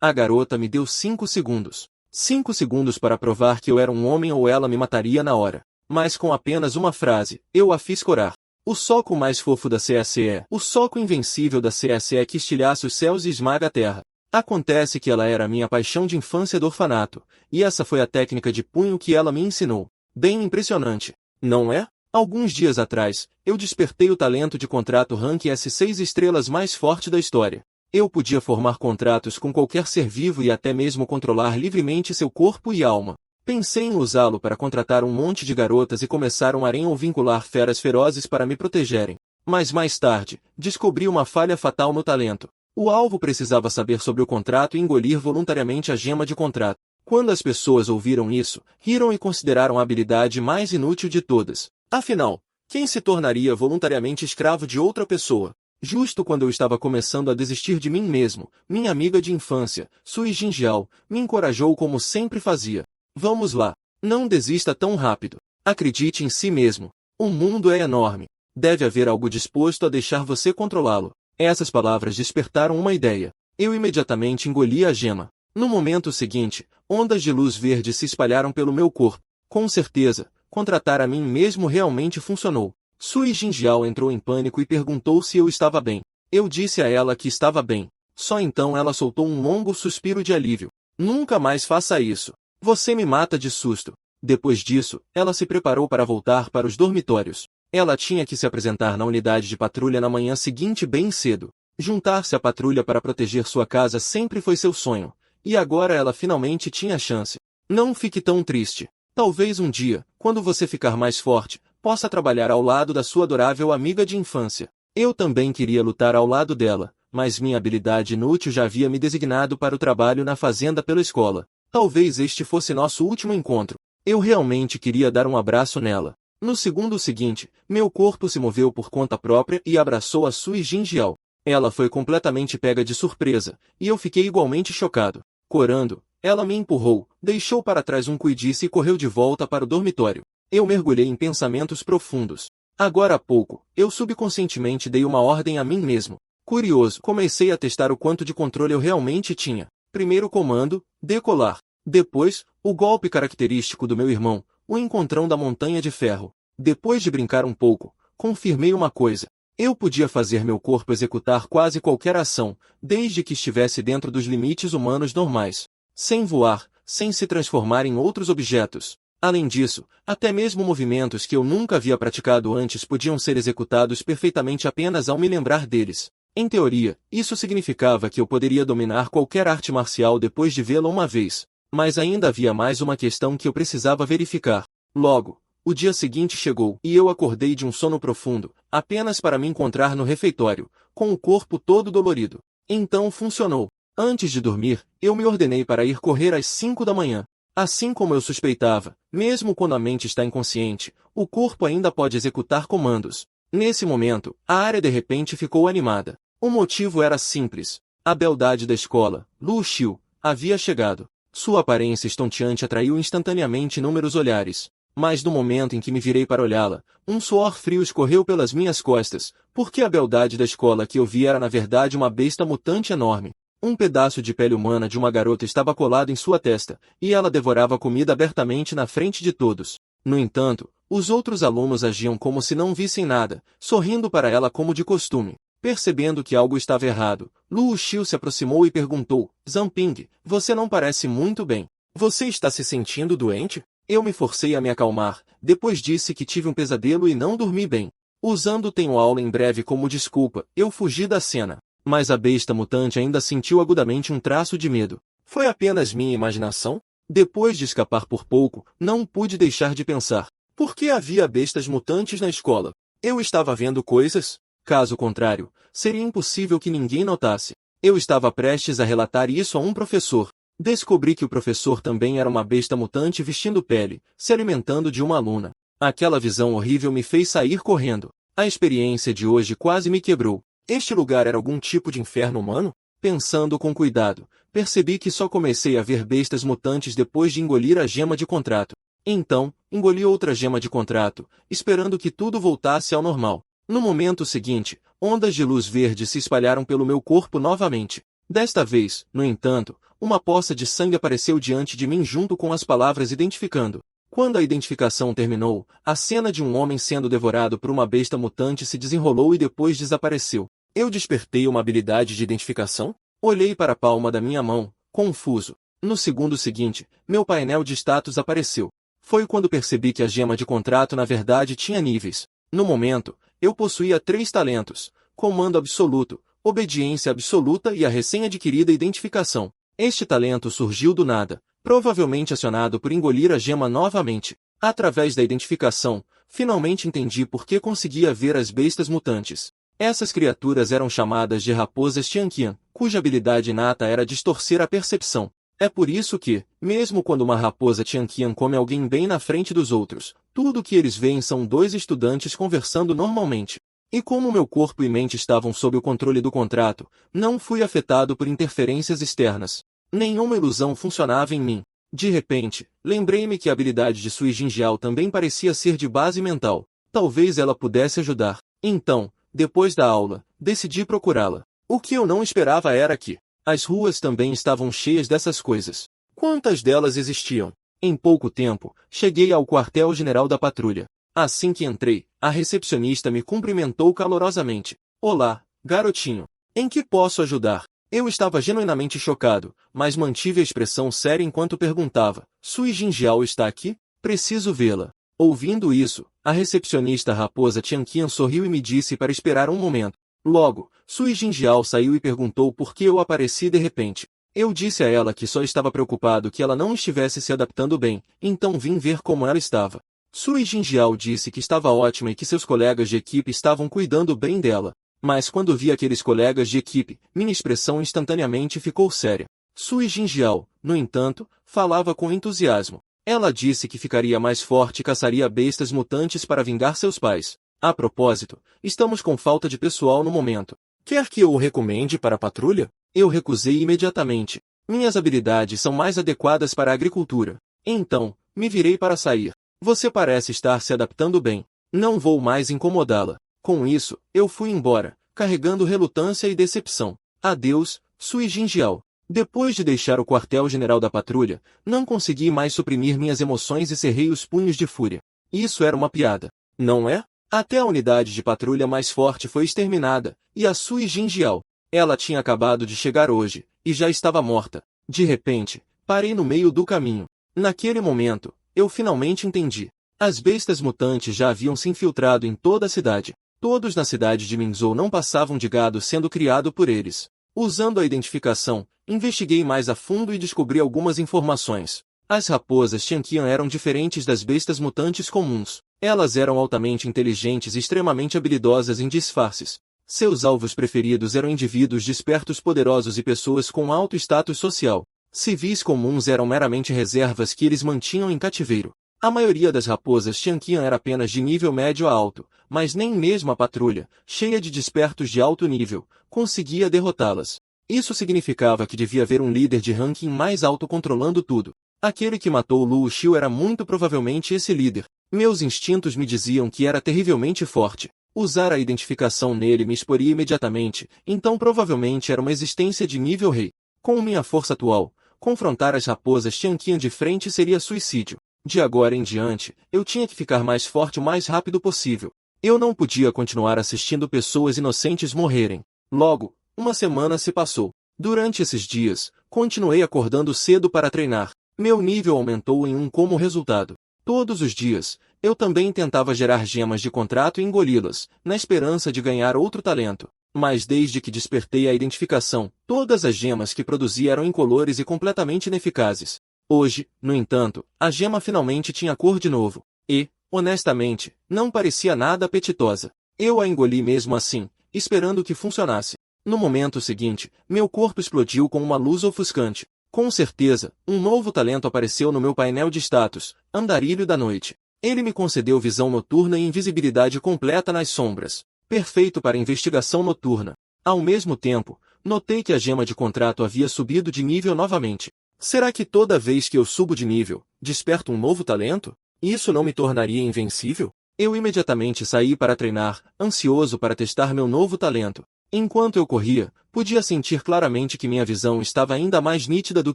A garota me deu 5 segundos. 5 segundos para provar que eu era um homem ou ela me mataria na hora. Mas com apenas uma frase, eu a fiz corar. O soco mais fofo da CSE. O soco invencível da CSE que estilhaça os céus e esmaga a terra. Acontece que ela era a minha paixão de infância do orfanato, e essa foi a técnica de punho que ela me ensinou. Bem impressionante, não é? Alguns dias atrás, eu despertei o talento de contrato rank S6 estrelas mais forte da história. Eu podia formar contratos com qualquer ser vivo e até mesmo controlar livremente seu corpo e alma. Pensei em usá-lo para contratar um monte de garotas e começar um harém ou vincular feras ferozes para me protegerem. Mas mais tarde, descobri uma falha fatal no talento. O alvo precisava saber sobre o contrato e engolir voluntariamente a gema de contrato. Quando as pessoas ouviram isso, riram e consideraram a habilidade mais inútil de todas. Afinal, quem se tornaria voluntariamente escravo de outra pessoa? Justo quando eu estava começando a desistir de mim mesmo, minha amiga de infância, Sui Jinjiao, me encorajou como sempre fazia. Vamos lá. Não desista tão rápido. Acredite em si mesmo. O mundo é enorme. Deve haver algo disposto a deixar você controlá-lo. Essas palavras despertaram uma ideia. Eu imediatamente engoli a gema. No momento seguinte, ondas de luz verde se espalharam pelo meu corpo. Com certeza, contratar a mim mesmo realmente funcionou. Sui Jinjiao entrou em pânico e perguntou se eu estava bem. Eu disse a ela que estava bem. Só então ela soltou um longo suspiro de alívio. Nunca mais faça isso. Você me mata de susto. Depois disso, ela se preparou para voltar para os dormitórios. Ela tinha que se apresentar na unidade de patrulha na manhã seguinte bem cedo. Juntar-se à patrulha para proteger sua casa sempre foi seu sonho. E agora ela finalmente tinha a chance. Não fique tão triste. Talvez um dia, quando você ficar mais forte, possa trabalhar ao lado da sua adorável amiga de infância. Eu também queria lutar ao lado dela, mas minha habilidade inútil já havia me designado para o trabalho na fazenda pela escola. Talvez este fosse nosso último encontro. Eu realmente queria dar um abraço nela. No segundo seguinte, meu corpo se moveu por conta própria e abraçou a Sui Jinjiao. Ela foi completamente pega de surpresa, e eu fiquei igualmente chocado. Corando, ela me empurrou, deixou para trás um cuidice e correu de volta para o dormitório. Eu mergulhei em pensamentos profundos. Agora há pouco, eu subconscientemente dei uma ordem a mim mesmo. Curioso, comecei a testar o quanto de controle eu realmente tinha. Primeiro comando, decolar. Depois, o golpe característico do meu irmão, o encontrão da montanha de ferro. Depois de brincar um pouco, confirmei uma coisa. Eu podia fazer meu corpo executar quase qualquer ação, desde que estivesse dentro dos limites humanos normais. Sem voar, sem se transformar em outros objetos. Além disso, até mesmo movimentos que eu nunca havia praticado antes podiam ser executados perfeitamente apenas ao me lembrar deles. Em teoria, isso significava que eu poderia dominar qualquer arte marcial depois de vê-la uma vez. Mas ainda havia mais uma questão que eu precisava verificar. Logo, o dia seguinte chegou, e eu acordei de um sono profundo, apenas para me encontrar no refeitório, com o corpo todo dolorido. Então funcionou. Antes de dormir, eu me ordenei para ir correr às 5 da manhã. Assim como eu suspeitava, mesmo quando a mente está inconsciente, o corpo ainda pode executar comandos. Nesse momento, a área de repente ficou animada. O motivo era simples. A beldade da escola, Lu Xiu, havia chegado. Sua aparência estonteante atraiu instantaneamente inúmeros olhares. Mas no momento em que me virei para olhá-la, um suor frio escorreu pelas minhas costas, porque a beldade da escola que eu vi era na verdade uma besta mutante enorme. Um pedaço de pele humana de uma garota estava colado em sua testa, e ela devorava a comida abertamente na frente de todos. No entanto, os outros alunos agiam como se não vissem nada, sorrindo para ela como de costume. Percebendo que algo estava errado, Lu Xiu se aproximou e perguntou, Zanping, você não parece muito bem. Você está se sentindo doente? Eu me forcei a me acalmar, depois disse que tive um pesadelo e não dormi bem. Usando tenho aula em breve como desculpa, eu fugi da cena. Mas a besta mutante ainda sentiu agudamente um traço de medo. Foi apenas minha imaginação? Depois de escapar por pouco, não pude deixar de pensar. Por que havia bestas mutantes na escola? Eu estava vendo coisas? Caso contrário, seria impossível que ninguém notasse. Eu estava prestes a relatar isso a um professor. Descobri que o professor também era uma besta mutante vestindo pele, se alimentando de uma aluna. Aquela visão horrível me fez sair correndo. A experiência de hoje quase me quebrou. Este lugar era algum tipo de inferno humano? Pensando com cuidado, percebi que só comecei a ver bestas mutantes depois de engolir a gema de contrato. Então, engoli outra gema de contrato, esperando que tudo voltasse ao normal. No momento seguinte, ondas de luz verde se espalharam pelo meu corpo novamente. Desta vez, no entanto, uma poça de sangue apareceu diante de mim junto com as palavras identificando. Quando a identificação terminou, a cena de um homem sendo devorado por uma besta mutante se desenrolou e depois desapareceu. Eu despertei uma habilidade de identificação? Olhei para a palma da minha mão, confuso. No segundo seguinte, meu painel de status apareceu. Foi quando percebi que a gema de contrato na verdade tinha níveis. No momento, eu possuía 3 talentos: comando absoluto, obediência absoluta e a recém-adquirida identificação. Este talento surgiu do nada, provavelmente acionado por engolir a gema novamente. Através da identificação, finalmente entendi por que conseguia ver as bestas mutantes. Essas criaturas eram chamadas de raposas Tianqian, cuja habilidade inata era distorcer a percepção. É por isso que, mesmo quando uma raposa Tianqian come alguém bem na frente dos outros, tudo o que eles veem são 2 estudantes conversando normalmente. E como meu corpo e mente estavam sob o controle do contrato, não fui afetado por interferências externas. Nenhuma ilusão funcionava em mim. De repente, lembrei-me que a habilidade de Sui Jinjiao também parecia ser de base mental. Talvez ela pudesse ajudar. Então, depois da aula, decidi procurá-la. O que eu não esperava era que as ruas também estavam cheias dessas coisas. Quantas delas existiam? Em pouco tempo, cheguei ao quartel-general da patrulha. Assim que entrei, a recepcionista me cumprimentou calorosamente. Olá, garotinho. Em que posso ajudar? Eu estava genuinamente chocado, mas mantive a expressão séria enquanto perguntava. Sui Jinjiao está aqui? Preciso vê-la. Ouvindo isso, a recepcionista raposa Tianqian sorriu e me disse para esperar um momento. Logo, Sui Jinjiao saiu e perguntou por que eu apareci de repente. Eu disse a ela que só estava preocupado que ela não estivesse se adaptando bem, então vim ver como ela estava. Sui Jinjiao disse que estava ótima e que seus colegas de equipe estavam cuidando bem dela. Mas quando vi aqueles colegas de equipe, minha expressão instantaneamente ficou séria. Sui Jinjiao, no entanto, falava com entusiasmo. Ela disse que ficaria mais forte e caçaria bestas mutantes para vingar seus pais. A propósito, estamos com falta de pessoal no momento. Quer que eu o recomende para a patrulha? Eu recusei imediatamente. Minhas habilidades são mais adequadas para a agricultura. Então, me virei para sair. Você parece estar se adaptando bem. Não vou mais incomodá-la. Com isso, eu fui embora, carregando relutância e decepção. Adeus, Sui Jinjiao. Depois de deixar o quartel-general da patrulha, não consegui mais suprimir minhas emoções e cerrei os punhos de fúria. Isso era uma piada, não é? Até a unidade de patrulha mais forte foi exterminada, e a Sui Jinjiao. Ela tinha acabado de chegar hoje, e já estava morta. De repente, parei no meio do caminho. Naquele momento, eu finalmente entendi. As bestas mutantes já haviam se infiltrado em toda a cidade. Todos na cidade de Minzhou não passavam de gado sendo criado por eles. Usando a identificação, investiguei mais a fundo e descobri algumas informações. As raposas Tianqian eram diferentes das bestas mutantes comuns. Elas eram altamente inteligentes e extremamente habilidosas em disfarces. Seus alvos preferidos eram indivíduos despertos poderosos e pessoas com alto status social. Civis comuns eram meramente reservas que eles mantinham em cativeiro. A maioria das raposas Tianqian era apenas de nível médio a alto, mas nem mesmo a patrulha, cheia de despertos de alto nível, conseguia derrotá-las. Isso significava que devia haver um líder de ranking mais alto controlando tudo. Aquele que matou Luo Xiu era muito provavelmente esse líder. Meus instintos me diziam que era terrivelmente forte. Usar a identificação nele me exporia imediatamente, então provavelmente era uma existência de nível rei. Com minha força atual, confrontar as raposas Tianqian de frente seria suicídio. De agora em diante, eu tinha que ficar mais forte o mais rápido possível. Eu não podia continuar assistindo pessoas inocentes morrerem. Logo, uma semana se passou. Durante esses dias, continuei acordando cedo para treinar. Meu nível aumentou em 1 como resultado. Todos os dias, eu também tentava gerar gemas de contrato e engoli-las, na esperança de ganhar outro talento. Mas desde que despertei a identificação, todas as gemas que produzia eram incolores e completamente ineficazes. Hoje, no entanto, a gema finalmente tinha cor de novo. E, honestamente, não parecia nada apetitosa. Eu a engoli mesmo assim, esperando que funcionasse. No momento seguinte, meu corpo explodiu com uma luz ofuscante. Com certeza, um novo talento apareceu no meu painel de status, Andarilho da Noite. Ele me concedeu visão noturna e invisibilidade completa nas sombras. Perfeito para investigação noturna. Ao mesmo tempo, notei que a gema de contrato havia subido de nível novamente. Será que toda vez que eu subo de nível, desperto um novo talento? Isso não me tornaria invencível? Eu imediatamente saí para treinar, ansioso para testar meu novo talento. Enquanto eu corria, podia sentir claramente que minha visão estava ainda mais nítida do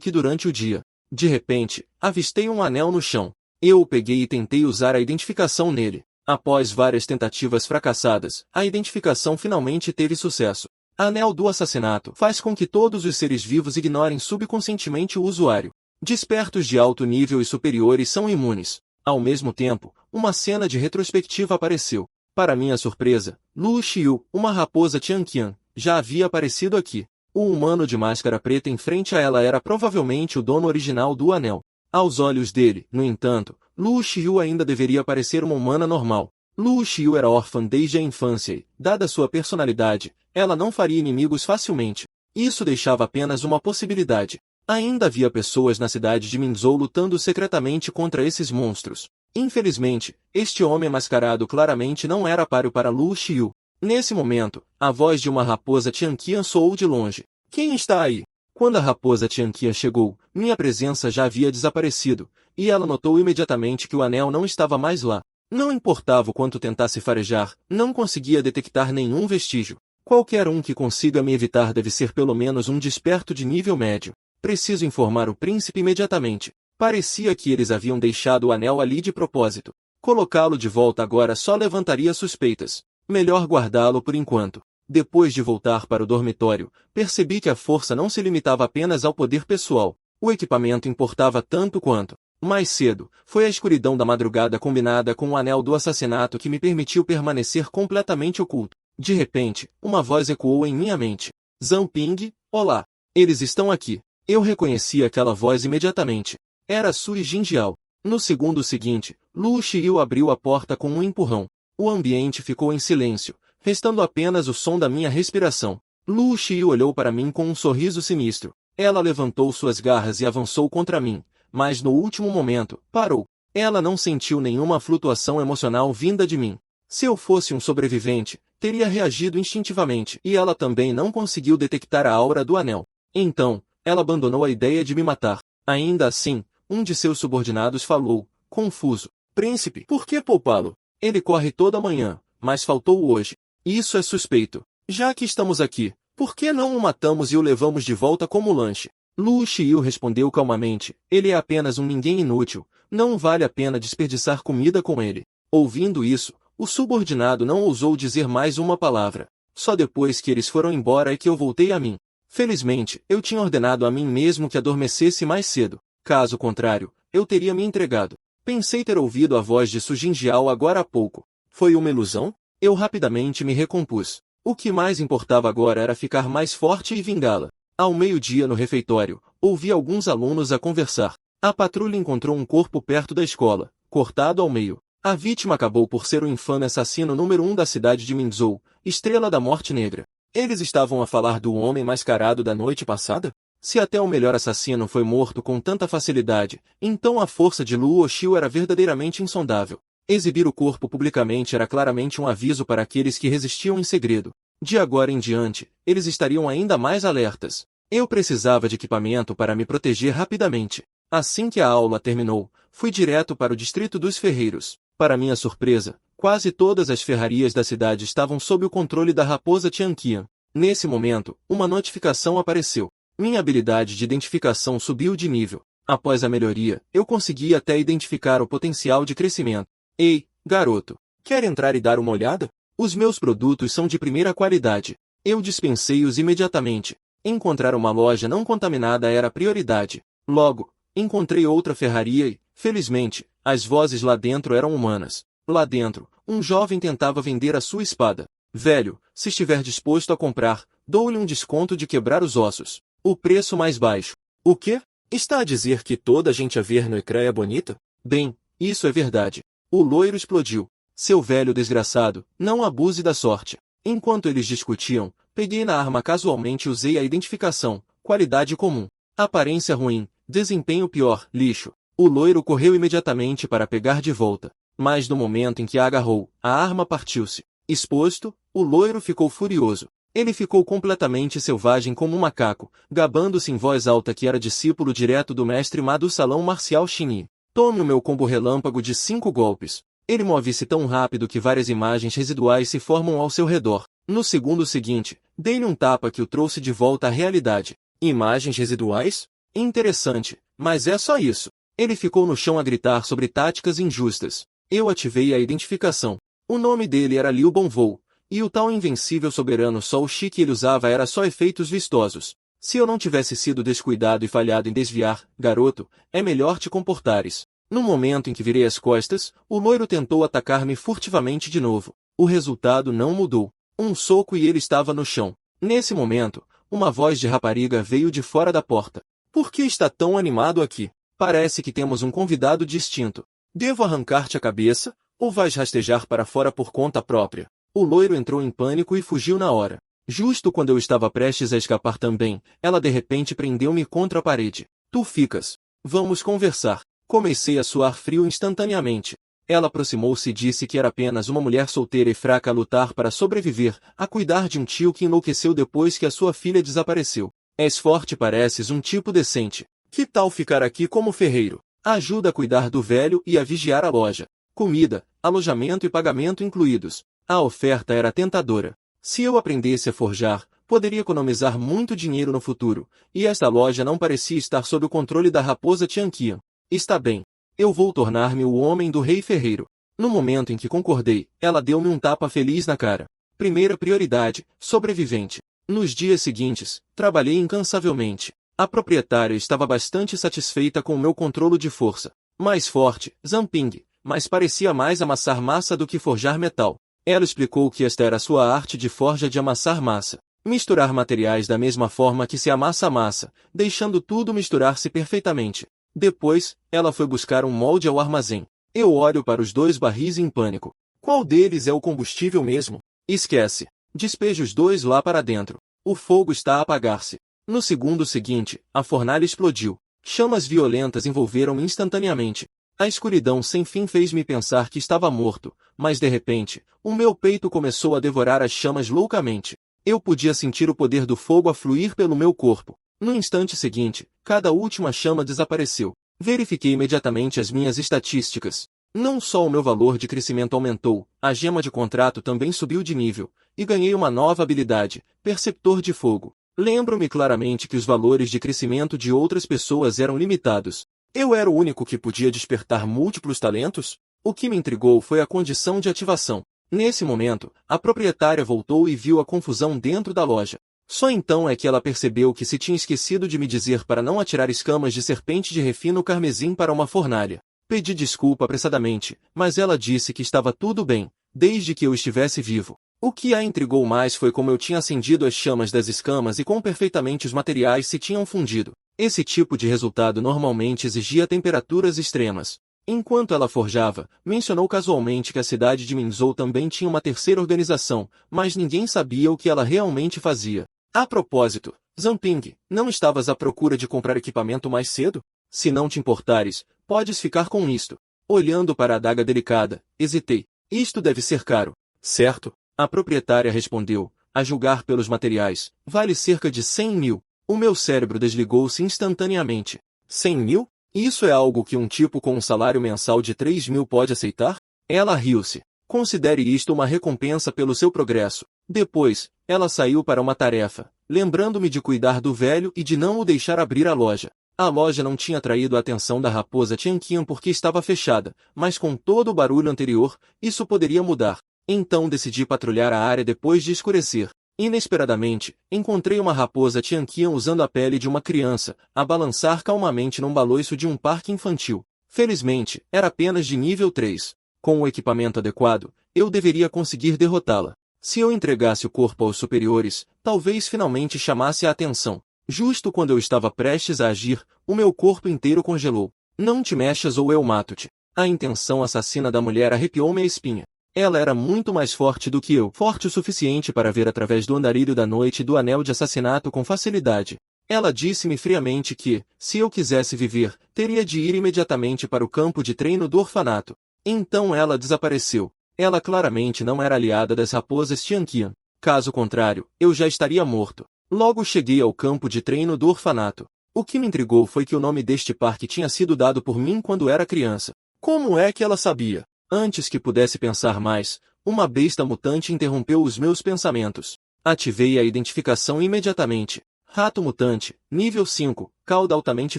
que durante o dia. De repente, avistei um anel no chão. Eu o peguei e tentei usar a identificação nele. Após várias tentativas fracassadas, a identificação finalmente teve sucesso. Anel do assassinato faz com que todos os seres vivos ignorem subconscientemente o usuário. Despertos de alto nível e superiores são imunes. Ao mesmo tempo, uma cena de retrospectiva apareceu. Para minha surpresa, Lu Xiu, uma raposa Tianqian, já havia aparecido aqui. O humano de máscara preta em frente a ela era provavelmente o dono original do anel. Aos olhos dele, no entanto, Lu Xiu ainda deveria parecer uma humana normal. Lu Xiu era órfã desde a infância e, dada sua personalidade, ela não faria inimigos facilmente. Isso deixava apenas uma possibilidade. Ainda havia pessoas na cidade de Minzhou lutando secretamente contra esses monstros. Infelizmente, este homem mascarado claramente não era páreo para Lu Xiu. Nesse momento, a voz de uma raposa Tianqian soou de longe. Quem está aí? Quando a raposa Tianqian chegou, minha presença já havia desaparecido, e ela notou imediatamente que o anel não estava mais lá. Não importava o quanto tentasse farejar, não conseguia detectar nenhum vestígio. Qualquer um que consiga me evitar deve ser pelo menos um desperto de nível médio. Preciso informar o príncipe imediatamente. Parecia que eles haviam deixado o anel ali de propósito. Colocá-lo de volta agora só levantaria suspeitas. Melhor guardá-lo por enquanto. Depois de voltar para o dormitório, percebi que a força não se limitava apenas ao poder pessoal. O equipamento importava tanto quanto. Mais cedo, foi a escuridão da madrugada combinada com o anel do assassinato que me permitiu permanecer completamente oculto. De repente, uma voz ecoou em minha mente. Zanping, olá. Eles estão aqui. Eu reconheci aquela voz imediatamente. Era Sui Jinjiao. No segundo seguinte, Lu Xiu abriu a porta com um empurrão. O ambiente ficou em silêncio, restando apenas o som da minha respiração. Lu Xiu olhou para mim com um sorriso sinistro. Ela levantou suas garras e avançou contra mim, mas no último momento, parou. Ela não sentiu nenhuma flutuação emocional vinda de mim. Se eu fosse um sobrevivente, teria reagido instintivamente, e ela também não conseguiu detectar a aura do anel. Então, ela abandonou a ideia de me matar. Ainda assim, um de seus subordinados falou, confuso. Príncipe, por que poupá-lo? Ele corre toda manhã, mas faltou hoje. Isso é suspeito. Já que estamos aqui, por que não o matamos e o levamos de volta como lanche? Lu Xiu respondeu calmamente, ele é apenas um ninguém inútil, não vale a pena desperdiçar comida com ele. Ouvindo isso, o subordinado não ousou dizer mais uma palavra. Só depois que eles foram embora é que eu voltei a mim. Felizmente, eu tinha ordenado a mim mesmo que adormecesse mais cedo. Caso contrário, eu teria me entregado. Pensei ter ouvido a voz de Su Jinjiao agora há pouco. Foi uma ilusão? Eu rapidamente me recompus. O que mais importava agora era ficar mais forte e vingá-la. Ao meio-dia no refeitório, ouvi alguns alunos a conversar. A patrulha encontrou um corpo perto da escola, cortado ao meio. A vítima acabou por ser o infame assassino número 1 da cidade de Minzhou, estrela da morte negra. Eles estavam a falar do homem mascarado da noite passada? Se até o melhor assassino foi morto com tanta facilidade, então a força de Luo Xiu era verdadeiramente insondável. Exibir o corpo publicamente era claramente um aviso para aqueles que resistiam em segredo. De agora em diante, eles estariam ainda mais alertas. Eu precisava de equipamento para me proteger rapidamente. Assim que a aula terminou, fui direto para o distrito dos ferreiros. Para minha surpresa, quase todas as ferrarias da cidade estavam sob o controle da raposa Tianqian. Nesse momento, uma notificação apareceu. Minha habilidade de identificação subiu de nível. Após a melhoria, eu consegui até identificar o potencial de crescimento. Ei, garoto, quer entrar e dar uma olhada? Os meus produtos são de primeira qualidade. Eu dispensei-os imediatamente. Encontrar uma loja não contaminada era a prioridade. Logo, encontrei outra ferraria e, felizmente, as vozes lá dentro eram humanas. Lá dentro, um jovem tentava vender a sua espada. Velho, se estiver disposto a comprar, dou-lhe um desconto de quebrar os ossos. O preço mais baixo. O quê? Está a dizer que toda a gente a ver no ecrã é bonita? Bem, isso é verdade. O loiro explodiu. Seu velho desgraçado, não abuse da sorte. Enquanto eles discutiam, peguei na arma casualmente e usei a identificação, qualidade comum. Aparência ruim, desempenho pior, lixo. O loiro correu imediatamente para pegar de volta. Mas no momento em que a agarrou, a arma partiu-se. Exposto, o loiro ficou furioso. Ele ficou completamente selvagem como um macaco, gabando-se em voz alta que era discípulo direto do mestre Ma do salão marcial Xinyi. Tome o meu combo relâmpago de 5 golpes. Ele move-se tão rápido que várias imagens residuais se formam ao seu redor. No segundo seguinte, Dei-lhe um tapa que o trouxe de volta à realidade. Imagens residuais? Interessante, mas é só isso. Ele ficou no chão a gritar sobre táticas injustas. Eu ativei a identificação. O nome dele era Liu Bonvou, e o tal invencível soberano só o chi que ele usava era só efeitos vistosos. Se eu não tivesse sido descuidado e falhado em desviar, garoto, é melhor te comportares. No momento em que virei as costas, o loiro tentou atacar-me furtivamente de novo. O resultado não mudou. Um soco e ele estava no chão. Nesse momento, uma voz de rapariga veio de fora da porta. Por que está tão animado aqui? Parece que temos um convidado distinto. Devo arrancar-te a cabeça, ou vais rastejar para fora por conta própria? O loiro entrou em pânico e fugiu na hora. Justo quando eu estava prestes a escapar também, ela de repente prendeu-me contra a parede. Tu ficas. Vamos conversar. Comecei a suar frio instantaneamente. Ela aproximou-se e disse que era apenas uma mulher solteira e fraca a lutar para sobreviver, a cuidar de um tio que enlouqueceu depois que a sua filha desapareceu. És forte e pareces um tipo decente. Que tal ficar aqui como ferreiro? Ajuda a cuidar do velho e a vigiar a loja. Comida, alojamento e pagamento incluídos. A oferta era tentadora. Se eu aprendesse a forjar, poderia economizar muito dinheiro no futuro, e esta loja não parecia estar sob o controle da raposa Tianqian. Está bem. Eu vou tornar-me o homem do rei ferreiro. No momento em que concordei, ela deu-me um tapa feliz na cara. Primeira prioridade, sobrevivente. Nos dias seguintes, trabalhei incansavelmente. A proprietária estava bastante satisfeita com o meu controle de força. Mais forte, Zamping, mas parecia mais amassar massa do que forjar metal. Ela explicou que esta era sua arte de forja de amassar massa. Misturar materiais da mesma forma que se amassa a massa, deixando tudo misturar-se perfeitamente. Depois, ela foi buscar um molde ao armazém. Eu olho para os dois barris em pânico. Qual deles é o combustível mesmo? Esquece. Despeje os dois lá para dentro. O fogo está a apagar-se. No segundo seguinte, a fornalha explodiu. Chamas violentas envolveram-me instantaneamente. A escuridão sem fim fez-me pensar que estava morto, mas de repente, o meu peito começou a devorar as chamas loucamente. Eu podia sentir o poder do fogo a fluir pelo meu corpo. No instante seguinte, cada última chama desapareceu. Verifiquei imediatamente as minhas estatísticas. Não só o meu valor de crescimento aumentou, a gema de contrato também subiu de nível, e ganhei uma nova habilidade, Perceptor de Fogo. Lembro-me claramente que os valores de crescimento de outras pessoas eram limitados. Eu era o único que podia despertar múltiplos talentos? O que me intrigou foi a condição de ativação. Nesse momento, a proprietária voltou e viu a confusão dentro da loja. Só então é que ela percebeu que se tinha esquecido de me dizer para não atirar escamas de serpente de refino carmesim para uma fornalha. Pedi desculpa apressadamente, mas ela disse que estava tudo bem, desde que eu estivesse vivo. O que a intrigou mais foi como eu tinha acendido as chamas das escamas e quão perfeitamente os materiais se tinham fundido. Esse tipo de resultado normalmente exigia temperaturas extremas. Enquanto ela forjava, mencionou casualmente que a cidade de Minzhou também tinha uma terceira organização, mas ninguém sabia o que ela realmente fazia. A propósito, Zamping, não estavas à procura de comprar equipamento mais cedo? Se não te importares, podes ficar com isto. Olhando para a adaga delicada, hesitei. Isto deve ser caro, certo? A proprietária respondeu, a julgar pelos materiais, vale cerca de 100 mil. O meu cérebro desligou-se instantaneamente. 100 mil? Isso é algo que um tipo com um salário mensal de 3 mil pode aceitar? Ela riu-se. Considere isto uma recompensa pelo seu progresso. Depois, ela saiu para uma tarefa, lembrando-me de cuidar do velho e de não o deixar abrir a loja. A loja não tinha atraído a atenção da raposa Tianqian porque estava fechada, mas com todo o barulho anterior, isso poderia mudar. Então decidi patrulhar a área depois de escurecer. Inesperadamente, encontrei uma raposa Tianqian usando a pele de uma criança, a balançar calmamente num baloiço de um parque infantil. Felizmente, era apenas de nível 3. Com o equipamento adequado, eu deveria conseguir derrotá-la. Se eu entregasse o corpo aos superiores, talvez finalmente chamasse a atenção. Justo quando eu estava prestes a agir, o meu corpo inteiro congelou. Não te mexas ou eu mato-te. A intenção assassina da mulher arrepiou-me a espinha. Ela era muito mais forte do que eu, forte o suficiente para ver através do andarilho da noite e do anel de assassinato com facilidade. Ela disse-me friamente que, se eu quisesse viver, teria de ir imediatamente para o campo de treino do orfanato. Então ela desapareceu. Ela claramente não era aliada das raposas Tianqian. Caso contrário, eu já estaria morto. Logo cheguei ao campo de treino do orfanato. O que me intrigou foi que o nome deste parque tinha sido dado por mim quando era criança. Como é que ela sabia? Antes que pudesse pensar mais, uma besta mutante interrompeu os meus pensamentos. Ativei a identificação imediatamente. Rato mutante, nível 5, cauda altamente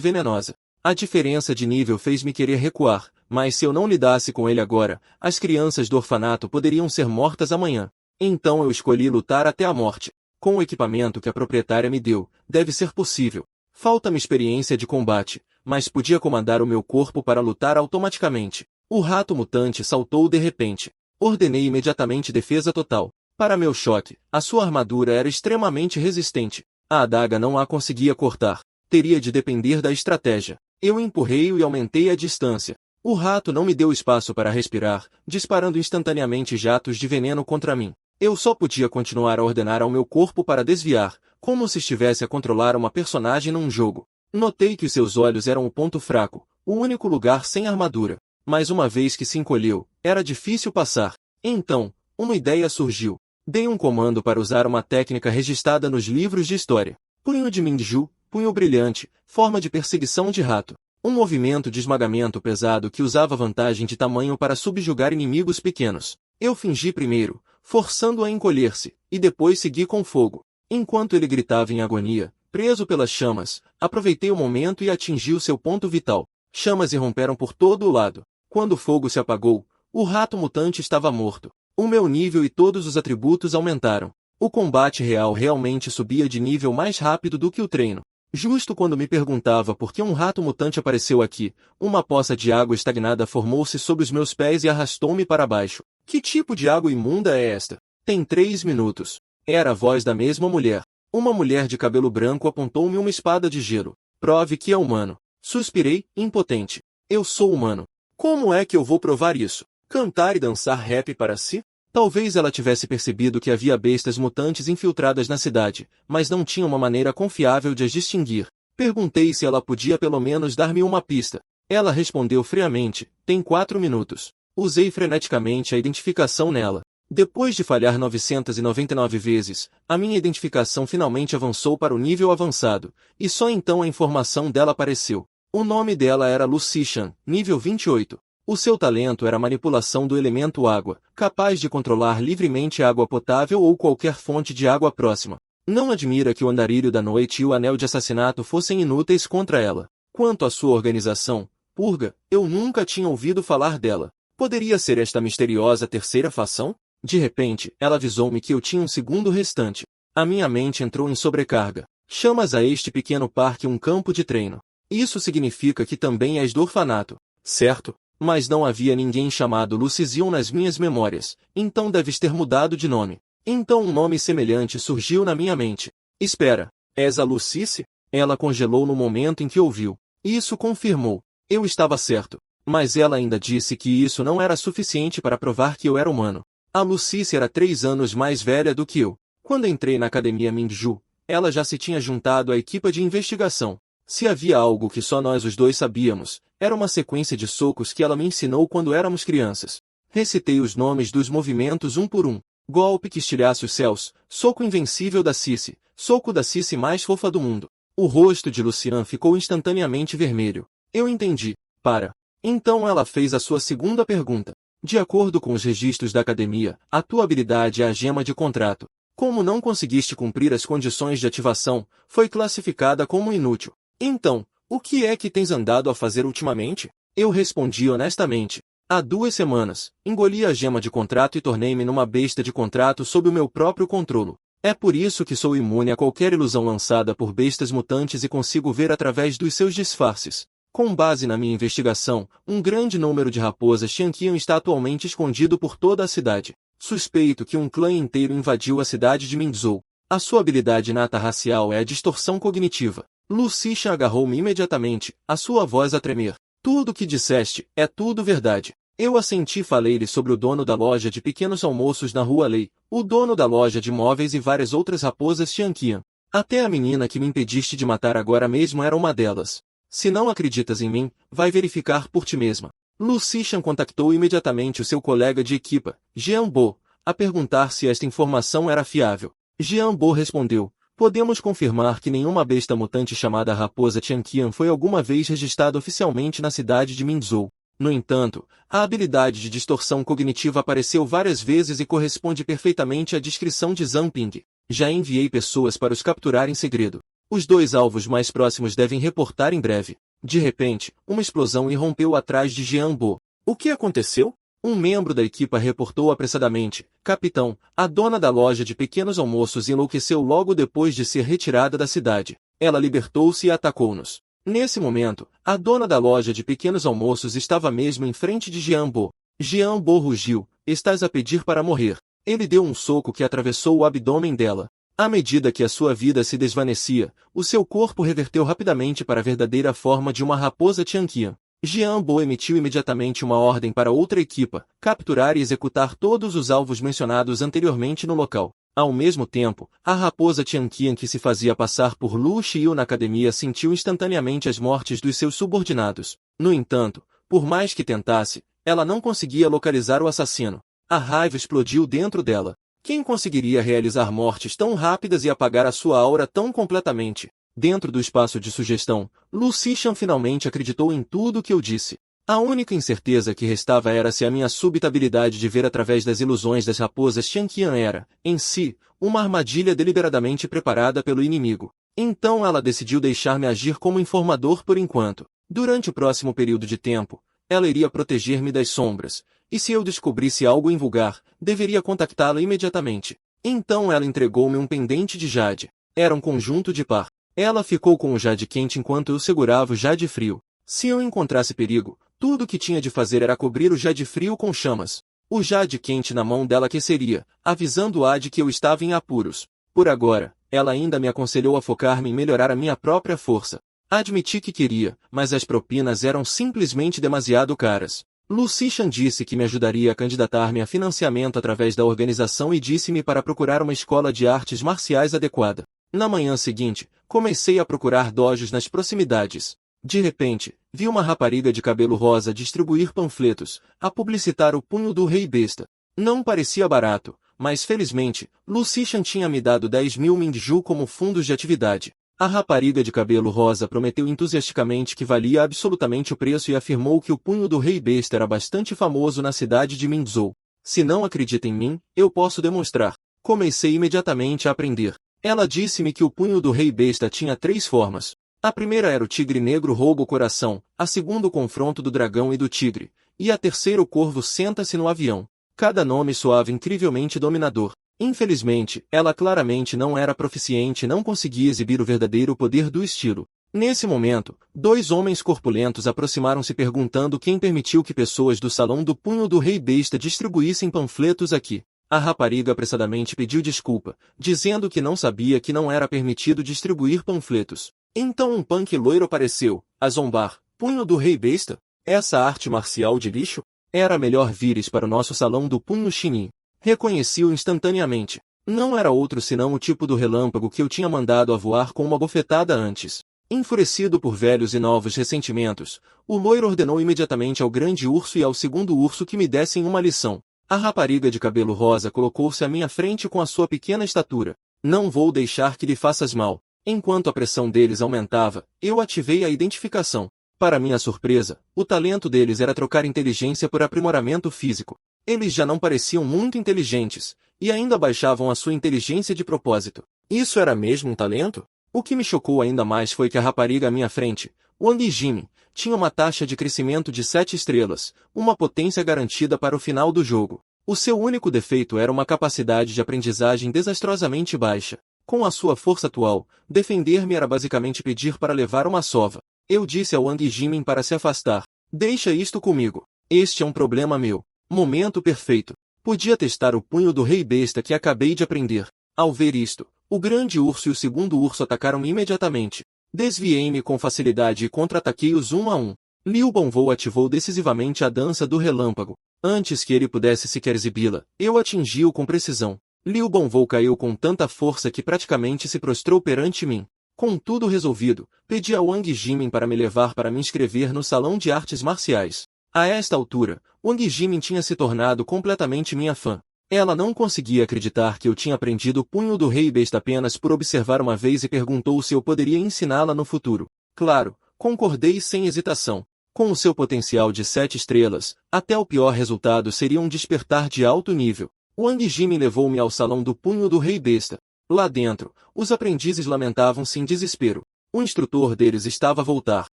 venenosa. A diferença de nível fez-me querer recuar, mas se eu não lidasse com ele agora, as crianças do orfanato poderiam ser mortas amanhã. Então eu escolhi lutar até a morte. Com o equipamento que a proprietária me deu, deve ser possível. Falta-me experiência de combate, mas podia comandar o meu corpo para lutar automaticamente. O rato mutante saltou de repente. Ordenei imediatamente defesa total. Para meu choque, a sua armadura era extremamente resistente. A adaga não a conseguia cortar. Teria de depender da estratégia. Eu empurrei-o e aumentei a distância. O rato não me deu espaço para respirar, disparando instantaneamente jatos de veneno contra mim. Eu só podia continuar a ordenar ao meu corpo para desviar, como se estivesse a controlar uma personagem num jogo. Notei que os seus olhos eram o ponto fraco, o único lugar sem armadura. Mas uma vez que se encolheu, era difícil passar. Então, uma ideia surgiu. Dei um comando para usar uma técnica registrada nos livros de história. Punho de Mindju, punho brilhante, forma de perseguição de rato. Um movimento de esmagamento pesado que usava vantagem de tamanho para subjugar inimigos pequenos. Eu fingi primeiro, forçando-o a encolher-se, e depois segui com fogo. Enquanto ele gritava em agonia, preso pelas chamas, aproveitei o momento e atingi o seu ponto vital. Chamas irromperam por todo o lado. Quando o fogo se apagou, o rato mutante estava morto. O meu nível e todos os atributos aumentaram. O combate real realmente subia de nível mais rápido do que o treino. Justo quando me perguntava por que um rato mutante apareceu aqui, uma poça de água estagnada formou-se sob os meus pés e arrastou-me para baixo. Que tipo de água imunda é esta? Tem 3 minutos. Era a voz da mesma mulher. Uma mulher de cabelo branco apontou-me uma espada de gelo. Prove que é humano. Suspirei, impotente. Eu sou humano. Como é que eu vou provar isso? Cantar e dançar rap para si? Talvez ela tivesse percebido que havia bestas mutantes infiltradas na cidade, mas não tinha uma maneira confiável de as distinguir. Perguntei se ela podia pelo menos dar-me uma pista. Ela respondeu friamente, tem 4 minutos. Usei freneticamente a identificação nela. Depois de falhar 999 vezes, a minha identificação finalmente avançou para o nível avançado, e só então a informação dela apareceu. O nome dela era Lucy Chan, nível 28. O seu talento era a manipulação do elemento água, capaz de controlar livremente a água potável ou qualquer fonte de água próxima. Não admira que o andarilho da noite e o anel de assassinato fossem inúteis contra ela. Quanto à sua organização, Purga, eu nunca tinha ouvido falar dela. Poderia ser esta misteriosa terceira fação? De repente, ela avisou-me que eu tinha um segundo restante. A minha mente entrou em sobrecarga. Chamas a este pequeno parque um campo de treino. Isso significa que também és do orfanato, certo? Mas não havia ninguém chamado Lucizion nas minhas memórias, então deves ter mudado de nome. Então um nome semelhante surgiu na minha mente. Espera, és a Lucice? Ela congelou no momento em que ouviu. Isso confirmou. Eu estava certo. Mas ela ainda disse que isso não era suficiente para provar que eu era humano. A Lucice era 3 anos mais velha do que eu. Quando entrei na academia Mindju, ela já se tinha juntado à equipe de investigação. Se havia algo que só nós os dois sabíamos, era uma sequência de socos que ela me ensinou quando éramos crianças. Recitei os nomes dos movimentos um por um. Golpe que estilhasse os céus, soco invencível da Cici, soco da Cici mais fofa do mundo. O rosto de Lucian ficou instantaneamente vermelho. Eu entendi. Para. Então ela fez a sua segunda pergunta. De acordo com os registros da academia, a tua habilidade é a gema de contrato. Como não conseguiste cumprir as condições de ativação, foi classificada como inútil. Então, o que é que tens andado a fazer ultimamente? Eu respondi honestamente. Há 2 semanas, engoli a gema de contrato e tornei-me numa besta de contrato sob o meu próprio controle. É por isso que sou imune a qualquer ilusão lançada por bestas mutantes e consigo ver através dos seus disfarces. Com base na minha investigação, um grande número de raposas Xianqian está atualmente escondido por toda a cidade. Suspeito que um clã inteiro invadiu a cidade de Minzhou. A sua habilidade inata racial é a distorção cognitiva. Lucicha agarrou-me imediatamente, a sua voz a tremer. Tudo o que disseste, é tudo verdade. Eu assenti e falei-lhe sobre o dono da loja de pequenos almoços na Rua Lei, o dono da loja de móveis e várias outras raposas Xianqian. Até a menina que me impediste de matar agora mesmo era uma delas. Se não acreditas em mim, vai verificar por ti mesma. Lucicha contactou imediatamente o seu colega de equipa, Jean Bo, a perguntar se esta informação era fiável. Jean Bo respondeu. Podemos confirmar que nenhuma besta mutante chamada Raposa Xianqian foi alguma vez registrada oficialmente na cidade de Minzhou. No entanto, a habilidade de distorção cognitiva apareceu várias vezes e corresponde perfeitamente à descrição de Zhang Ping. Já enviei pessoas para os capturar em segredo. Os 2 alvos mais próximos devem reportar em breve. De repente, uma explosão irrompeu atrás de Jean Bo. O que aconteceu? Um membro da equipa reportou apressadamente. Capitão, a dona da loja de pequenos almoços enlouqueceu logo depois de ser retirada da cidade. Ela libertou-se e atacou-nos. Nesse momento, a dona da loja de pequenos almoços estava mesmo em frente de Jean Bo. Jean Bo rugiu. Estás a pedir para morrer. Ele deu um soco que atravessou o abdômen dela. À medida que a sua vida se desvanecia, o seu corpo reverteu rapidamente para a verdadeira forma de uma raposa Tianqian. Jean Bo emitiu imediatamente uma ordem para outra equipa, capturar e executar todos os alvos mencionados anteriormente no local. Ao mesmo tempo, a raposa Tianqian que se fazia passar por Lu Xiu na academia sentiu instantaneamente as mortes dos seus subordinados. No entanto, por mais que tentasse, ela não conseguia localizar o assassino. A raiva explodiu dentro dela. Quem conseguiria realizar mortes tão rápidas e apagar a sua aura tão completamente? Dentro do espaço de sugestão, Lu Xishan finalmente acreditou em tudo o que eu disse. A única incerteza que restava era se a minha súbita habilidade de ver através das ilusões das raposas Tianqian era, em si, uma armadilha deliberadamente preparada pelo inimigo. Então ela decidiu deixar-me agir como informador por enquanto. Durante o próximo período de tempo, ela iria proteger-me das sombras, e se eu descobrisse algo invulgar, deveria contactá-la imediatamente. Então ela entregou-me um pendente de jade. Era um conjunto de par. Ela ficou com o jade quente enquanto eu segurava o jade frio. Se eu encontrasse perigo, tudo o que tinha de fazer era cobrir o jade frio com chamas. O jade quente na mão dela aqueceria, avisando-a de que eu estava em apuros. Por agora, ela ainda me aconselhou a focar-me em melhorar a minha própria força. Admiti que queria, mas as propinas eram simplesmente demasiado caras. Lu Xishan disse que me ajudaria a candidatar-me a financiamento através da organização e disse-me para procurar uma escola de artes marciais adequada. Na manhã seguinte, comecei a procurar dojos nas proximidades. De repente, vi uma rapariga de cabelo rosa distribuir panfletos, a publicitar o punho do rei besta. Não parecia barato, mas felizmente, Lu Xishan tinha me dado 10.000 Mingju como fundos de atividade. A rapariga de cabelo rosa prometeu entusiasticamente que valia absolutamente o preço e afirmou que o punho do rei besta era bastante famoso na cidade de Minzhou. Se não acredita em mim, eu posso demonstrar. Comecei imediatamente a aprender. Ela disse-me que o punho do rei besta tinha 3 formas. A primeira era o tigre negro rouba o coração, a segunda o confronto do dragão e do tigre, e a terceira o corvo senta-se no avião. Cada nome soava incrivelmente dominador. Infelizmente, ela claramente não era proficiente e não conseguia exibir o verdadeiro poder do estilo. Nesse momento, 2 homens corpulentos aproximaram-se perguntando quem permitiu que pessoas do salão do punho do rei besta distribuíssem panfletos aqui. A rapariga apressadamente pediu desculpa, dizendo que não sabia que não era permitido distribuir panfletos. Então um punk loiro apareceu, a zombar. Punho do rei besta? Essa arte marcial de lixo? Era melhor vires para o nosso salão do punho Chinin. Reconheci-o instantaneamente. Não era outro senão o tipo do relâmpago que eu tinha mandado a voar com uma bofetada antes. Enfurecido por velhos e novos ressentimentos, o loiro ordenou imediatamente ao grande urso e ao segundo urso que me dessem uma lição. A rapariga de cabelo rosa colocou-se à minha frente com a sua pequena estatura. Não vou deixar que lhe faças mal. Enquanto a pressão deles aumentava, eu ativei a identificação. Para minha surpresa, o talento deles era trocar inteligência por aprimoramento físico. Eles já não pareciam muito inteligentes, e ainda baixavam a sua inteligência de propósito. Isso era mesmo um talento? O que me chocou ainda mais foi que a rapariga à minha frente, Wang Jiming, tinha uma taxa de crescimento de 7 estrelas, uma potência garantida para o final do jogo. O seu único defeito era uma capacidade de aprendizagem desastrosamente baixa. Com a sua força atual, defender-me era basicamente pedir para levar uma sova. Eu disse ao Wang Jiming para se afastar. Deixa isto comigo. Este é um problema meu. Momento perfeito. Podia testar o punho do rei besta que acabei de aprender. Ao ver isto, o grande urso e o segundo urso atacaram-me imediatamente. Desviei-me com facilidade e contra-ataquei-os um a um. Liu Bongvou ativou decisivamente a dança do relâmpago. Antes que ele pudesse sequer exibi-la, eu atingi-o com precisão. Liu Bongvou caiu com tanta força que praticamente se prostrou perante mim. Com tudo resolvido, pedi a Wang Jiming para me levar para me inscrever no salão de artes marciais. A esta altura, Wang Jiming tinha se tornado completamente minha fã. Ela não conseguia acreditar que eu tinha aprendido o punho do rei besta apenas por observar uma vez e perguntou se eu poderia ensiná-la no futuro. Claro, concordei sem hesitação. Com o seu potencial de 7 estrelas, até o pior resultado seria um despertar de alto nível. Wang Jiming levou-me ao salão do punho do rei besta. Lá dentro, os aprendizes lamentavam-se em desespero. O instrutor deles estava a voltar.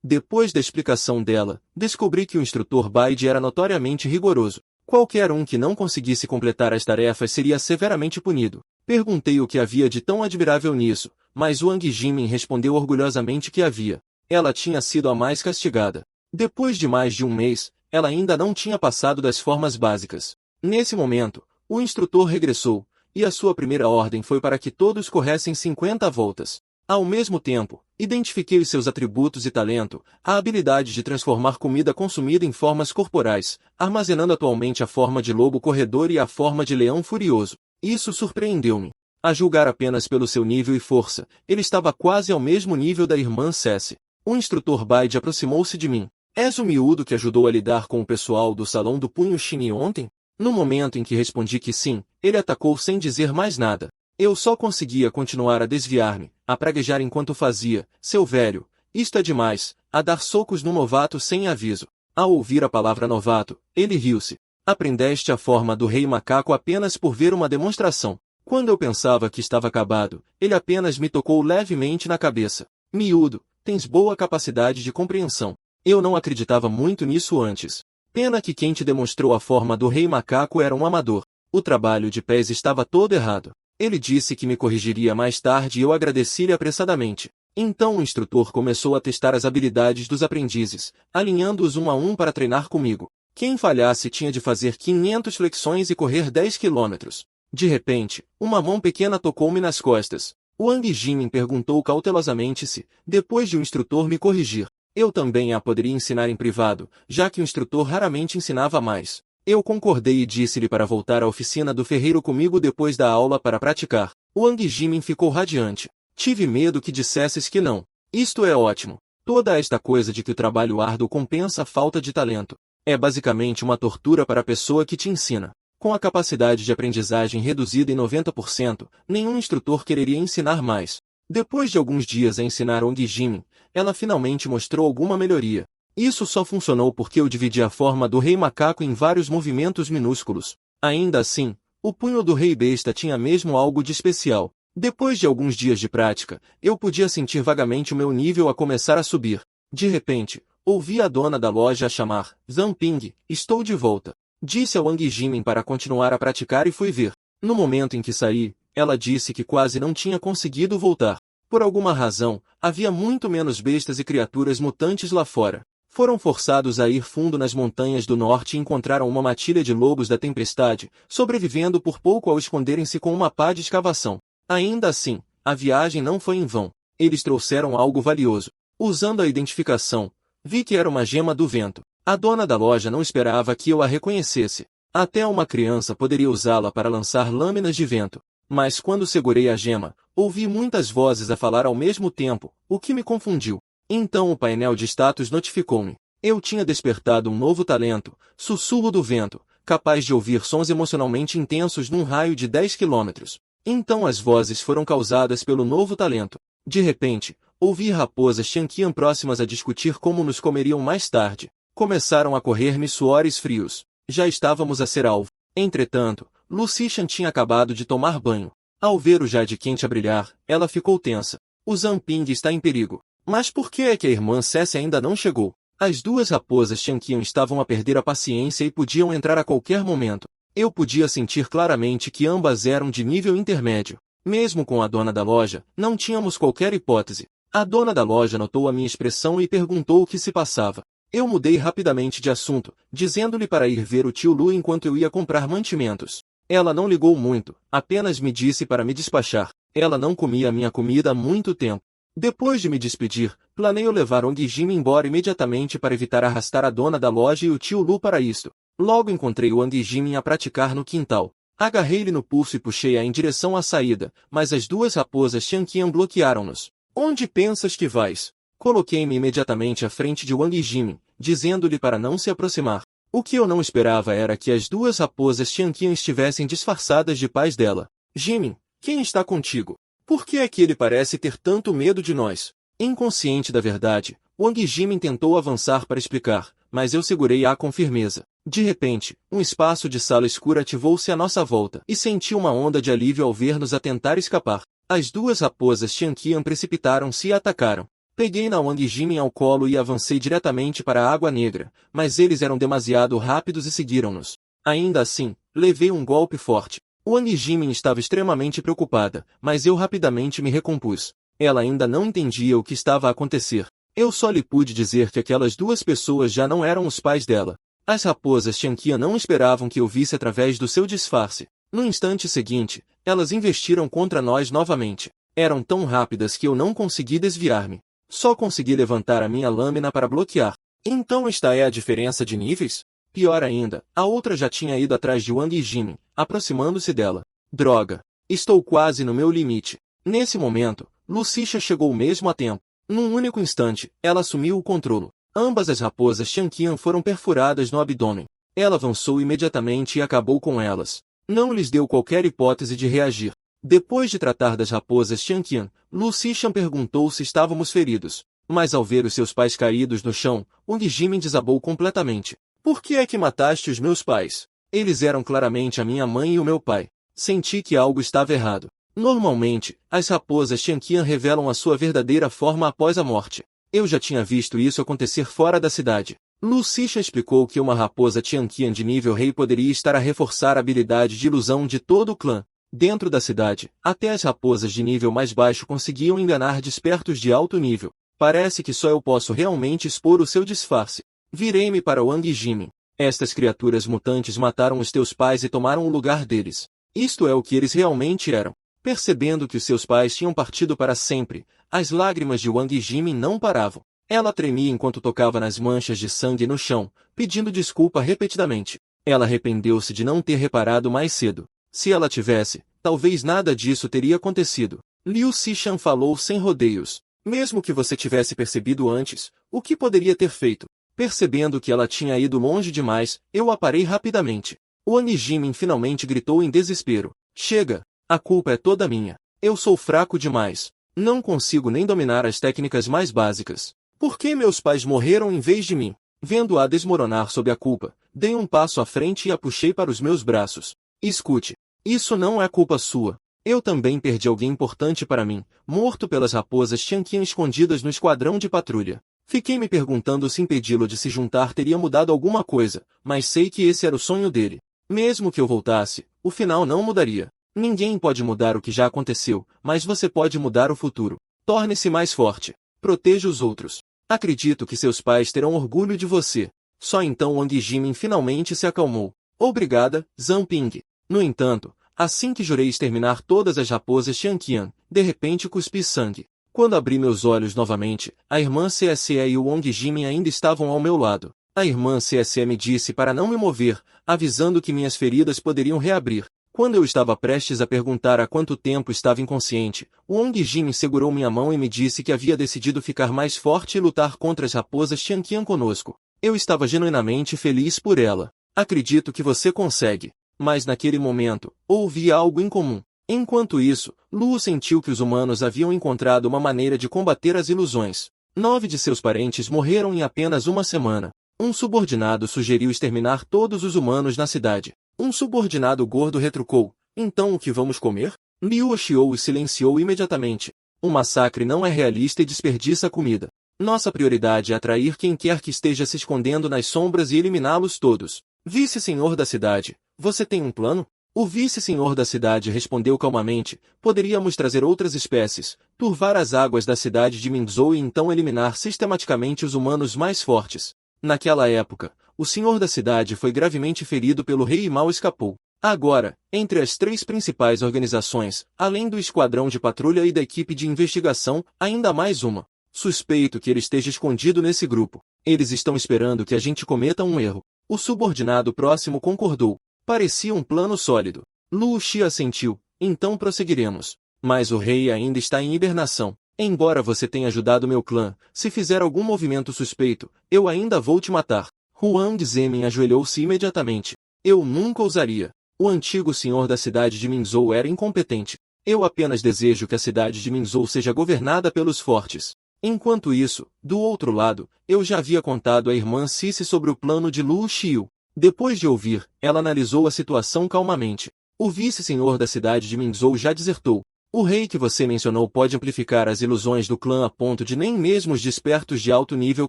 Depois da explicação dela, descobri que o instrutor Baide era notoriamente rigoroso. Qualquer um que não conseguisse completar as tarefas seria severamente punido. Perguntei o que havia de tão admirável nisso, mas Wang Jimin respondeu orgulhosamente que havia. Ela tinha sido a mais castigada. Depois de mais de um mês, ela ainda não tinha passado das formas básicas. Nesse momento, o instrutor regressou, e a sua primeira ordem foi para que todos corressem 50 voltas. Ao mesmo tempo, identifiquei os seus atributos e talento, a habilidade de transformar comida consumida em formas corporais, armazenando atualmente a forma de lobo corredor e a forma de leão furioso. Isso surpreendeu-me. A julgar apenas pelo seu nível e força, ele estava quase ao mesmo nível da irmã Cessi. O instrutor Baide aproximou-se de mim. És o miúdo que ajudou a lidar com o pessoal do Salão do Punho Shini ontem? No momento em que respondi que sim, ele atacou sem dizer mais nada. Eu só conseguia continuar a desviar-me, a praguejar enquanto fazia, seu velho, isto é demais, a dar socos no novato sem aviso. Ao ouvir a palavra novato, ele riu-se. Aprendeste a forma do rei macaco apenas por ver uma demonstração. Quando eu pensava que estava acabado, ele apenas me tocou levemente na cabeça. Miúdo, tens boa capacidade de compreensão. Eu não acreditava muito nisso antes. Pena que quem te demonstrou a forma do rei macaco era um amador. O trabalho de pés estava todo errado. Ele disse que me corrigiria mais tarde e eu agradeci-lhe apressadamente. Então o instrutor começou a testar as habilidades dos aprendizes, alinhando-os um a um para treinar comigo. Quem falhasse tinha de fazer 500 flexões e correr 10 quilômetros. De repente, uma mão pequena tocou-me nas costas. Wang Jimin perguntou cautelosamente se, depois de o instrutor me corrigir, eu também a poderia ensinar em privado, já que o instrutor raramente ensinava mais. Eu concordei e disse-lhe para voltar à oficina do ferreiro comigo depois da aula para praticar. Wang Jimin ficou radiante. Tive medo que dissesses que não. Isto é ótimo. Toda esta coisa de que o trabalho árduo compensa a falta de talento. É basicamente uma tortura para a pessoa que te ensina. Com a capacidade de aprendizagem reduzida em 90%, nenhum instrutor quereria ensinar mais. Depois de alguns dias a ensinar Wang Jimin, ela finalmente mostrou alguma melhoria. Isso só funcionou porque eu dividi a forma do rei macaco em vários movimentos minúsculos. Ainda assim, o punho do rei besta tinha mesmo algo de especial. Depois de alguns dias de prática, eu podia sentir vagamente o meu nível a começar a subir. De repente, ouvi a dona da loja a chamar, Zamping, estou de volta. Disse a Wang Jimin para continuar a praticar e fui ver. No momento em que saí, ela disse que quase não tinha conseguido voltar. Por alguma razão, havia muito menos bestas e criaturas mutantes lá fora. Foram forçados a ir fundo nas montanhas do norte e encontraram uma matilha de lobos da tempestade, sobrevivendo por pouco ao esconderem-se com uma pá de escavação. Ainda assim, a viagem não foi em vão. Eles trouxeram algo valioso. Usando a identificação, vi que era uma gema do vento. A dona da loja não esperava que eu a reconhecesse. Até uma criança poderia usá-la para lançar lâminas de vento. Mas quando segurei a gema, ouvi muitas vozes a falar ao mesmo tempo, o que me confundiu. Então o painel de status notificou-me. Eu tinha despertado um novo talento, sussurro do vento, capaz de ouvir sons emocionalmente intensos num raio de 10 quilômetros. Então as vozes foram causadas pelo novo talento. De repente, ouvi raposas Xianqian próximas a discutir como nos comeriam mais tarde. Começaram a correr-me suores frios. Já estávamos a ser alvo. Entretanto, Lucichan tinha acabado de tomar banho. Ao ver o jade quente a brilhar, ela ficou tensa. O Zamping está em perigo. Mas por que é que a irmã Cessi ainda não chegou? As duas raposas Xianqian estavam a perder a paciência e podiam entrar a qualquer momento. Eu podia sentir claramente que ambas eram de nível intermédio. Mesmo com a dona da loja, não tínhamos qualquer hipótese. A dona da loja notou a minha expressão e perguntou o que se passava. Eu mudei rapidamente de assunto, dizendo-lhe para ir ver o tio Lu enquanto eu ia comprar mantimentos. Ela não ligou muito, apenas me disse para me despachar. Ela não comia a minha comida há muito tempo. Depois de me despedir, planeio levar Wang Jimin embora imediatamente para evitar arrastar a dona da loja e o tio Lu para isto. Logo encontrei o Wang Jimin a praticar no quintal. Agarrei-lhe no pulso e puxei-a em direção à saída, mas as duas raposas Xianqian bloquearam-nos. Onde pensas que vais? Coloquei-me imediatamente à frente de Wang Jimin, dizendo-lhe para não se aproximar. O que eu não esperava era que as duas raposas Xianqian estivessem disfarçadas de pais dela. Jimin, quem está contigo? Por que é que ele parece ter tanto medo de nós? Inconsciente da verdade, Wang Jimin tentou avançar para explicar, mas eu segurei-a com firmeza. De repente, um espaço de sala escura ativou-se à nossa volta, e senti uma onda de alívio ao ver-nos a tentar escapar. As duas raposas Tianqian precipitaram-se e atacaram. Peguei na Wang Jimin ao colo e avancei diretamente para a Água Negra, mas eles eram demasiado rápidos e seguiram-nos. Ainda assim, levei um golpe forte. Wang Jimin estava extremamente preocupada, mas eu rapidamente me recompus. Ela ainda não entendia o que estava a acontecer. Eu só lhe pude dizer que aquelas duas pessoas já não eram os pais dela. As raposas Tianqian não esperavam que eu visse através do seu disfarce. No instante seguinte, elas investiram contra nós novamente. Eram tão rápidas que eu não consegui desviar-me. Só consegui levantar a minha lâmina para bloquear. Então esta é a diferença de níveis? Pior ainda, a outra já tinha ido atrás de Wang Jimin, aproximando-se dela. Droga! Estou quase no meu limite. Nesse momento, Lucicha chegou mesmo a tempo. Num único instante, ela assumiu o controle. Ambas as raposas Tianqian foram perfuradas no abdômen. Ela avançou imediatamente e acabou com elas. Não lhes deu qualquer hipótese de reagir. Depois de tratar das raposas Tianqian, Lucicha perguntou se estávamos feridos. Mas ao ver os seus pais caídos no chão, Wang Jimin desabou completamente. Por que é que mataste os meus pais? Eles eram claramente a minha mãe e o meu pai. Senti que algo estava errado. Normalmente, as raposas Tianqian revelam a sua verdadeira forma após a morte. Eu já tinha visto isso acontecer fora da cidade. Lucicha explicou que uma raposa Tianqian de nível rei poderia estar a reforçar a habilidade de ilusão de todo o clã. Dentro da cidade, até as raposas de nível mais baixo conseguiam enganar despertos de alto nível. Parece que só eu posso realmente expor o seu disfarce. Virei-me para Wang Jimin. Estas criaturas mutantes mataram os teus pais e tomaram o lugar deles. Isto é o que eles realmente eram. Percebendo que os seus pais tinham partido para sempre, as lágrimas de Wang Jimin não paravam. Ela tremia enquanto tocava nas manchas de sangue no chão, pedindo desculpa repetidamente. Ela arrependeu-se de não ter reparado mais cedo. Se ela tivesse, talvez nada disso teria acontecido. Liu Xishan falou sem rodeios. Mesmo que você tivesse percebido antes, o que poderia ter feito? Percebendo que ela tinha ido longe demais, eu a parei rapidamente. Wang Jimin finalmente gritou em desespero. Chega! A culpa é toda minha. Eu sou fraco demais. Não consigo nem dominar as técnicas mais básicas. Por que meus pais morreram em vez de mim? Vendo-a desmoronar sob a culpa, dei um passo à frente e a puxei para os meus braços. Escute. Isso não é culpa sua. Eu também perdi alguém importante para mim, morto pelas raposas Tianqian escondidas no esquadrão de patrulha. Fiquei me perguntando se impedi-lo de se juntar teria mudado alguma coisa, mas sei que esse era o sonho dele. Mesmo que eu voltasse, o final não mudaria. Ninguém pode mudar o que já aconteceu, mas você pode mudar o futuro. Torne-se mais forte. Proteja os outros. Acredito que seus pais terão orgulho de você. Só então Wang Jimin finalmente se acalmou. Obrigada, Zhang Ping. No entanto, assim que jurei exterminar todas as raposas Tianqian, de repente cuspi sangue. Quando abri meus olhos novamente, a irmã CSE e o Wang Jimin ainda estavam ao meu lado. A irmã CSE me disse para não me mover, avisando que minhas feridas poderiam reabrir. Quando eu estava prestes a perguntar há quanto tempo estava inconsciente, o Wang Jimin segurou minha mão e me disse que havia decidido ficar mais forte e lutar contra as raposas Tianqian conosco. Eu estava genuinamente feliz por ela. Acredito que você consegue. Mas naquele momento, ouvi algo incomum. Enquanto isso, Lu sentiu que os humanos haviam encontrado uma maneira de combater as ilusões. 9 de seus parentes morreram em apenas uma semana. Um subordinado sugeriu exterminar todos os humanos na cidade. Um subordinado gordo retrucou, então o que vamos comer? Liu chiou e silenciou imediatamente. Um massacre não é realista e desperdiça comida. Nossa prioridade é atrair quem quer que esteja se escondendo nas sombras e eliminá-los todos. Vice-senhor da cidade, você tem um plano? O vice-senhor da cidade respondeu calmamente, poderíamos trazer outras espécies, turvar as águas da cidade de Minzhou e então eliminar sistematicamente os humanos mais fortes. Naquela época, o senhor da cidade foi gravemente ferido pelo rei e mal escapou. Agora, entre as 3 principais organizações, além do esquadrão de patrulha e da equipe de investigação, ainda mais uma. Suspeito que ele esteja escondido nesse grupo. Eles estão esperando que a gente cometa um erro. O subordinado próximo concordou. Parecia um plano sólido. Lu Xi assentiu. Então prosseguiremos. Mas o rei ainda está em hibernação. Embora você tenha ajudado meu clã, se fizer algum movimento suspeito, eu ainda vou te matar. Huang Zemin ajoelhou-se imediatamente. Eu nunca ousaria. O antigo senhor da cidade de Minzhou era incompetente. Eu apenas desejo que a cidade de Minzhou seja governada pelos fortes. Enquanto isso, do outro lado, eu já havia contado à irmã Cici sobre o plano de Lu Xiu. Depois de ouvir, ela analisou a situação calmamente. O vice-senhor da cidade de Minzhou já desertou. O rei que você mencionou pode amplificar as ilusões do clã a ponto de nem mesmo os despertos de alto nível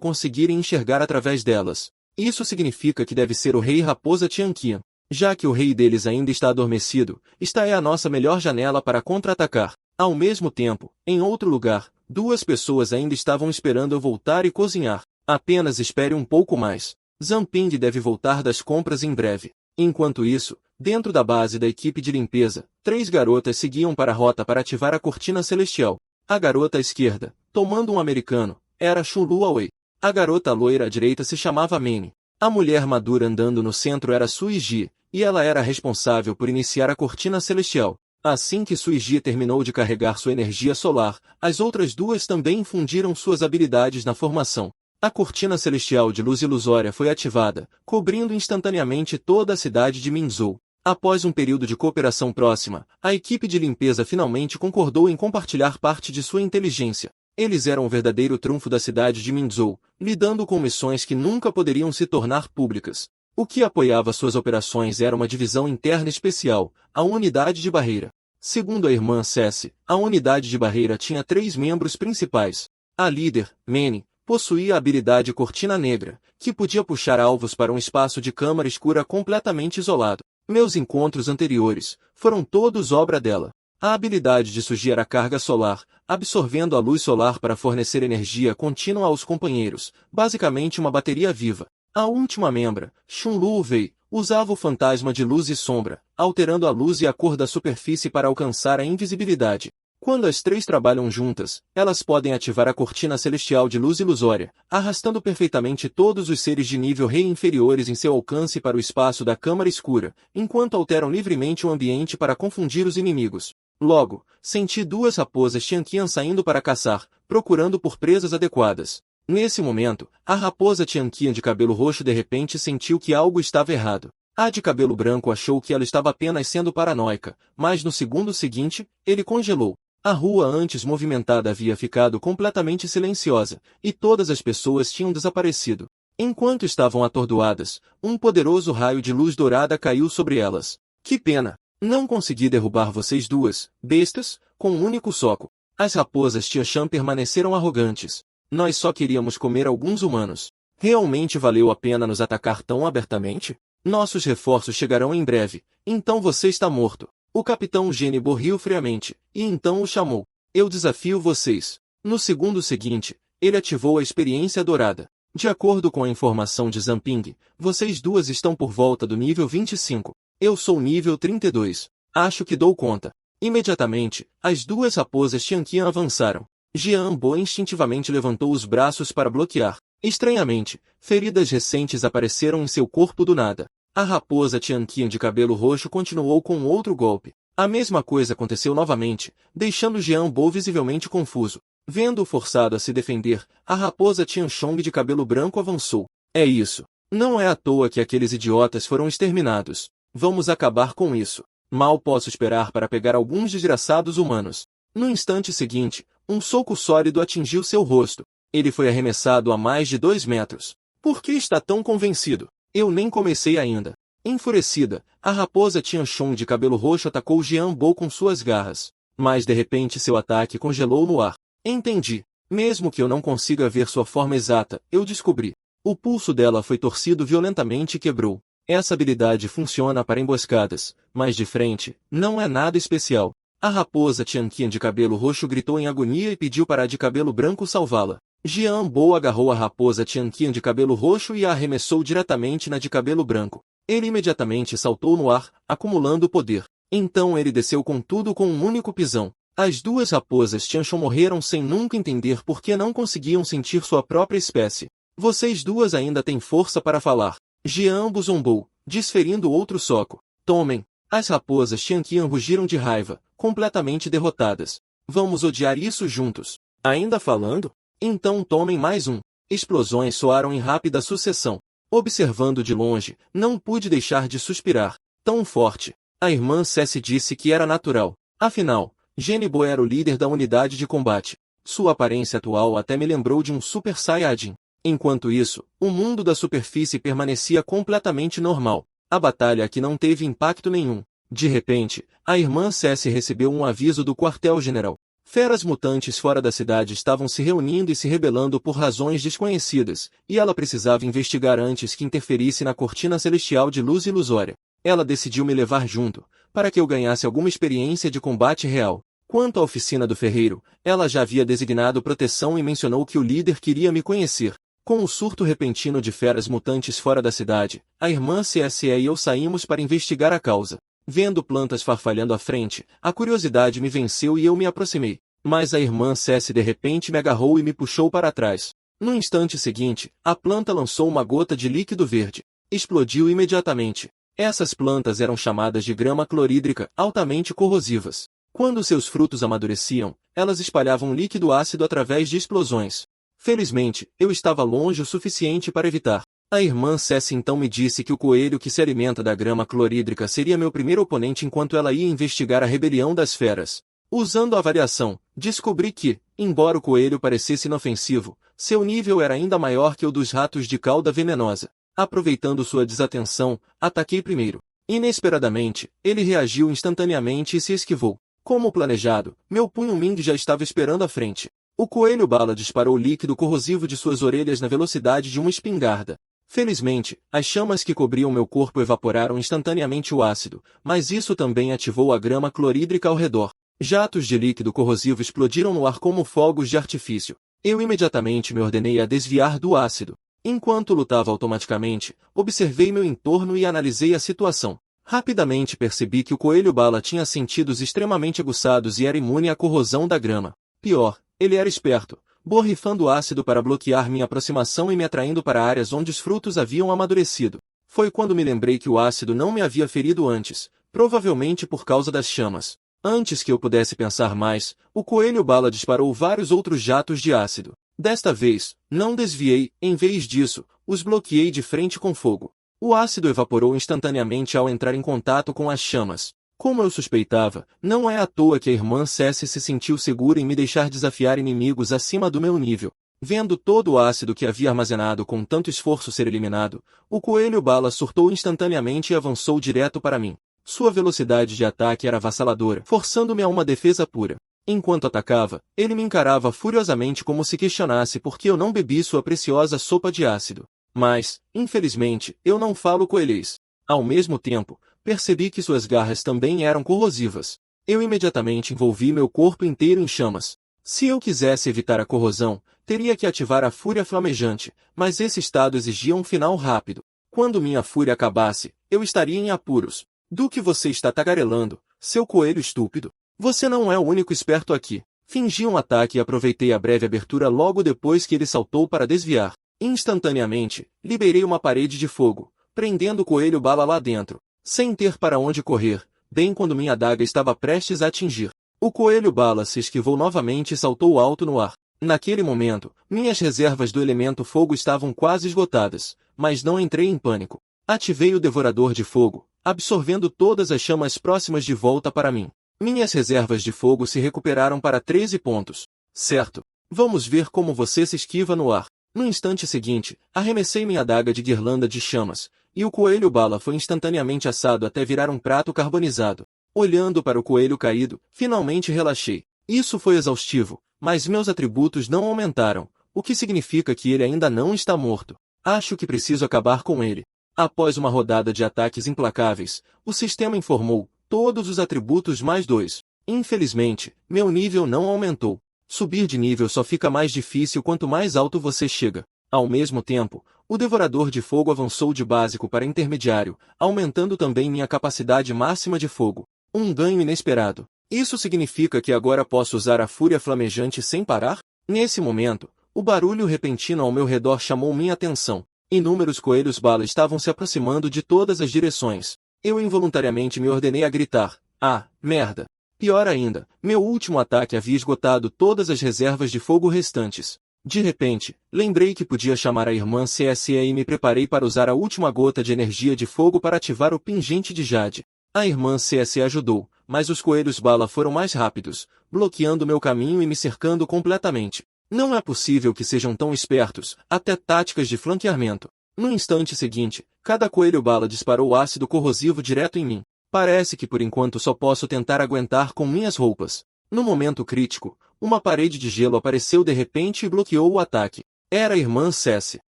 conseguirem enxergar através delas. Isso significa que deve ser o rei Raposa Tianqian. Já que o rei deles ainda está adormecido, esta é a nossa melhor janela para contra-atacar. Ao mesmo tempo, em outro lugar, duas pessoas ainda estavam esperando eu voltar e cozinhar. Apenas espere um pouco mais. Zamping deve voltar das compras em breve. Enquanto isso, dentro da base da equipe de limpeza, 3 garotas seguiam para a rota para ativar a cortina celestial. A garota à esquerda, tomando um americano, era Chun Luawei. A garota loira à direita se chamava Mene. A mulher madura andando no centro era Sui Ji, e ela era responsável por iniciar a cortina celestial. Assim que Sui Ji terminou de carregar sua energia solar, as outras duas também infundiram suas habilidades na formação. A cortina celestial de luz ilusória foi ativada, cobrindo instantaneamente toda a cidade de Minzhou. Após um período de cooperação próxima, a equipe de limpeza finalmente concordou em compartilhar parte de sua inteligência. Eles eram o verdadeiro trunfo da cidade de Minzhou, lidando com missões que nunca poderiam se tornar públicas. O que apoiava suas operações era uma divisão interna especial, a Unidade de Barreira. Segundo a irmã Cessi, a Unidade de Barreira tinha 3 membros principais. A líder, Mene, possuía a habilidade Cortina Negra, que podia puxar alvos para um espaço de câmara escura completamente isolado. Meus encontros anteriores foram todos obra dela. A habilidade de surgir a carga solar, absorvendo a luz solar para fornecer energia contínua aos companheiros, basicamente uma bateria viva. A última membra, Chun Luwei, usava o fantasma de luz e sombra, alterando a luz e a cor da superfície para alcançar a invisibilidade. Quando as 3 trabalham juntas, elas podem ativar a cortina celestial de luz ilusória, arrastando perfeitamente todos os seres de nível rei inferiores em seu alcance para o espaço da câmara escura, enquanto alteram livremente o ambiente para confundir os inimigos. Logo, senti 2 raposas Tianqian saindo para caçar, procurando por presas adequadas. Nesse momento, a raposa Tianqian de cabelo roxo de repente sentiu que algo estava errado. A de cabelo branco achou que ela estava apenas sendo paranoica, mas no segundo seguinte, ele congelou. A rua antes movimentada havia ficado completamente silenciosa, e todas as pessoas tinham desaparecido. Enquanto estavam atordoadas, um poderoso raio de luz dourada caiu sobre elas. Que pena! Não consegui derrubar vocês duas, bestas, com um único soco. As raposas Tia Shan permaneceram arrogantes. Nós só queríamos comer alguns humanos. Realmente valeu a pena nos atacar tão abertamente? Nossos reforços chegarão em breve, então você está morto. O capitão Genibo riu friamente, e então o chamou. Eu desafio vocês. No segundo seguinte, ele ativou a experiência dourada. De acordo com a informação de Zamping, vocês duas estão por volta do nível 25. Eu sou nível 32. Acho que dou conta. Imediatamente, as 2 raposas Tianqian avançaram. Jian Bo instintivamente levantou os braços para bloquear. Estranhamente, feridas recentes apareceram em seu corpo do nada. A raposa Tianqian de cabelo roxo continuou com outro golpe. A mesma coisa aconteceu novamente, deixando Jian Bo visivelmente confuso. Vendo-o forçado a se defender, a raposa Tianchong de cabelo branco avançou. É isso. Não é à toa que aqueles idiotas foram exterminados. Vamos acabar com isso. Mal posso esperar para pegar alguns desgraçados humanos. No instante seguinte, um soco sólido atingiu seu rosto. Ele foi arremessado a mais de 2 metros. Por que está tão convencido? Eu nem comecei ainda. Enfurecida, a raposa Tianchong de cabelo roxo atacou Jian Bo com suas garras. Mas de repente seu ataque congelou no ar. Entendi. Mesmo que eu não consiga ver sua forma exata, eu descobri. O pulso dela foi torcido violentamente e quebrou. Essa habilidade funciona para emboscadas, mas de frente, não é nada especial. A raposa Tianqian de cabelo roxo gritou em agonia e pediu para a de cabelo branco salvá-la. Jian Bo agarrou a raposa Tianqian de cabelo roxo e a arremessou diretamente na de cabelo branco. Ele imediatamente saltou no ar, acumulando poder. Então ele desceu com tudo com um único pisão. As 2 raposas Tianchong morreram sem nunca entender por que não conseguiam sentir sua própria espécie. Vocês duas ainda têm força para falar. Jian Bo zombou, desferindo outro soco. Tomem. As raposas Tianqian rugiram de raiva, completamente derrotadas. Vamos odiar isso juntos. Ainda falando? Então tomem mais um. Explosões soaram em rápida sucessão. Observando de longe, não pude deixar de suspirar. Tão forte. A irmã Cessi disse que era natural. Afinal, Genibo era o líder da unidade de combate. Sua aparência atual até me lembrou de um Super Saiyajin. Enquanto isso, o mundo da superfície permanecia completamente normal. A batalha aqui não teve impacto nenhum. De repente, a irmã Cessi recebeu um aviso do quartel-general. Feras mutantes fora da cidade estavam se reunindo e se rebelando por razões desconhecidas, e ela precisava investigar antes que interferisse na cortina celestial de luz ilusória. Ela decidiu me levar junto, para que eu ganhasse alguma experiência de combate real. Quanto à oficina do ferreiro, ela já havia designado proteção e mencionou que o líder queria me conhecer. Com o surto repentino de feras mutantes fora da cidade, a irmã CSE e eu saímos para investigar a causa. Vendo plantas farfalhando à frente, a curiosidade me venceu e eu me aproximei. Mas a irmã Cessi de repente me agarrou e me puxou para trás. No instante seguinte, a planta lançou uma gota de líquido verde. Explodiu imediatamente. Essas plantas eram chamadas de grama clorídrica, altamente corrosivas. Quando seus frutos amadureciam, elas espalhavam líquido ácido através de explosões. Felizmente, eu estava longe o suficiente para evitar. A irmã Cessi então me disse que o coelho que se alimenta da grama clorídrica seria meu primeiro oponente enquanto ela ia investigar a rebelião das feras. Usando a variação, descobri que, embora o coelho parecesse inofensivo, seu nível era ainda maior que o dos ratos de cauda venenosa. Aproveitando sua desatenção, ataquei primeiro. Inesperadamente, ele reagiu instantaneamente e se esquivou. Como planejado, meu punho Ming já estava esperando à frente. O coelho-bala disparou líquido corrosivo de suas orelhas na velocidade de uma espingarda. Felizmente, as chamas que cobriam meu corpo evaporaram instantaneamente o ácido, mas isso também ativou a grama clorídrica ao redor. Jatos de líquido corrosivo explodiram no ar como fogos de artifício. Eu imediatamente me ordenei a desviar do ácido. Enquanto lutava automaticamente, observei meu entorno e analisei a situação. Rapidamente percebi que o coelho-bala tinha sentidos extremamente aguçados e era imune à corrosão da grama. Pior, ele era esperto, borrifando ácido para bloquear minha aproximação e me atraindo para áreas onde os frutos haviam amadurecido. Foi quando me lembrei que o ácido não me havia ferido antes, provavelmente por causa das chamas. Antes que eu pudesse pensar mais, o coelho-bala disparou vários outros jatos de ácido. Desta vez, não desviei, em vez disso, os bloqueei de frente com fogo. O ácido evaporou instantaneamente ao entrar em contato com as chamas. Como eu suspeitava, não é à toa que a irmã Cessi se sentiu segura em me deixar desafiar inimigos acima do meu nível. Vendo todo o ácido que havia armazenado com tanto esforço ser eliminado, o coelho-bala surtou instantaneamente e avançou direto para mim. Sua velocidade de ataque era avassaladora, forçando-me a uma defesa pura. Enquanto atacava, ele me encarava furiosamente como se questionasse por que eu não bebi sua preciosa sopa de ácido. Mas, infelizmente, eu não falo coelhês. Ao mesmo tempo, percebi que suas garras também eram corrosivas. Eu imediatamente envolvi meu corpo inteiro em chamas. Se eu quisesse evitar a corrosão, teria que ativar a fúria flamejante, mas esse estado exigia um final rápido. Quando minha fúria acabasse, eu estaria em apuros. Do que você está tagarelando, seu coelho estúpido? Você não é o único esperto aqui. Fingi um ataque e aproveitei a breve abertura logo depois que ele saltou para desviar. Instantaneamente, liberei uma parede de fogo, prendendo o coelho-bala lá dentro. Sem ter para onde correr, bem quando minha adaga estava prestes a atingir. O coelho-bala se esquivou novamente e saltou alto no ar. Naquele momento, minhas reservas do elemento fogo estavam quase esgotadas, mas não entrei em pânico. Ativei o devorador de fogo, absorvendo todas as chamas próximas de volta para mim. Minhas reservas de fogo se recuperaram para 13 pontos. Certo. Vamos ver como você se esquiva no ar. No instante seguinte, arremessei minha adaga de guirlanda de chamas, e o coelho-bala foi instantaneamente assado até virar um prato carbonizado. Olhando para o coelho caído, finalmente relaxei. Isso foi exaustivo, mas meus atributos não aumentaram, o que significa que ele ainda não está morto. Acho que preciso acabar com ele. Após uma rodada de ataques implacáveis, o sistema informou, todos os atributos mais 2. Infelizmente, meu nível não aumentou. Subir de nível só fica mais difícil quanto mais alto você chega. Ao mesmo tempo, o devorador de fogo avançou de básico para intermediário, aumentando também minha capacidade máxima de fogo. Um ganho inesperado. Isso significa que agora posso usar a fúria flamejante sem parar? Nesse momento, o barulho repentino ao meu redor chamou minha atenção. Inúmeros coelhos-bala estavam se aproximando de todas as direções. Eu involuntariamente me ordenei a gritar. Ah, merda! Pior ainda, meu último ataque havia esgotado todas as reservas de fogo restantes. De repente, lembrei que podia chamar a irmã CSE e me preparei para usar a última gota de energia de fogo para ativar o pingente de Jade. A irmã CSE ajudou, mas os coelhos-bala foram mais rápidos, bloqueando meu caminho e me cercando completamente. Não é possível que sejam tão espertos, até táticas de flanqueamento. No instante seguinte, cada coelho-bala disparou ácido corrosivo direto em mim. Parece que por enquanto só posso tentar aguentar com minhas roupas. No momento crítico, uma parede de gelo apareceu de repente e bloqueou o ataque. Era a irmã Cessi.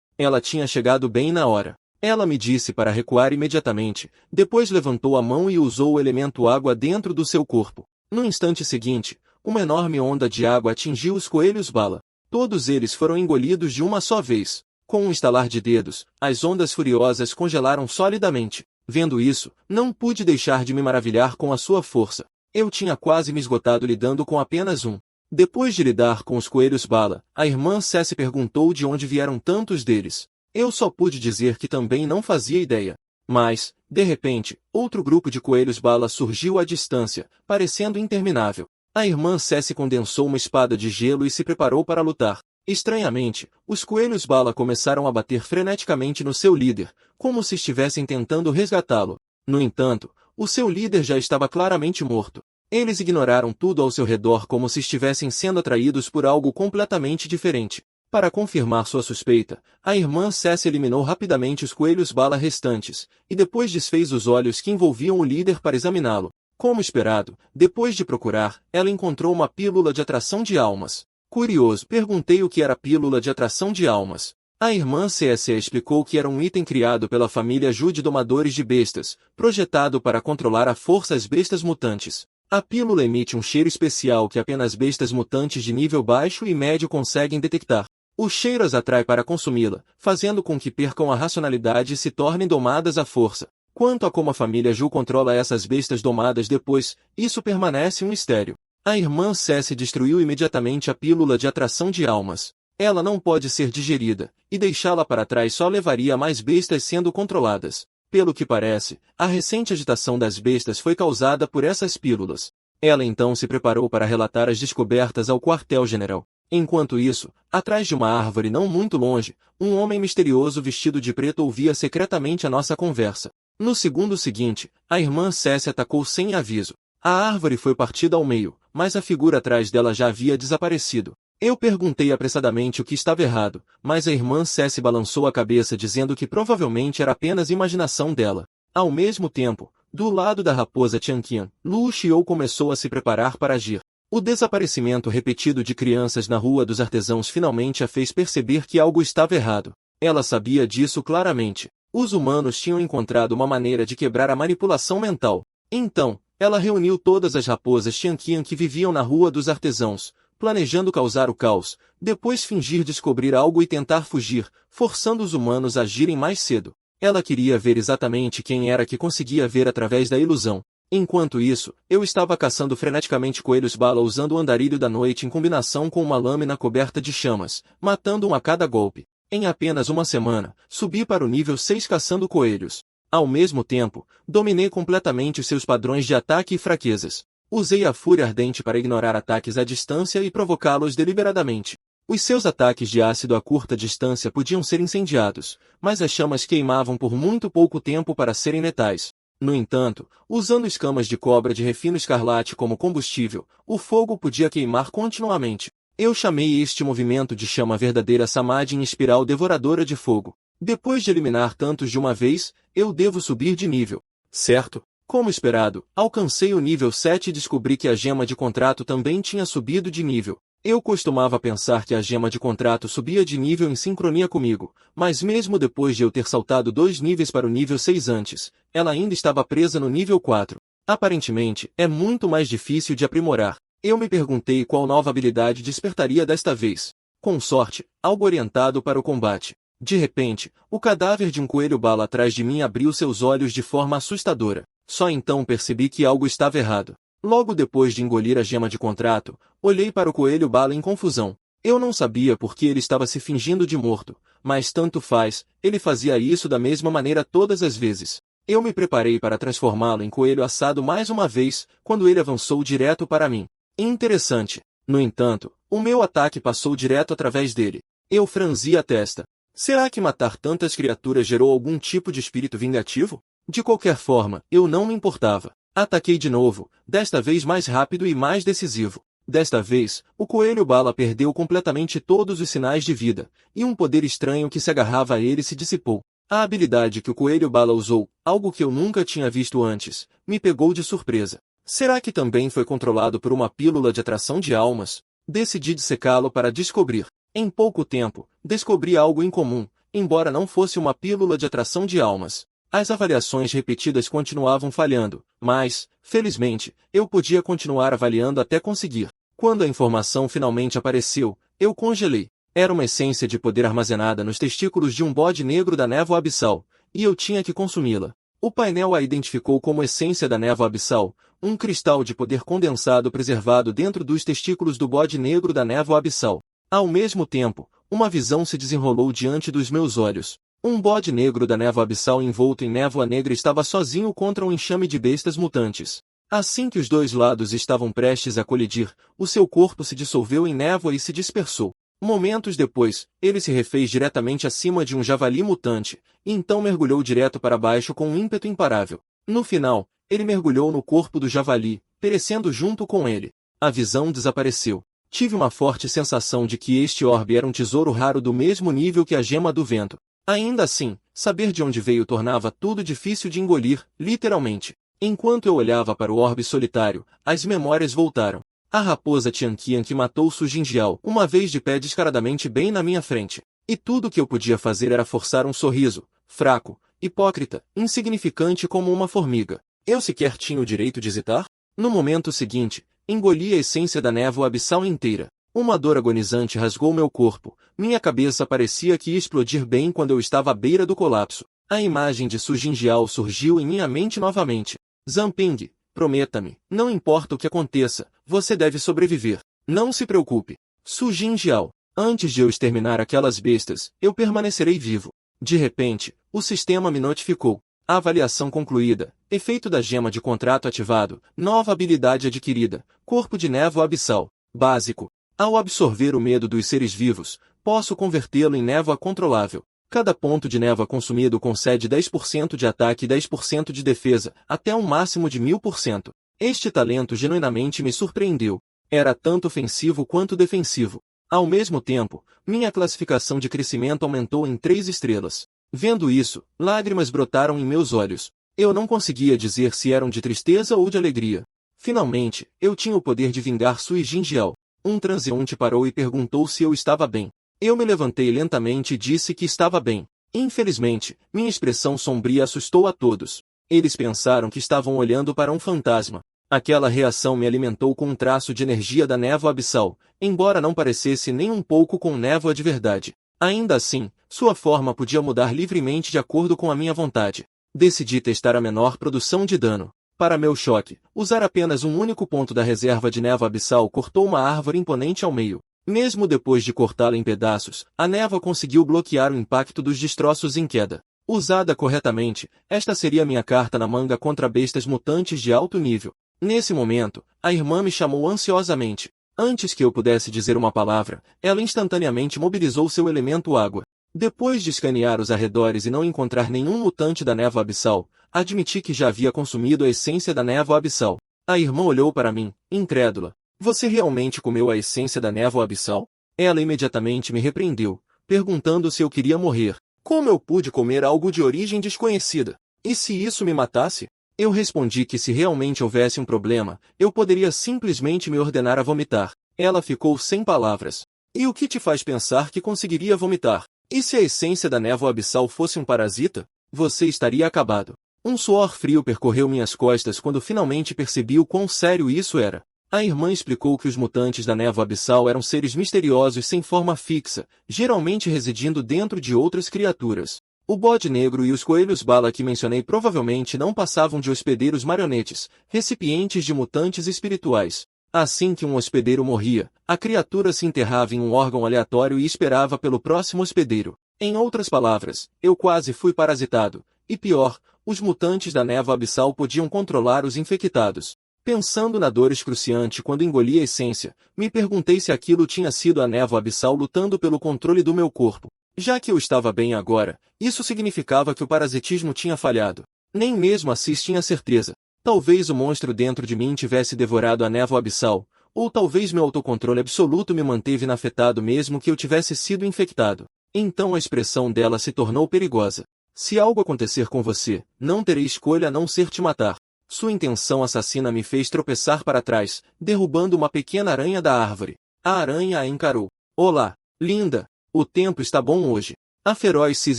Ela tinha chegado bem na hora. Ela me disse para recuar imediatamente, depois levantou a mão e usou o elemento água dentro do seu corpo. No instante seguinte, uma enorme onda de água atingiu os coelhos-bala. Todos eles foram engolidos de uma só vez. Com um estalar de dedos, as ondas furiosas congelaram solidamente. Vendo isso, não pude deixar de me maravilhar com a sua força. Eu tinha quase me esgotado lidando com apenas um. Depois de lidar com os coelhos-bala, a irmã Cessi perguntou de onde vieram tantos deles. Eu só pude dizer que também não fazia ideia. Mas, de repente, outro grupo de coelhos-bala surgiu à distância, parecendo interminável. A irmã Cessi condensou uma espada de gelo e se preparou para lutar. Estranhamente, os coelhos-bala começaram a bater freneticamente no seu líder, como se estivessem tentando resgatá-lo. No entanto, o seu líder já estava claramente morto. Eles ignoraram tudo ao seu redor como se estivessem sendo atraídos por algo completamente diferente. Para confirmar sua suspeita, a irmã Cessi eliminou rapidamente os coelhos-bala restantes, e depois desfez os olhos que envolviam o líder para examiná-lo. Como esperado, depois de procurar, ela encontrou uma pílula de atração de almas. Curioso, perguntei o que era a pílula de atração de almas. A irmã Cessi explicou que era um item criado pela família Ju de domadores de bestas, projetado para controlar a força das bestas mutantes. A pílula emite um cheiro especial que apenas bestas mutantes de nível baixo e médio conseguem detectar. O cheiro as atrai para consumi-la, fazendo com que percam a racionalidade e se tornem domadas à força. Quanto a como a família Ju controla essas bestas domadas depois, isso permanece um mistério. A irmã Cessi destruiu imediatamente a pílula de atração de almas. Ela não pode ser digerida, e deixá-la para trás só levaria a mais bestas sendo controladas. Pelo que parece, a recente agitação das bestas foi causada por essas pílulas. Ela então se preparou para relatar as descobertas ao quartel-general. Enquanto isso, atrás de uma árvore não muito longe, um homem misterioso vestido de preto ouvia secretamente a nossa conversa. No segundo seguinte, a irmã Cessi atacou sem aviso. A árvore foi partida ao meio, mas a figura atrás dela já havia desaparecido. Eu perguntei apressadamente o que estava errado, mas a irmã Cessi balançou a cabeça dizendo que provavelmente era apenas imaginação dela. Ao mesmo tempo, do lado da raposa Tianqian, Lu Xiou começou a se preparar para agir. O desaparecimento repetido de crianças na Rua dos Artesãos finalmente a fez perceber que algo estava errado. Ela sabia disso claramente. Os humanos tinham encontrado uma maneira de quebrar a manipulação mental. Então, ela reuniu todas as raposas Tianqian que viviam na Rua dos Artesãos, planejando causar o caos, depois fingir descobrir algo e tentar fugir, forçando os humanos a agirem mais cedo. Ela queria ver exatamente quem era que conseguia ver através da ilusão. Enquanto isso, eu estava caçando freneticamente coelhos-bala usando o andarilho da noite em combinação com uma lâmina coberta de chamas, matando um a cada golpe. Em apenas uma semana, subi para o nível 6 caçando coelhos. Ao mesmo tempo, dominei completamente os seus padrões de ataque e fraquezas. Usei a fúria ardente para ignorar ataques à distância e provocá-los deliberadamente. Os seus ataques de ácido a curta distância podiam ser incendiados, mas as chamas queimavam por muito pouco tempo para serem letais. No entanto, usando escamas de cobra de refino escarlate como combustível, o fogo podia queimar continuamente. Eu chamei este movimento de chama verdadeira Samadhi em espiral devoradora de fogo. Depois de eliminar tantos de uma vez, eu devo subir de nível. Certo? Como esperado, alcancei o nível 7 e descobri que a gema de contrato também tinha subido de nível. Eu costumava pensar que a gema de contrato subia de nível em sincronia comigo, mas mesmo depois de eu ter saltado 2 níveis para o nível 6 antes, ela ainda estava presa no nível 4. Aparentemente, é muito mais difícil de aprimorar. Eu me perguntei qual nova habilidade despertaria desta vez. Com sorte, algo orientado para o combate. De repente, o cadáver de um coelho-bala atrás de mim abriu seus olhos de forma assustadora. Só então percebi que algo estava errado. Logo depois de engolir a gema de contrato, olhei para o coelho-bala em confusão. Eu não sabia por que ele estava se fingindo de morto, mas tanto faz, ele fazia isso da mesma maneira todas as vezes. Eu me preparei para transformá-lo em coelho assado mais uma vez, quando ele avançou direto para mim. Interessante. No entanto, o meu ataque passou direto através dele. Eu franzi a testa. Será que matar tantas criaturas gerou algum tipo de espírito vingativo? De qualquer forma, eu não me importava. Ataquei de novo, desta vez mais rápido e mais decisivo. Desta vez, o coelho-bala perdeu completamente todos os sinais de vida, e um poder estranho que se agarrava a ele se dissipou. A habilidade que o coelho-bala usou, algo que eu nunca tinha visto antes, me pegou de surpresa. Será que também foi controlado por uma pílula de atração de almas? Decidi dissecá-lo para descobrir. Em pouco tempo, descobri algo incomum, embora não fosse uma pílula de atração de almas. As avaliações repetidas continuavam falhando, mas, felizmente, eu podia continuar avaliando até conseguir. Quando a informação finalmente apareceu, eu congelei. Era uma essência de poder armazenada nos testículos de um bode negro da névoa abissal, e eu tinha que consumi-la. O painel a identificou como essência da névoa abissal, um cristal de poder condensado preservado dentro dos testículos do bode negro da névoa abissal. Ao mesmo tempo, uma visão se desenrolou diante dos meus olhos. Um bode negro da névoa abissal envolto em névoa negra estava sozinho contra um enxame de bestas mutantes. Assim que os dois lados estavam prestes a colidir, o seu corpo se dissolveu em névoa e se dispersou. Momentos depois, ele se refez diretamente acima de um javali mutante, e então mergulhou direto para baixo com um ímpeto imparável. No final, ele mergulhou no corpo do javali, perecendo junto com ele. A visão desapareceu. Tive uma forte sensação de que este orbe era um tesouro raro do mesmo nível que a gema do vento. Ainda assim, saber de onde veio tornava tudo difícil de engolir, literalmente. Enquanto eu olhava para o orbe solitário, as memórias voltaram. A raposa Tianqian que matou Su Jinjiao uma vez de pé descaradamente bem na minha frente. E tudo o que eu podia fazer era forçar um sorriso, fraco, hipócrita, insignificante como uma formiga. Eu sequer tinha o direito de hesitar? No momento seguinte, engoli a essência da névoa abissal inteira. Uma dor agonizante rasgou meu corpo. Minha cabeça parecia que ia explodir bem quando eu estava à beira do colapso. A imagem de Su Jinjiao surgiu em minha mente novamente. Zanping, prometa-me, não importa o que aconteça, você deve sobreviver. Não se preocupe. Su Jinjiao, antes de eu exterminar aquelas bestas, eu permanecerei vivo. De repente, o sistema me notificou. A avaliação concluída, efeito da gema de contrato ativado, nova habilidade adquirida, corpo de névoa abissal, básico. Ao absorver o medo dos seres vivos, posso convertê-lo em névoa controlável. Cada ponto de névoa consumido concede 10% de ataque e 10% de defesa, até um máximo de 1000%. Este talento genuinamente me surpreendeu. Era tanto ofensivo quanto defensivo. Ao mesmo tempo, minha classificação de crescimento aumentou em 3 estrelas. Vendo isso, lágrimas brotaram em meus olhos. Eu não conseguia dizer se eram de tristeza ou de alegria. Finalmente, eu tinha o poder de vingar Su Jinjiao. Um transeunte parou e perguntou se eu estava bem. Eu me levantei lentamente e disse que estava bem. Infelizmente, minha expressão sombria assustou a todos. Eles pensaram que estavam olhando para um fantasma. Aquela reação me alimentou com um traço de energia da névoa abissal, embora não parecesse nem um pouco com névoa de verdade. Ainda assim, sua forma podia mudar livremente de acordo com a minha vontade. Decidi testar a menor produção de dano. Para meu choque, usar apenas um único ponto da reserva de névoa abissal cortou uma árvore imponente ao meio. Mesmo depois de cortá-la em pedaços, a névoa conseguiu bloquear o impacto dos destroços em queda. Usada corretamente, esta seria minha carta na manga contra bestas mutantes de alto nível. Nesse momento, a irmã me chamou ansiosamente. Antes que eu pudesse dizer uma palavra, ela instantaneamente mobilizou seu elemento água. Depois de escanear os arredores e não encontrar nenhum mutante da névoa abissal, admiti que já havia consumido a essência da névoa abissal. A irmã olhou para mim, incrédula. Você realmente comeu a essência da névoa abissal? Ela imediatamente me repreendeu, perguntando se eu queria morrer. Como eu pude comer algo de origem desconhecida? E se isso me matasse? Eu respondi que se realmente houvesse um problema, eu poderia simplesmente me ordenar a vomitar. Ela ficou sem palavras. E o que te faz pensar que conseguiria vomitar? E se a essência da névoa abissal fosse um parasita? Você estaria acabado. Um suor frio percorreu minhas costas quando finalmente percebi o quão sério isso era. A irmã explicou que os mutantes da névoa abissal eram seres misteriosos sem forma fixa, geralmente residindo dentro de outras criaturas. O bode negro e os coelhos bala que mencionei provavelmente não passavam de hospedeiros marionetes, recipientes de mutantes espirituais. Assim que um hospedeiro morria, a criatura se enterrava em um órgão aleatório e esperava pelo próximo hospedeiro. Em outras palavras, eu quase fui parasitado. E pior, os mutantes da névoa abissal podiam controlar os infectados. Pensando na dor excruciante quando engoli a essência, me perguntei se aquilo tinha sido a névoa abissal lutando pelo controle do meu corpo. Já que eu estava bem agora, isso significava que o parasitismo tinha falhado. Nem mesmo Assis tinha certeza. Talvez o monstro dentro de mim tivesse devorado a névoa abissal, Ou talvez meu autocontrole absoluto me manteve inafetado mesmo que eu tivesse sido infectado. Então a expressão dela se tornou perigosa. Se algo acontecer com você, não terei escolha a não ser te matar. Sua intenção assassina me fez tropeçar para trás, derrubando uma pequena aranha da árvore. A aranha a encarou. Olá, linda! O tempo está bom hoje. A feroz Cis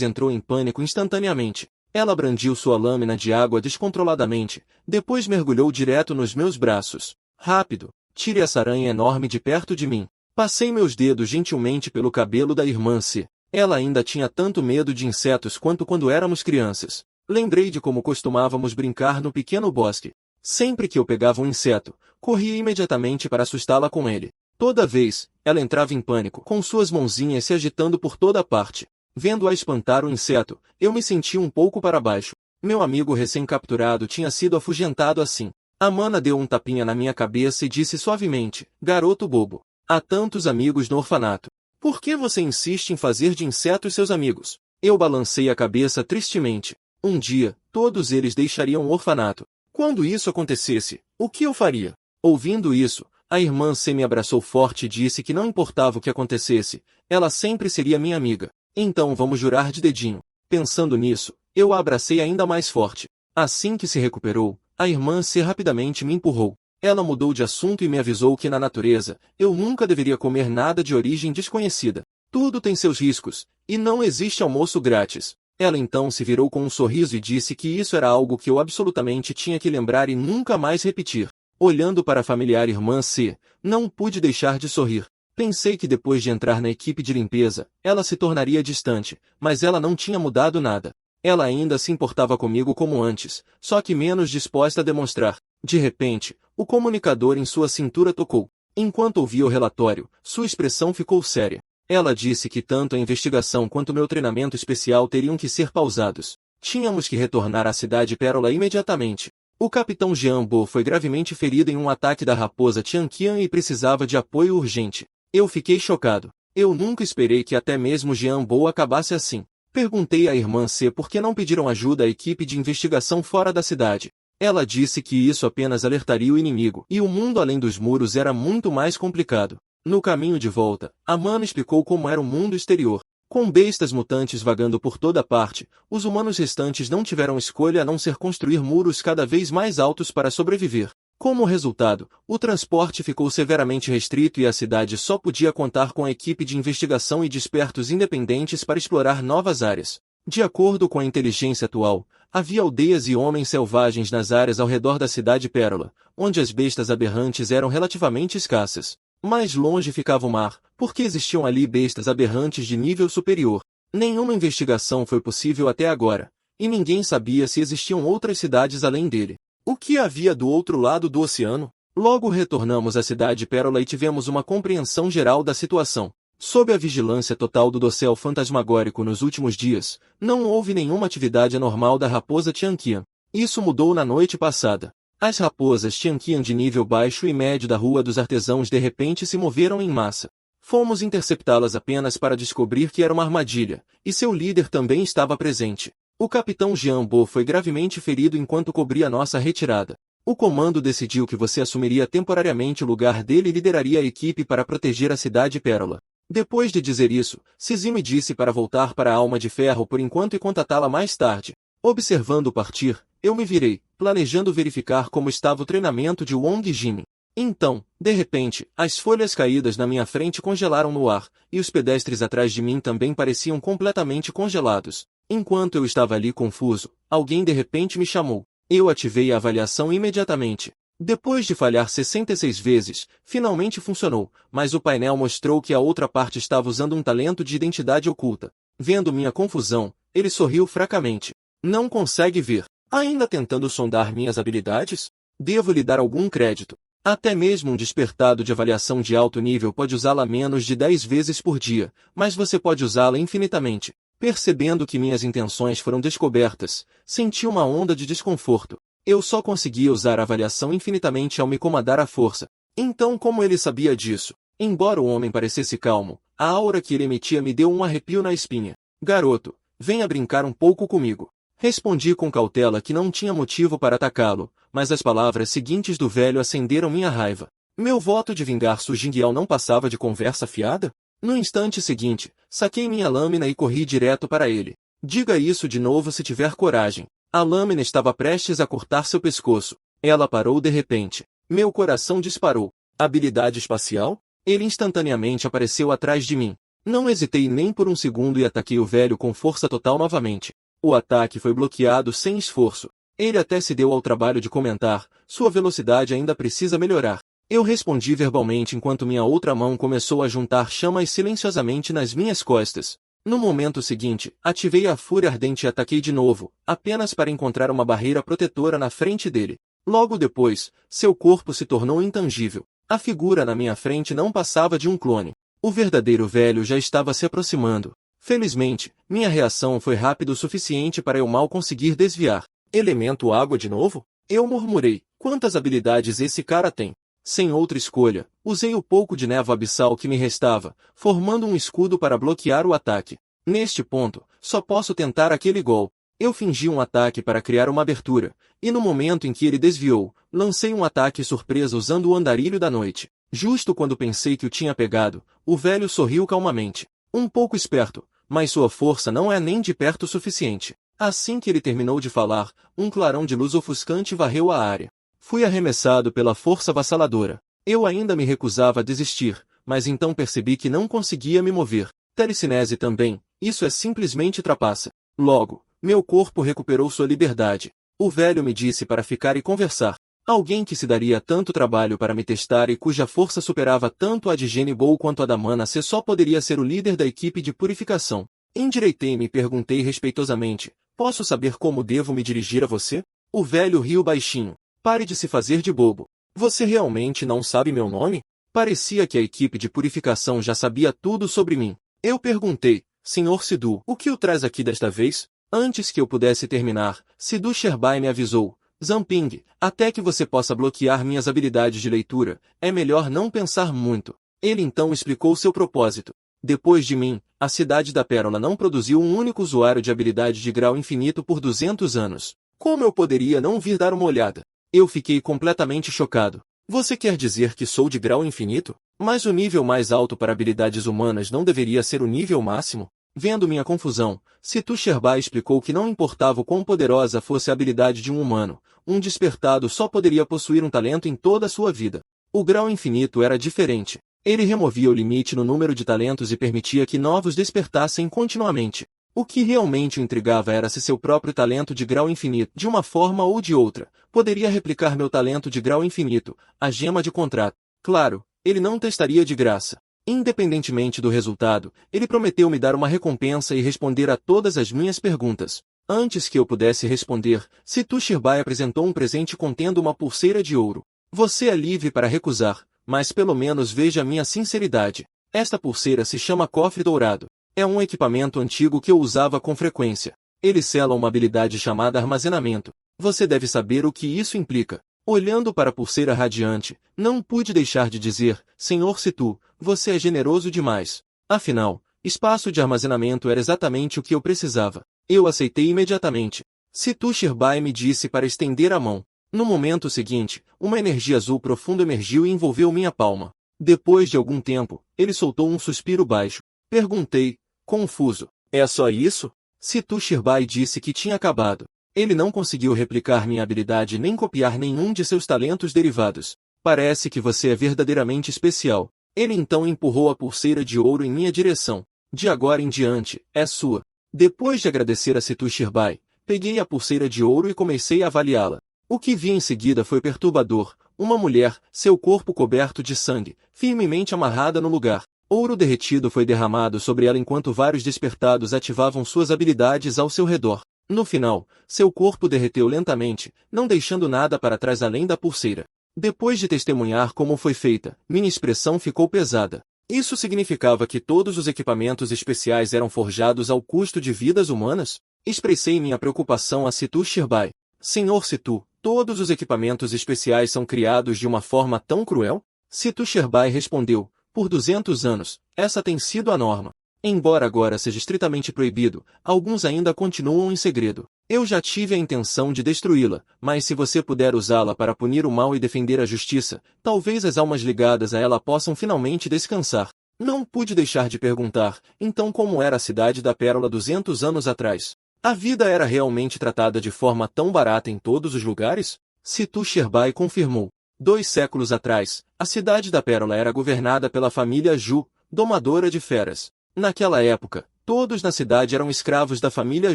entrou em pânico instantaneamente. Ela brandiu sua lâmina de água descontroladamente, depois mergulhou direto nos meus braços. Rápido! Tire essa aranha enorme de perto de mim. Passei meus dedos gentilmente pelo cabelo da irmã C. Ela ainda tinha tanto medo de insetos quanto quando éramos crianças. Lembrei de como costumávamos brincar no pequeno bosque. Sempre que eu pegava um inseto, corria imediatamente para assustá-la com ele. Toda vez, ela entrava em pânico, com suas mãozinhas se agitando por toda parte. Vendo-a espantar o inseto, eu me senti um pouco para baixo. Meu amigo recém-capturado tinha sido afugentado assim. Amanda deu um tapinha na minha cabeça e disse suavemente: garoto bobo. Há tantos amigos no orfanato. Por que você insiste em fazer de insetos seus amigos? Eu balancei a cabeça tristemente. Um dia, todos eles deixariam o orfanato. Quando isso acontecesse, o que eu faria? Ouvindo isso, a irmã C me abraçou forte e disse que não importava o que acontecesse, ela sempre seria minha amiga. Então vamos jurar de dedinho. Pensando nisso, eu a abracei ainda mais forte. Assim que se recuperou, a irmã C rapidamente me empurrou. Ela mudou de assunto e me avisou que na natureza, eu nunca deveria comer nada de origem desconhecida. Tudo tem seus riscos, e não existe almoço grátis. Ela então se virou com um sorriso e disse que isso era algo que eu absolutamente tinha que lembrar e nunca mais repetir. Olhando para a familiar irmã C, não pude deixar de sorrir. Pensei que depois de entrar na equipe de limpeza, ela se tornaria distante, mas ela não tinha mudado nada. Ela ainda se importava comigo como antes, só que menos disposta a demonstrar. De repente, o comunicador em sua cintura tocou. Enquanto ouvia o relatório, sua expressão ficou séria. Ela disse que tanto a investigação quanto meu treinamento especial teriam que ser pausados. Tínhamos que retornar à cidade Pérola imediatamente. O capitão Jean Bo foi gravemente ferido em um ataque da raposa Tianqian e precisava de apoio urgente. Eu fiquei chocado. Eu nunca esperei que até mesmo Jean Bo acabasse assim. Perguntei à irmã C por que não pediram ajuda à equipe de investigação fora da cidade. Ela disse que isso apenas alertaria o inimigo, e o mundo além dos muros era muito mais complicado. No caminho de volta, Amanda explicou como era o mundo exterior. Com bestas mutantes vagando por toda parte, os humanos restantes não tiveram escolha a não ser construir muros cada vez mais altos para sobreviver. Como resultado, o transporte ficou severamente restrito e a cidade só podia contar com a equipe de investigação e de espertos independentes para explorar novas áreas. De acordo com a inteligência atual, havia aldeias e homens selvagens nas áreas ao redor da cidade Pérola, onde as bestas aberrantes eram relativamente escassas. Mais longe ficava o mar, porque existiam ali bestas aberrantes de nível superior. Nenhuma investigação foi possível até agora, e ninguém sabia se existiam outras cidades além dele. O que havia do outro lado do oceano? Logo retornamos à cidade Pérola e tivemos uma compreensão geral da situação. Sob a vigilância total do dossel fantasmagórico nos últimos dias, não houve nenhuma atividade anormal da raposa Tianqian. Isso mudou na noite passada. As raposas Tianqian de nível baixo e médio da Rua dos Artesãos de repente se moveram em massa. Fomos interceptá-las apenas para descobrir que era uma armadilha, e seu líder também estava presente. O capitão Jean Bo foi gravemente ferido enquanto cobria nossa retirada. O comando decidiu que você assumiria temporariamente o lugar dele e lideraria a equipe para proteger a cidade Pérola. Depois de dizer isso, Sisi me disse para voltar para a Alma de Ferro por enquanto e contatá-la mais tarde. Observando partir, eu me virei, planejando verificar como estava o treinamento de Wong Jimmy. Então, de repente, as folhas caídas na minha frente congelaram no ar, e os pedestres atrás de mim também pareciam completamente congelados. Enquanto eu estava ali confuso, alguém de repente me chamou. Eu ativei a avaliação imediatamente. Depois de falhar 66 vezes, finalmente funcionou, mas o painel mostrou que a outra parte estava usando um talento de identidade oculta. Vendo minha confusão, ele sorriu fracamente. Não consegue ver. Ainda tentando sondar minhas habilidades? Devo lhe dar algum crédito. Até mesmo um despertado de avaliação de alto nível pode usá-la menos de 10 vezes por dia, mas você pode usá-la infinitamente. Percebendo que minhas intenções foram descobertas, senti uma onda de desconforto. Eu só conseguia usar a avaliação infinitamente ao me comandar à força. Então como ele sabia disso? Embora o homem parecesse calmo, a aura que ele emitia me deu um arrepio na espinha. Garoto, venha brincar um pouco comigo. Respondi com cautela que não tinha motivo para atacá-lo, mas as palavras seguintes do velho acenderam minha raiva. Meu voto de vingar Su Jingyao não passava de conversa fiada? No instante seguinte, saquei minha lâmina e corri direto para ele. Diga isso de novo se tiver coragem. A lâmina estava prestes a cortar seu pescoço. Ela parou de repente. Meu coração disparou. Habilidade espacial? Ele instantaneamente apareceu atrás de mim. Não hesitei nem por um segundo e ataquei o velho com força total novamente. O ataque foi bloqueado sem esforço. Ele até se deu ao trabalho de comentar: sua velocidade ainda precisa melhorar. Eu respondi verbalmente enquanto minha outra mão começou a juntar chamas silenciosamente nas minhas costas. No momento seguinte, ativei a fúria ardente e ataquei de novo, apenas para encontrar uma barreira protetora na frente dele. Logo depois, seu corpo se tornou intangível. A figura na minha frente não passava de um clone. O verdadeiro velho já estava se aproximando. Felizmente, minha reação foi rápida o suficiente para eu mal conseguir desviar. Elemento água de novo? Eu murmurei. Quantas habilidades esse cara tem? Sem outra escolha, usei o pouco de névoa abissal que me restava, formando um escudo para bloquear o ataque. Neste ponto, só posso tentar aquele gol. Eu fingi um ataque para criar uma abertura, e no momento em que ele desviou, lancei um ataque surpresa usando o andarilho da noite. Justo quando pensei que o tinha pegado, o velho sorriu calmamente. Um pouco esperto, mas sua força não é nem de perto o suficiente. Assim que ele terminou de falar, um clarão de luz ofuscante varreu a área. Fui arremessado pela força avassaladora. Eu ainda me recusava a desistir, mas então percebi que não conseguia me mover. Telecinese também, isso é simplesmente trapaça. Logo, meu corpo recuperou sua liberdade. O velho me disse para ficar e conversar. Alguém que se daria tanto trabalho para me testar e cuja força superava tanto a de Genibou quanto a da Mana C só poderia ser o líder da equipe de purificação. Endireitei-me e perguntei respeitosamente: posso saber como devo me dirigir a você? O velho riu baixinho. Pare de se fazer de bobo. Você realmente não sabe meu nome? Parecia que a equipe de purificação já sabia tudo sobre mim. Eu perguntei: Sr. Sidu, o que o traz aqui desta vez? Antes que eu pudesse terminar, Sidu Sherbai me avisou: Zamping, até que você possa bloquear minhas habilidades de leitura, é melhor não pensar muito. Ele então explicou seu propósito. Depois de mim, a cidade da Pérola não produziu um único usuário de habilidade de grau infinito por 200 anos. Como eu poderia não vir dar uma olhada? Eu fiquei completamente chocado. Você quer dizer que sou de grau infinito? Mas o nível mais alto para habilidades humanas não deveria ser o nível máximo? Vendo minha confusão, Situ Sherbai explicou que não importava o quão poderosa fosse a habilidade de um humano, um despertado só poderia possuir um talento em toda a sua vida. O grau infinito era diferente. Ele removia o limite no número de talentos e permitia que novos despertassem continuamente. O que realmente o intrigava era se seu próprio talento de grau infinito, de uma forma ou de outra, poderia replicar meu talento de grau infinito, a gema de contrato. Claro, ele não testaria de graça. Independentemente do resultado, ele prometeu me dar uma recompensa e responder a todas as minhas perguntas. Antes que eu pudesse responder, Situ Sherbai apresentou um presente contendo uma pulseira de ouro. Você é livre para recusar, mas pelo menos veja a minha sinceridade. Esta pulseira se chama Cofre Dourado. É um equipamento antigo que eu usava com frequência. Ele sela uma habilidade chamada armazenamento. Você deve saber o que isso implica. Olhando para a pulseira radiante, não pude deixar de dizer: Senhor Situ, você é generoso demais. Afinal, espaço de armazenamento era exatamente o que eu precisava. Eu aceitei imediatamente. Situ Sherbai me disse para estender a mão. No momento seguinte, uma energia azul profunda emergiu e envolveu minha palma. Depois de algum tempo, ele soltou um suspiro baixo. Perguntei, confuso: é só isso? Situ Sherbai disse que tinha acabado. Ele não conseguiu replicar minha habilidade nem copiar nenhum de seus talentos derivados. Parece que você é verdadeiramente especial. Ele então empurrou a pulseira de ouro em minha direção. De agora em diante, é sua. Depois de agradecer a Situ Sherbai, peguei a pulseira de ouro e comecei a avaliá-la. O que vi em seguida foi perturbador. Uma mulher, seu corpo coberto de sangue, firmemente amarrada no lugar. Ouro derretido foi derramado sobre ela enquanto vários despertados ativavam suas habilidades ao seu redor. No final, seu corpo derreteu lentamente, não deixando nada para trás além da pulseira. Depois de testemunhar como foi feita, minha expressão ficou pesada. Isso significava que todos os equipamentos especiais eram forjados ao custo de vidas humanas? Expressei minha preocupação a Situ Sherbai. Senhor Situ, todos os equipamentos especiais são criados de uma forma tão cruel? Situ Sherbai respondeu: por 200 anos, essa tem sido a norma. Embora agora seja estritamente proibido, alguns ainda continuam em segredo. Eu já tive a intenção de destruí-la, mas se você puder usá-la para punir o mal e defender a justiça, talvez as almas ligadas a ela possam finalmente descansar. Não pude deixar de perguntar, então como era a cidade da Pérola 200 anos atrás? A vida era realmente tratada de forma tão barata em todos os lugares? Situ Sherbai confirmou. 2 séculos atrás, a cidade da Pérola era governada pela família Ju, domadora de feras. Naquela época, todos na cidade eram escravos da família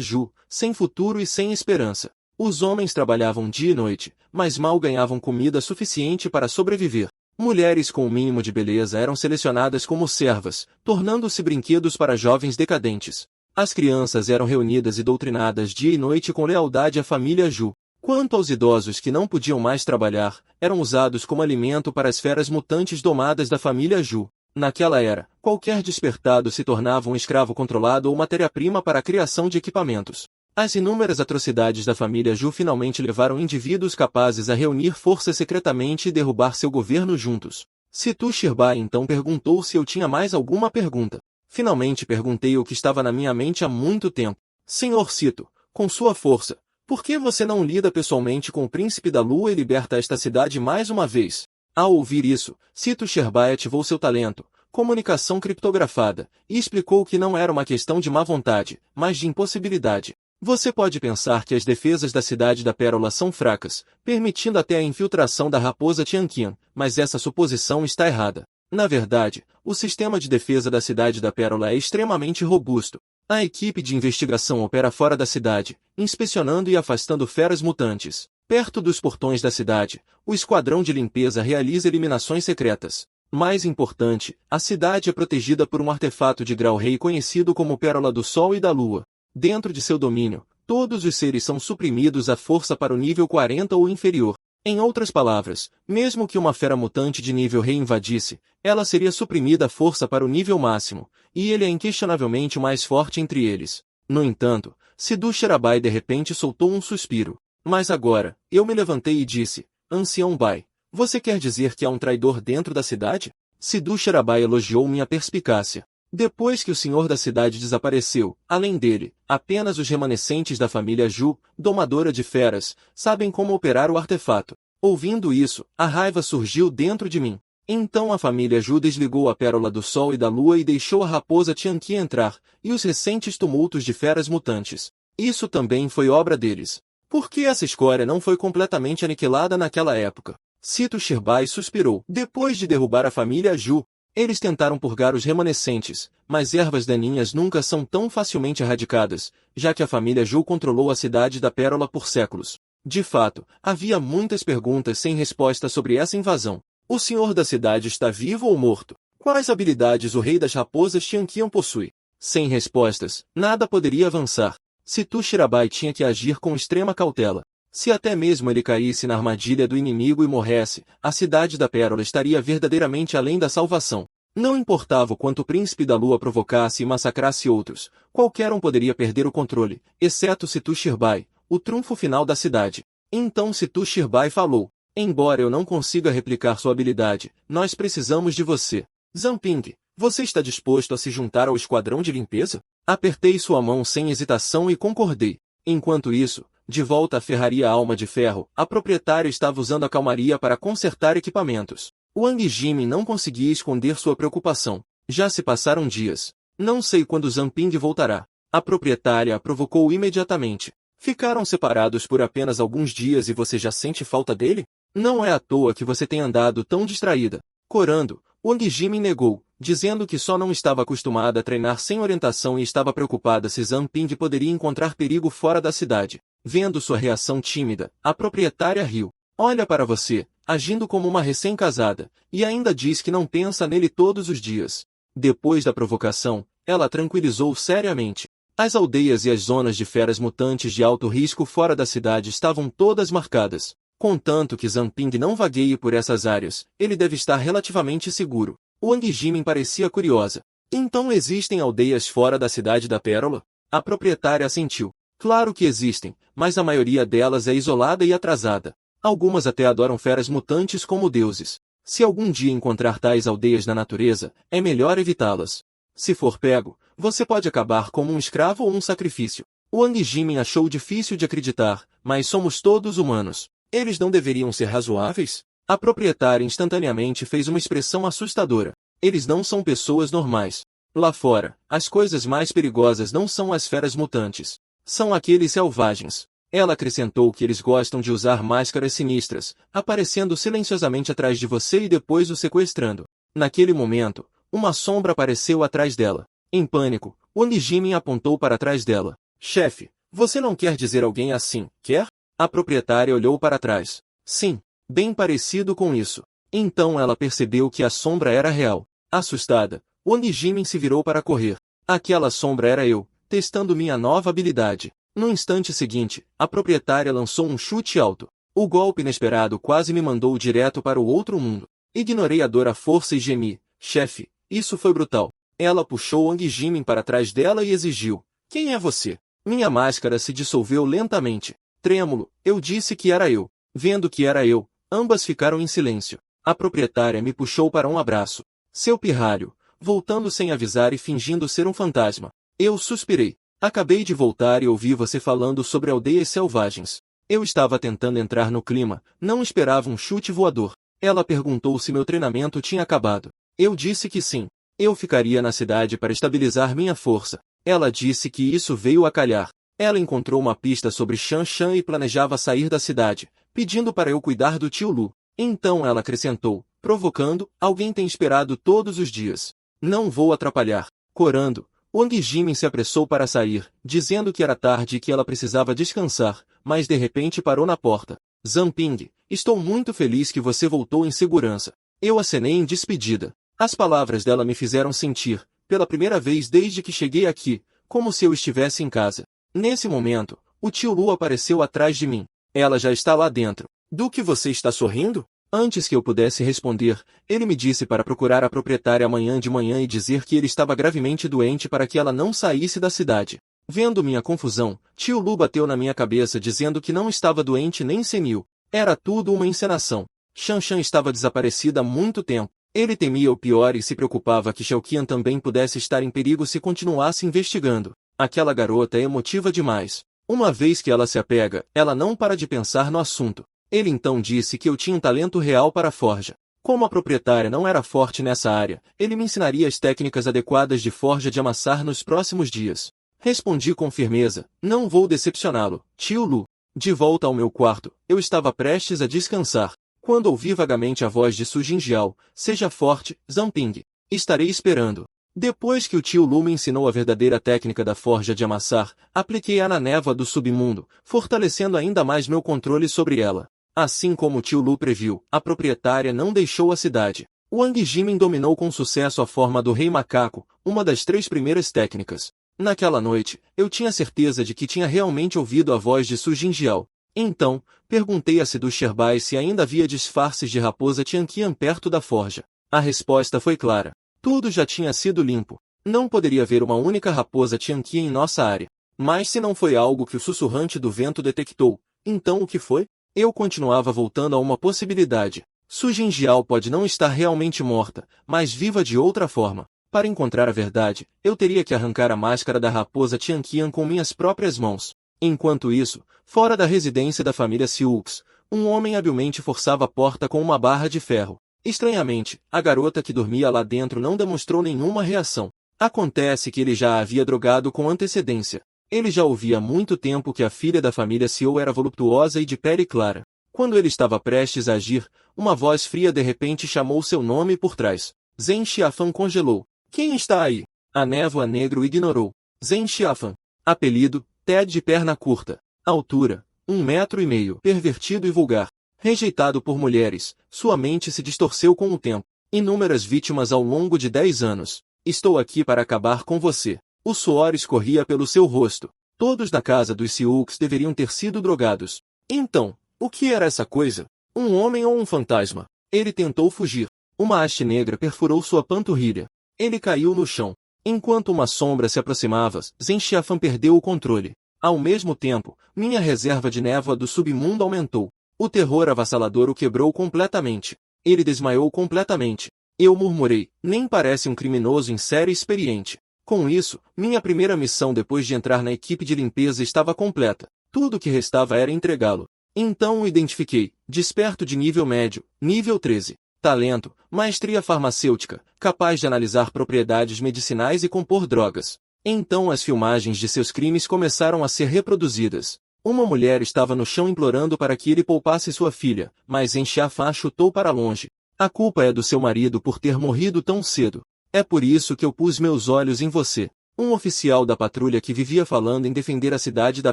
Ju, sem futuro e sem esperança. Os homens trabalhavam dia e noite, mas mal ganhavam comida suficiente para sobreviver. Mulheres com o mínimo de beleza eram selecionadas como servas, tornando-se brinquedos para jovens decadentes. As crianças eram reunidas e doutrinadas dia e noite com lealdade à família Ju. Quanto aos idosos que não podiam mais trabalhar, eram usados como alimento para as feras mutantes domadas da família Ju. Naquela era, qualquer despertado se tornava um escravo controlado ou matéria-prima para a criação de equipamentos. As inúmeras atrocidades da família Ju finalmente levaram indivíduos capazes a reunir forças secretamente e derrubar seu governo juntos. Situ Sherbai então perguntou se eu tinha mais alguma pergunta. Finalmente perguntei o que estava na minha mente há muito tempo. Senhor Situ, com sua força, por que você não lida pessoalmente com o príncipe da lua e liberta esta cidade mais uma vez? Ao ouvir isso, Situ Sherbai ativou seu talento, comunicação criptografada, e explicou que não era uma questão de má vontade, mas de impossibilidade. Você pode pensar que as defesas da cidade da Pérola são fracas, permitindo até a infiltração da raposa Tianqian, mas essa suposição está errada. Na verdade, o sistema de defesa da cidade da Pérola é extremamente robusto. A equipe de investigação opera fora da cidade, inspecionando e afastando feras mutantes. Perto dos portões da cidade, o esquadrão de limpeza realiza eliminações secretas. Mais importante, a cidade é protegida por um artefato de grau rei conhecido como Pérola do Sol e da Lua. Dentro de seu domínio, todos os seres são suprimidos à força para o nível 40 ou inferior. Em outras palavras, mesmo que uma fera mutante de nível rei invadisse, ela seria suprimida à força para o nível máximo, e ele é inquestionavelmente o mais forte entre eles. No entanto, Sidu Sherbai de repente soltou um suspiro. Mas agora, eu me levantei e disse, Ancião Bai, você quer dizer que há um traidor dentro da cidade? Sidu Sherbai elogiou minha perspicácia. Depois que o senhor da cidade desapareceu, além dele, apenas os remanescentes da família Ju, domadora de feras, sabem como operar o artefato. Ouvindo isso, a raiva surgiu dentro de mim. Então a família Ju desligou a Pérola do Sol e da Lua e deixou a raposa Tianqi entrar, e os recentes tumultos de feras mutantes. Isso também foi obra deles. Por que essa escória não foi completamente aniquilada naquela época? Situ Sherbai suspirou. Depois de derrubar a família Ju, eles tentaram purgar os remanescentes, mas ervas daninhas nunca são tão facilmente erradicadas, já que a família Ju controlou a cidade da Pérola por séculos. De fato, havia muitas perguntas sem resposta sobre essa invasão. O senhor da cidade está vivo ou morto? Quais habilidades o rei das raposas Tianqian possui? Sem respostas, nada poderia avançar. Situ Sherbai tinha que agir com extrema cautela. Se até mesmo ele caísse na armadilha do inimigo e morresse, a cidade da Pérola estaria verdadeiramente além da salvação. Não importava o quanto o príncipe da lua provocasse e massacrasse outros, qualquer um poderia perder o controle, exceto Situ Sherbai, o trunfo final da cidade. Então Situ Sherbai falou, embora eu não consiga replicar sua habilidade, nós precisamos de você. Zamping, você está disposto a se juntar ao esquadrão de limpeza? Apertei sua mão sem hesitação e concordei. Enquanto isso, de volta à ferraria Alma de Ferro, a proprietária estava usando a calmaria para consertar equipamentos. Wang Jimin não conseguia esconder sua preocupação. Já se passaram dias. Não sei quando Zamping voltará. A proprietária a provocou imediatamente. Ficaram separados por apenas alguns dias e você já sente falta dele? Não é à toa que você tem andado tão distraída. Corando, Wang Jimin negou, dizendo que só não estava acostumada a treinar sem orientação e estava preocupada se Zamping poderia encontrar perigo fora da cidade. Vendo sua reação tímida, a proprietária riu. Olha para você, agindo como uma recém-casada, e ainda diz que não pensa nele todos os dias. Depois da provocação, ela tranquilizou seriamente. As aldeias e as zonas de feras mutantes de alto risco fora da cidade estavam todas marcadas. Contanto que Zamping não vagueie por essas áreas, ele deve estar relativamente seguro. Wang Jimin parecia curiosa. Então existem aldeias fora da cidade da Pérola? A proprietária assentiu. Claro que existem, mas a maioria delas é isolada e atrasada. Algumas até adoram feras mutantes como deuses. Se algum dia encontrar tais aldeias na natureza, é melhor evitá-las. Se for pego, você pode acabar como um escravo ou um sacrifício. Wang Jimin achou difícil de acreditar, mas somos todos humanos. Eles não deveriam ser razoáveis? A proprietária instantaneamente fez uma expressão assustadora. Eles não são pessoas normais. Lá fora, as coisas mais perigosas não são as feras mutantes. São aqueles selvagens. Ela acrescentou que eles gostam de usar máscaras sinistras, aparecendo silenciosamente atrás de você e depois o sequestrando. Naquele momento, uma sombra apareceu atrás dela. Em pânico, Wang Jimin apontou para trás dela. Chefe, você não quer dizer alguém assim, quer? A proprietária olhou para trás. Sim, bem parecido com isso. Então ela percebeu que a sombra era real. Assustada, Wang Jimin se virou para correr. Aquela sombra era eu, testando minha nova habilidade. No instante seguinte, a proprietária lançou um chute alto. O golpe inesperado quase me mandou direto para o outro mundo. Ignorei a dor à força e gemi. Chefe, isso foi brutal. Ela puxou Wang Jimin para trás dela e exigiu. Quem é você? Minha máscara se dissolveu lentamente. Trêmulo, eu disse que era eu. Vendo que era eu, ambas ficaram em silêncio. A proprietária me puxou para um abraço. Seu pirralho, voltando sem avisar e fingindo ser um fantasma. Eu suspirei. Acabei de voltar e ouvi você falando sobre aldeias selvagens. Eu estava tentando entrar no clima, não esperava um chute voador. Ela perguntou se meu treinamento tinha acabado. Eu disse que sim. Eu ficaria na cidade para estabilizar minha força. Ela disse que isso veio a calhar. Ela encontrou uma pista sobre Shan Shan e planejava sair da cidade, pedindo para eu cuidar do tio Lu. Então ela acrescentou, provocando, alguém tem esperado todos os dias. Não vou atrapalhar. Corando, Wang Jimin se apressou para sair, dizendo que era tarde e que ela precisava descansar, mas de repente parou na porta. Zamping, estou muito feliz que você voltou em segurança. Eu acenei em despedida. As palavras dela me fizeram sentir, pela primeira vez desde que cheguei aqui, como se eu estivesse em casa. Nesse momento, o tio Lu apareceu atrás de mim. Ela já está lá dentro. Do que você está sorrindo? Antes que eu pudesse responder, ele me disse para procurar a proprietária amanhã de manhã e dizer que ele estava gravemente doente para que ela não saísse da cidade. Vendo minha confusão, tio Lu bateu na minha cabeça dizendo que não estava doente nem senil. Era tudo uma encenação. Shan Shan estava desaparecida há muito tempo. Ele temia o pior e se preocupava que Xiao Qian também pudesse estar em perigo se continuasse investigando. Aquela garota é emotiva demais. Uma vez que ela se apega, ela não para de pensar no assunto. Ele então disse que eu tinha um talento real para a forja. Como a proprietária não era forte nessa área, ele me ensinaria as técnicas adequadas de forja de amassar nos próximos dias. Respondi com firmeza, não vou decepcioná-lo, tio Lu. De volta ao meu quarto, eu estava prestes a descansar, quando ouvi vagamente a voz de Su Jinjiao, seja forte, Zamping. Estarei esperando. Depois que o tio Lu me ensinou a verdadeira técnica da forja de amassar, apliquei-a na névoa do submundo, fortalecendo ainda mais meu controle sobre ela. Assim como o tio Lu previu, a proprietária não deixou a cidade. Wang Jimin dominou com sucesso a forma do Rei Macaco, uma das 3 primeiras técnicas. Naquela noite, eu tinha certeza de que tinha realmente ouvido a voz de Su Jinjiao. Então, perguntei a Sidu Sherbai se ainda havia disfarces de raposa Tianqian perto da forja. A resposta foi clara. Tudo já tinha sido limpo. Não poderia haver uma única raposa Tianqian em nossa área. Mas se não foi algo que o sussurrante do vento detectou, então o que foi? Eu continuava voltando a uma possibilidade. Su Jinjiao pode não estar realmente morta, mas viva de outra forma. Para encontrar a verdade, eu teria que arrancar a máscara da raposa Tianqian com minhas próprias mãos. Enquanto isso, fora da residência da família Sioux, um homem habilmente forçava a porta com uma barra de ferro. Estranhamente, a garota que dormia lá dentro não demonstrou nenhuma reação. Acontece que ele já a havia drogado com antecedência. Ele já ouvia há muito tempo que a filha da família Xiao era voluptuosa e de pele clara. Quando ele estava prestes a agir, uma voz fria de repente chamou seu nome por trás. Zhen Xiafan congelou. Quem está aí? A névoa negra o ignorou. Zhen Xiafan. Apelido, Ted de perna curta. Altura, 1,5 metros. Pervertido e vulgar. Rejeitado por mulheres, sua mente se distorceu com o tempo. Inúmeras vítimas ao longo de 10 anos. Estou aqui para acabar com você. O suor escorria pelo seu rosto. Todos da casa dos Sioux deveriam ter sido drogados. Então, o que era essa coisa? Um homem ou um fantasma? Ele tentou fugir. Uma haste negra perfurou sua panturrilha. Ele caiu no chão. Enquanto uma sombra se aproximava, Zhen Xiafan perdeu o controle. Ao mesmo tempo, minha reserva de névoa do submundo aumentou. O terror avassalador o quebrou completamente. Ele desmaiou completamente. Eu murmurei, nem parece um criminoso em série experiente. Com isso, minha primeira missão depois de entrar na equipe de limpeza estava completa. Tudo o que restava era entregá-lo. Então o identifiquei, desperto de nível médio, nível 13. Talento, maestria farmacêutica, capaz de analisar propriedades medicinais e compor drogas. Então as filmagens de seus crimes começaram a ser reproduzidas. Uma mulher estava no chão implorando para que ele poupasse sua filha, mas Enxiafã a chutou para longe. A culpa é do seu marido por ter morrido tão cedo. É por isso que eu pus meus olhos em você. Um oficial da patrulha que vivia falando em defender a cidade da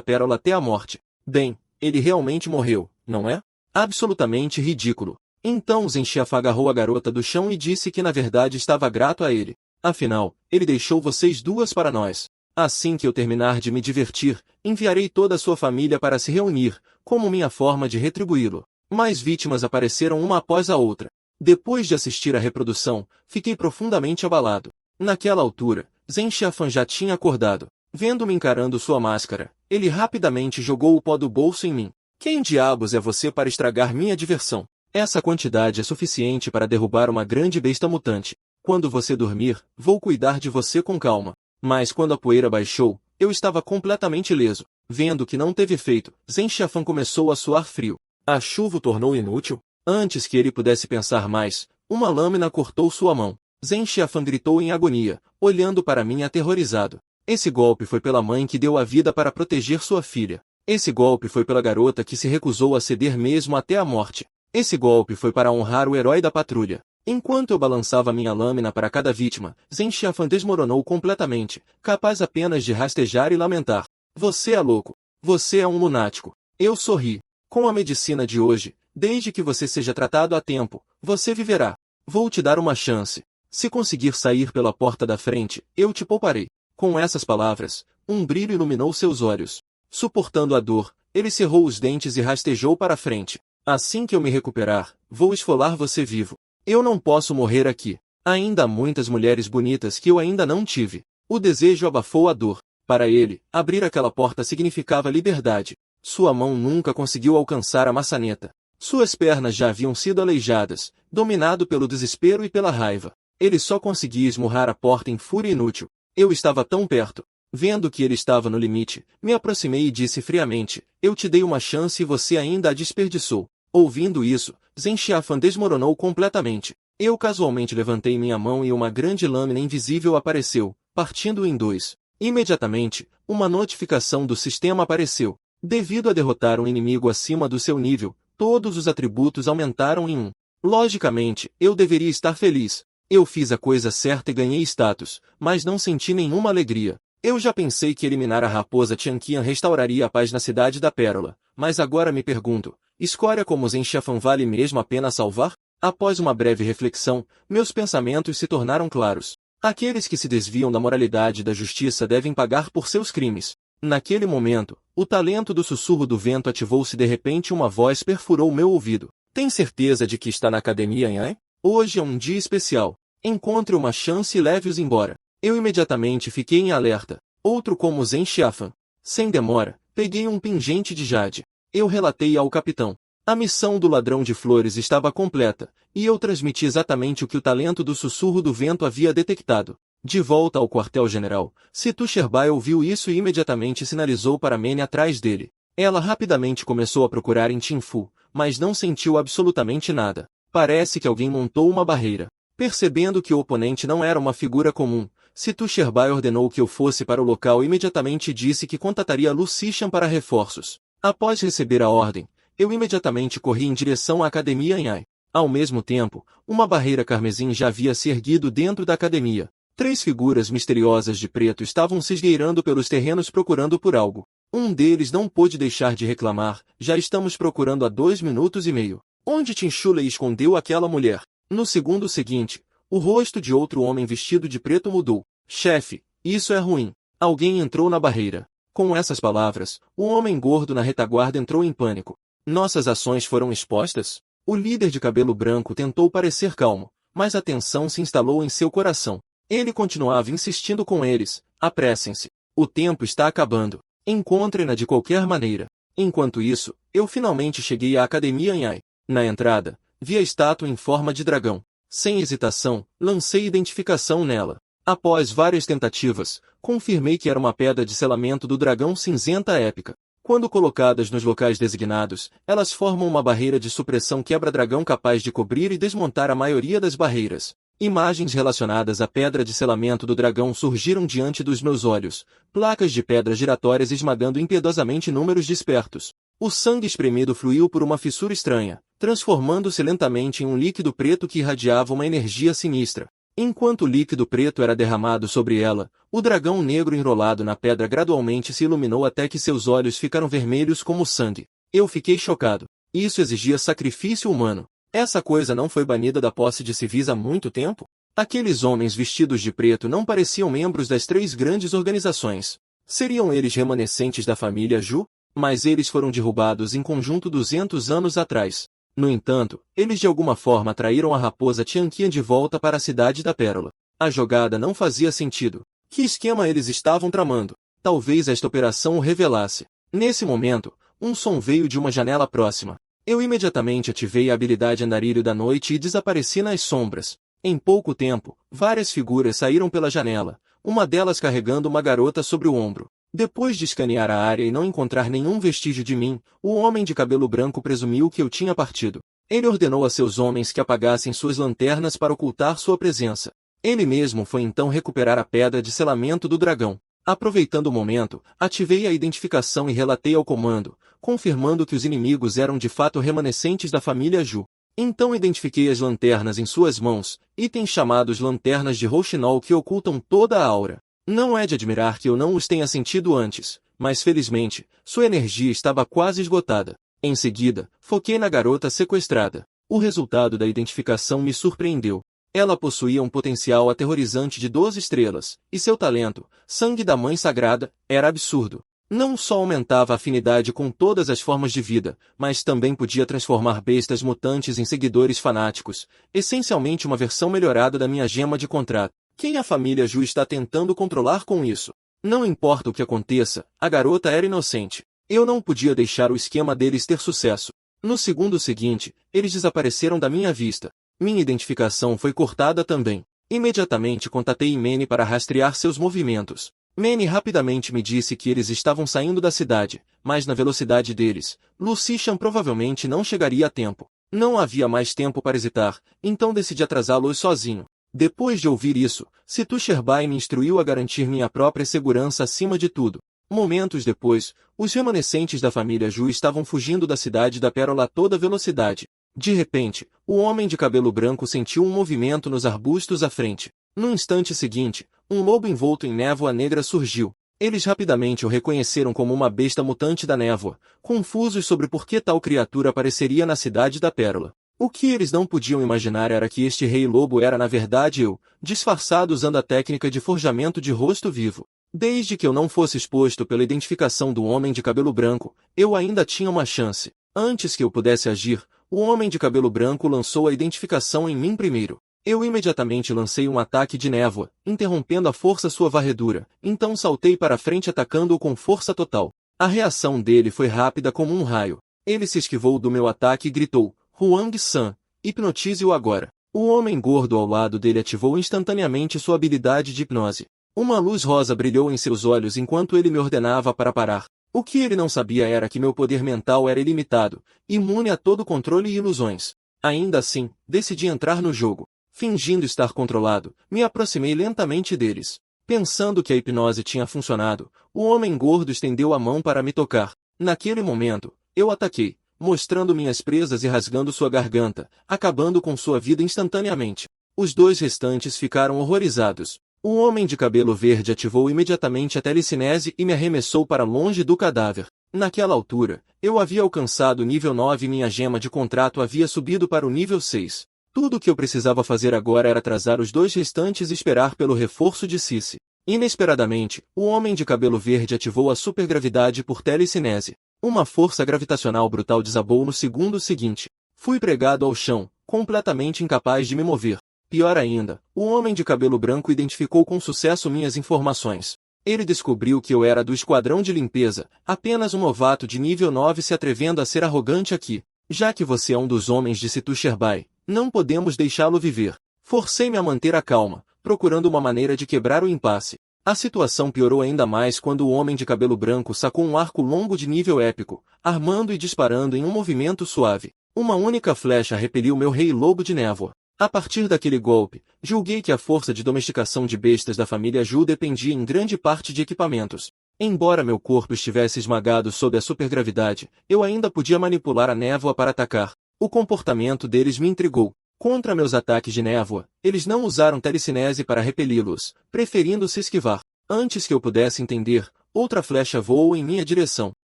Pérola até a morte. Bem, ele realmente morreu, não é? Absolutamente ridículo. Então Enxiafã agarrou a garota do chão e disse que na verdade estava grato a ele. Afinal, ele deixou vocês duas para nós. Assim que eu terminar de me divertir, enviarei toda a sua família para se reunir, como minha forma de retribuí-lo. Mais vítimas apareceram uma após a outra. Depois de assistir à reprodução, fiquei profundamente abalado. Naquela altura, Enxiafã já tinha acordado. Vendo-me encarando sua máscara, ele rapidamente jogou o pó do bolso em mim. Quem diabos é você para estragar minha diversão? Essa quantidade é suficiente para derrubar uma grande besta mutante. Quando você dormir, vou cuidar de você com calma. Mas quando a poeira baixou, eu estava completamente ileso. Vendo que não teve efeito, Enxiafã começou a suar frio. A chuva o tornou inútil? Antes que ele pudesse pensar mais, uma lâmina cortou sua mão. Enxiafã gritou em agonia, olhando para mim aterrorizado. Esse golpe foi pela mãe que deu a vida para proteger sua filha. Esse golpe foi pela garota que se recusou a ceder mesmo até a morte. Esse golpe foi para honrar o herói da patrulha. Enquanto eu balançava minha lâmina para cada vítima, Enxiafã desmoronou completamente, capaz apenas de rastejar e lamentar. Você é louco. Você é um lunático. Eu sorri. Com a medicina de hoje, desde que você seja tratado a tempo, você viverá. Vou te dar uma chance. Se conseguir sair pela porta da frente, eu te pouparei. Com essas palavras, um brilho iluminou seus olhos. Suportando a dor, ele cerrou os dentes e rastejou para a frente. Assim que eu me recuperar, vou esfolar você vivo. Eu não posso morrer aqui. Ainda há muitas mulheres bonitas que eu ainda não tive. O desejo abafou a dor. Para ele, abrir aquela porta significava liberdade. Sua mão nunca conseguiu alcançar a maçaneta. Suas pernas já haviam sido aleijadas, dominado pelo desespero e pela raiva. Ele só conseguia esmurrar a porta em fúria inútil. Eu estava tão perto. Vendo que ele estava no limite, me aproximei e disse friamente, eu te dei uma chance e você ainda a desperdiçou. Ouvindo isso, Enxiafã desmoronou completamente. Eu casualmente levantei minha mão e uma grande lâmina invisível apareceu, partindo-o em dois. Imediatamente, uma notificação do sistema apareceu. Devido a derrotar um inimigo acima do seu nível, todos os atributos aumentaram em 1. Logicamente, eu deveria estar feliz. Eu fiz a coisa certa e ganhei status, mas não senti nenhuma alegria. Eu já pensei que eliminar a raposa Tianqian restauraria a paz na cidade da Pérola, mas agora me pergunto, escória como Enxiafã vale mesmo a pena salvar? Após uma breve reflexão, meus pensamentos se tornaram claros. Aqueles que se desviam da moralidade e da justiça devem pagar por seus crimes. Naquele momento, o talento do sussurro do vento ativou-se de repente e uma voz perfurou meu ouvido. Tem certeza de que está na academia, hein? Hoje é um dia especial. Encontre uma chance e leve-os embora. Eu imediatamente fiquei em alerta. Outro como Enxiafã. Sem demora, peguei um pingente de jade. Eu relatei ao capitão. A missão do ladrão de flores estava completa, e eu transmiti exatamente o que o talento do sussurro do vento havia detectado. De volta ao quartel-general, Situ Sherbai ouviu isso e imediatamente sinalizou para Mene atrás dele. Ela rapidamente começou a procurar em Tinfu, mas não sentiu absolutamente nada. Parece que alguém montou uma barreira. Percebendo que o oponente não era uma figura comum, Situ Sherbai ordenou que eu fosse para o local e imediatamente disse que contataria Lu Xishan para reforços. Após receber a ordem, eu imediatamente corri em direção à academia Anhai. Ao mesmo tempo, uma barreira carmesim já havia se erguido dentro da academia. 3 figuras misteriosas de preto estavam se esgueirando pelos terrenos procurando por algo. Um deles não pôde deixar de reclamar, já estamos procurando há 2 minutos e meio. Onde Tinchulei escondeu aquela mulher? No segundo seguinte, o rosto de outro homem vestido de preto mudou. Chefe, isso é ruim. Alguém entrou na barreira. Com essas palavras, o homem gordo na retaguarda entrou em pânico. Nossas ações foram expostas? O líder de cabelo branco tentou parecer calmo, mas a tensão se instalou em seu coração. Ele continuava insistindo com eles. Apressem-se. O tempo está acabando. Encontrem-na de qualquer maneira. Enquanto isso, eu finalmente cheguei à Academia Anhai. Na entrada, vi a estátua em forma de dragão. Sem hesitação, lancei identificação nela. Após várias tentativas, confirmei que era uma pedra de selamento do dragão cinzenta épica. Quando colocadas nos locais designados, elas formam uma barreira de supressão quebra-dragão capaz de cobrir e desmontar a maioria das barreiras. Imagens relacionadas à pedra de selamento do dragão surgiram diante dos meus olhos, placas de pedras giratórias esmagando impiedosamente números despertos. O sangue espremido fluiu por uma fissura estranha, transformando-se lentamente em um líquido preto que irradiava uma energia sinistra. Enquanto o líquido preto era derramado sobre ela, o dragão negro enrolado na pedra gradualmente se iluminou até que seus olhos ficaram vermelhos como sangue. Eu fiquei chocado. Isso exigia sacrifício humano. Essa coisa não foi banida da posse de civis há muito tempo? Aqueles homens vestidos de preto não pareciam membros das 3 grandes organizações. Seriam eles remanescentes da família Ju? Mas eles foram derrubados em conjunto 200 anos atrás. No entanto, eles de alguma forma atraíram a raposa Tianqian de volta para a Cidade da Pérola. A jogada não fazia sentido. Que esquema eles estavam tramando? Talvez esta operação o revelasse. Nesse momento, um som veio de uma janela próxima. Eu imediatamente ativei a habilidade andarilho da noite e desapareci nas sombras. Em pouco tempo, várias figuras saíram pela janela, uma delas carregando uma garota sobre o ombro. Depois de escanear a área e não encontrar nenhum vestígio de mim, o homem de cabelo branco presumiu que eu tinha partido. Ele ordenou a seus homens que apagassem suas lanternas para ocultar sua presença. Ele mesmo foi então recuperar a pedra de selamento do dragão. Aproveitando o momento, ativei a identificação e relatei ao comando, confirmando que os inimigos eram de fato remanescentes da família Ju. Então identifiquei as lanternas em suas mãos, itens chamados lanternas de rouxinol que ocultam toda a aura. Não é de admirar que eu não os tenha sentido antes, mas felizmente, sua energia estava quase esgotada. Em seguida, foquei na garota sequestrada. O resultado da identificação me surpreendeu. Ela possuía um potencial aterrorizante de 12 estrelas, e seu talento, sangue da mãe sagrada, era absurdo. Não só aumentava a afinidade com todas as formas de vida, mas também podia transformar bestas mutantes em seguidores fanáticos, essencialmente uma versão melhorada da minha gema de contrato. Quem a família Ju está tentando controlar com isso? Não importa o que aconteça, a garota era inocente. Eu não podia deixar o esquema deles ter sucesso. No segundo seguinte, eles desapareceram da minha vista. Minha identificação foi cortada também. Imediatamente contatei Manny para rastrear seus movimentos. Manny rapidamente me disse que eles estavam saindo da cidade, mas na velocidade deles, Lucician provavelmente não chegaria a tempo. Não havia mais tempo para hesitar, então decidi atrasá-los sozinho. Depois de ouvir isso, Situ Sherbai me instruiu a garantir minha própria segurança acima de tudo. Momentos depois, os remanescentes da família Ju estavam fugindo da Cidade da Pérola a toda velocidade. De repente, o homem de cabelo branco sentiu um movimento nos arbustos à frente. No instante seguinte, um lobo envolto em névoa negra surgiu. Eles rapidamente o reconheceram como uma besta mutante da névoa, confusos sobre por que tal criatura apareceria na Cidade da Pérola. O que eles não podiam imaginar era que este rei-lobo era na verdade eu, disfarçado usando a técnica de forjamento de rosto vivo. Desde que eu não fosse exposto pela identificação do homem de cabelo branco, eu ainda tinha uma chance. Antes que eu pudesse agir, o homem de cabelo branco lançou a identificação em mim primeiro. Eu imediatamente lancei um ataque de névoa, interrompendo à força sua varredura, então saltei para frente atacando-o com força total. A reação dele foi rápida como um raio. Ele se esquivou do meu ataque e gritou: Huang-san, hipnotize-o agora. O homem gordo ao lado dele ativou instantaneamente sua habilidade de hipnose. Uma luz rosa brilhou em seus olhos enquanto ele me ordenava para parar. O que ele não sabia era que meu poder mental era ilimitado, imune a todo controle e ilusões. Ainda assim, decidi entrar no jogo. Fingindo estar controlado, me aproximei lentamente deles. Pensando que a hipnose tinha funcionado, o homem gordo estendeu a mão para me tocar. Naquele momento, eu ataquei, mostrando minhas presas e rasgando sua garganta, acabando com sua vida instantaneamente. Os dois restantes ficaram horrorizados. O homem de cabelo verde ativou imediatamente a telecinese e me arremessou para longe do cadáver. Naquela altura, eu havia alcançado o nível 9 e minha gema de contrato havia subido para o nível 6. Tudo o que eu precisava fazer agora era atrasar os dois restantes e esperar pelo reforço de Cici. Inesperadamente, o homem de cabelo verde ativou a supergravidade por telecinese. Uma força gravitacional brutal desabou no segundo seguinte. Fui pregado ao chão, completamente incapaz de me mover. Pior ainda, o homem de cabelo branco identificou com sucesso minhas informações. Ele descobriu que eu era do esquadrão de limpeza, apenas um novato de nível 9 se atrevendo a ser arrogante aqui. Já que você é um dos homens de Situ Sherbai, não podemos deixá-lo viver. Forcei-me a manter a calma, procurando uma maneira de quebrar o impasse. A situação piorou ainda mais quando o homem de cabelo branco sacou um arco longo de nível épico, armando e disparando em um movimento suave. Uma única flecha repeliu meu rei lobo de névoa. A partir daquele golpe, julguei que a força de domesticação de bestas da família Ju dependia em grande parte de equipamentos. Embora meu corpo estivesse esmagado sob a supergravidade, eu ainda podia manipular a névoa para atacar. O comportamento deles me intrigou. Contra meus ataques de névoa, eles não usaram telecinese para repeli-los, preferindo se esquivar. Antes que eu pudesse entender, outra flecha voou em minha direção.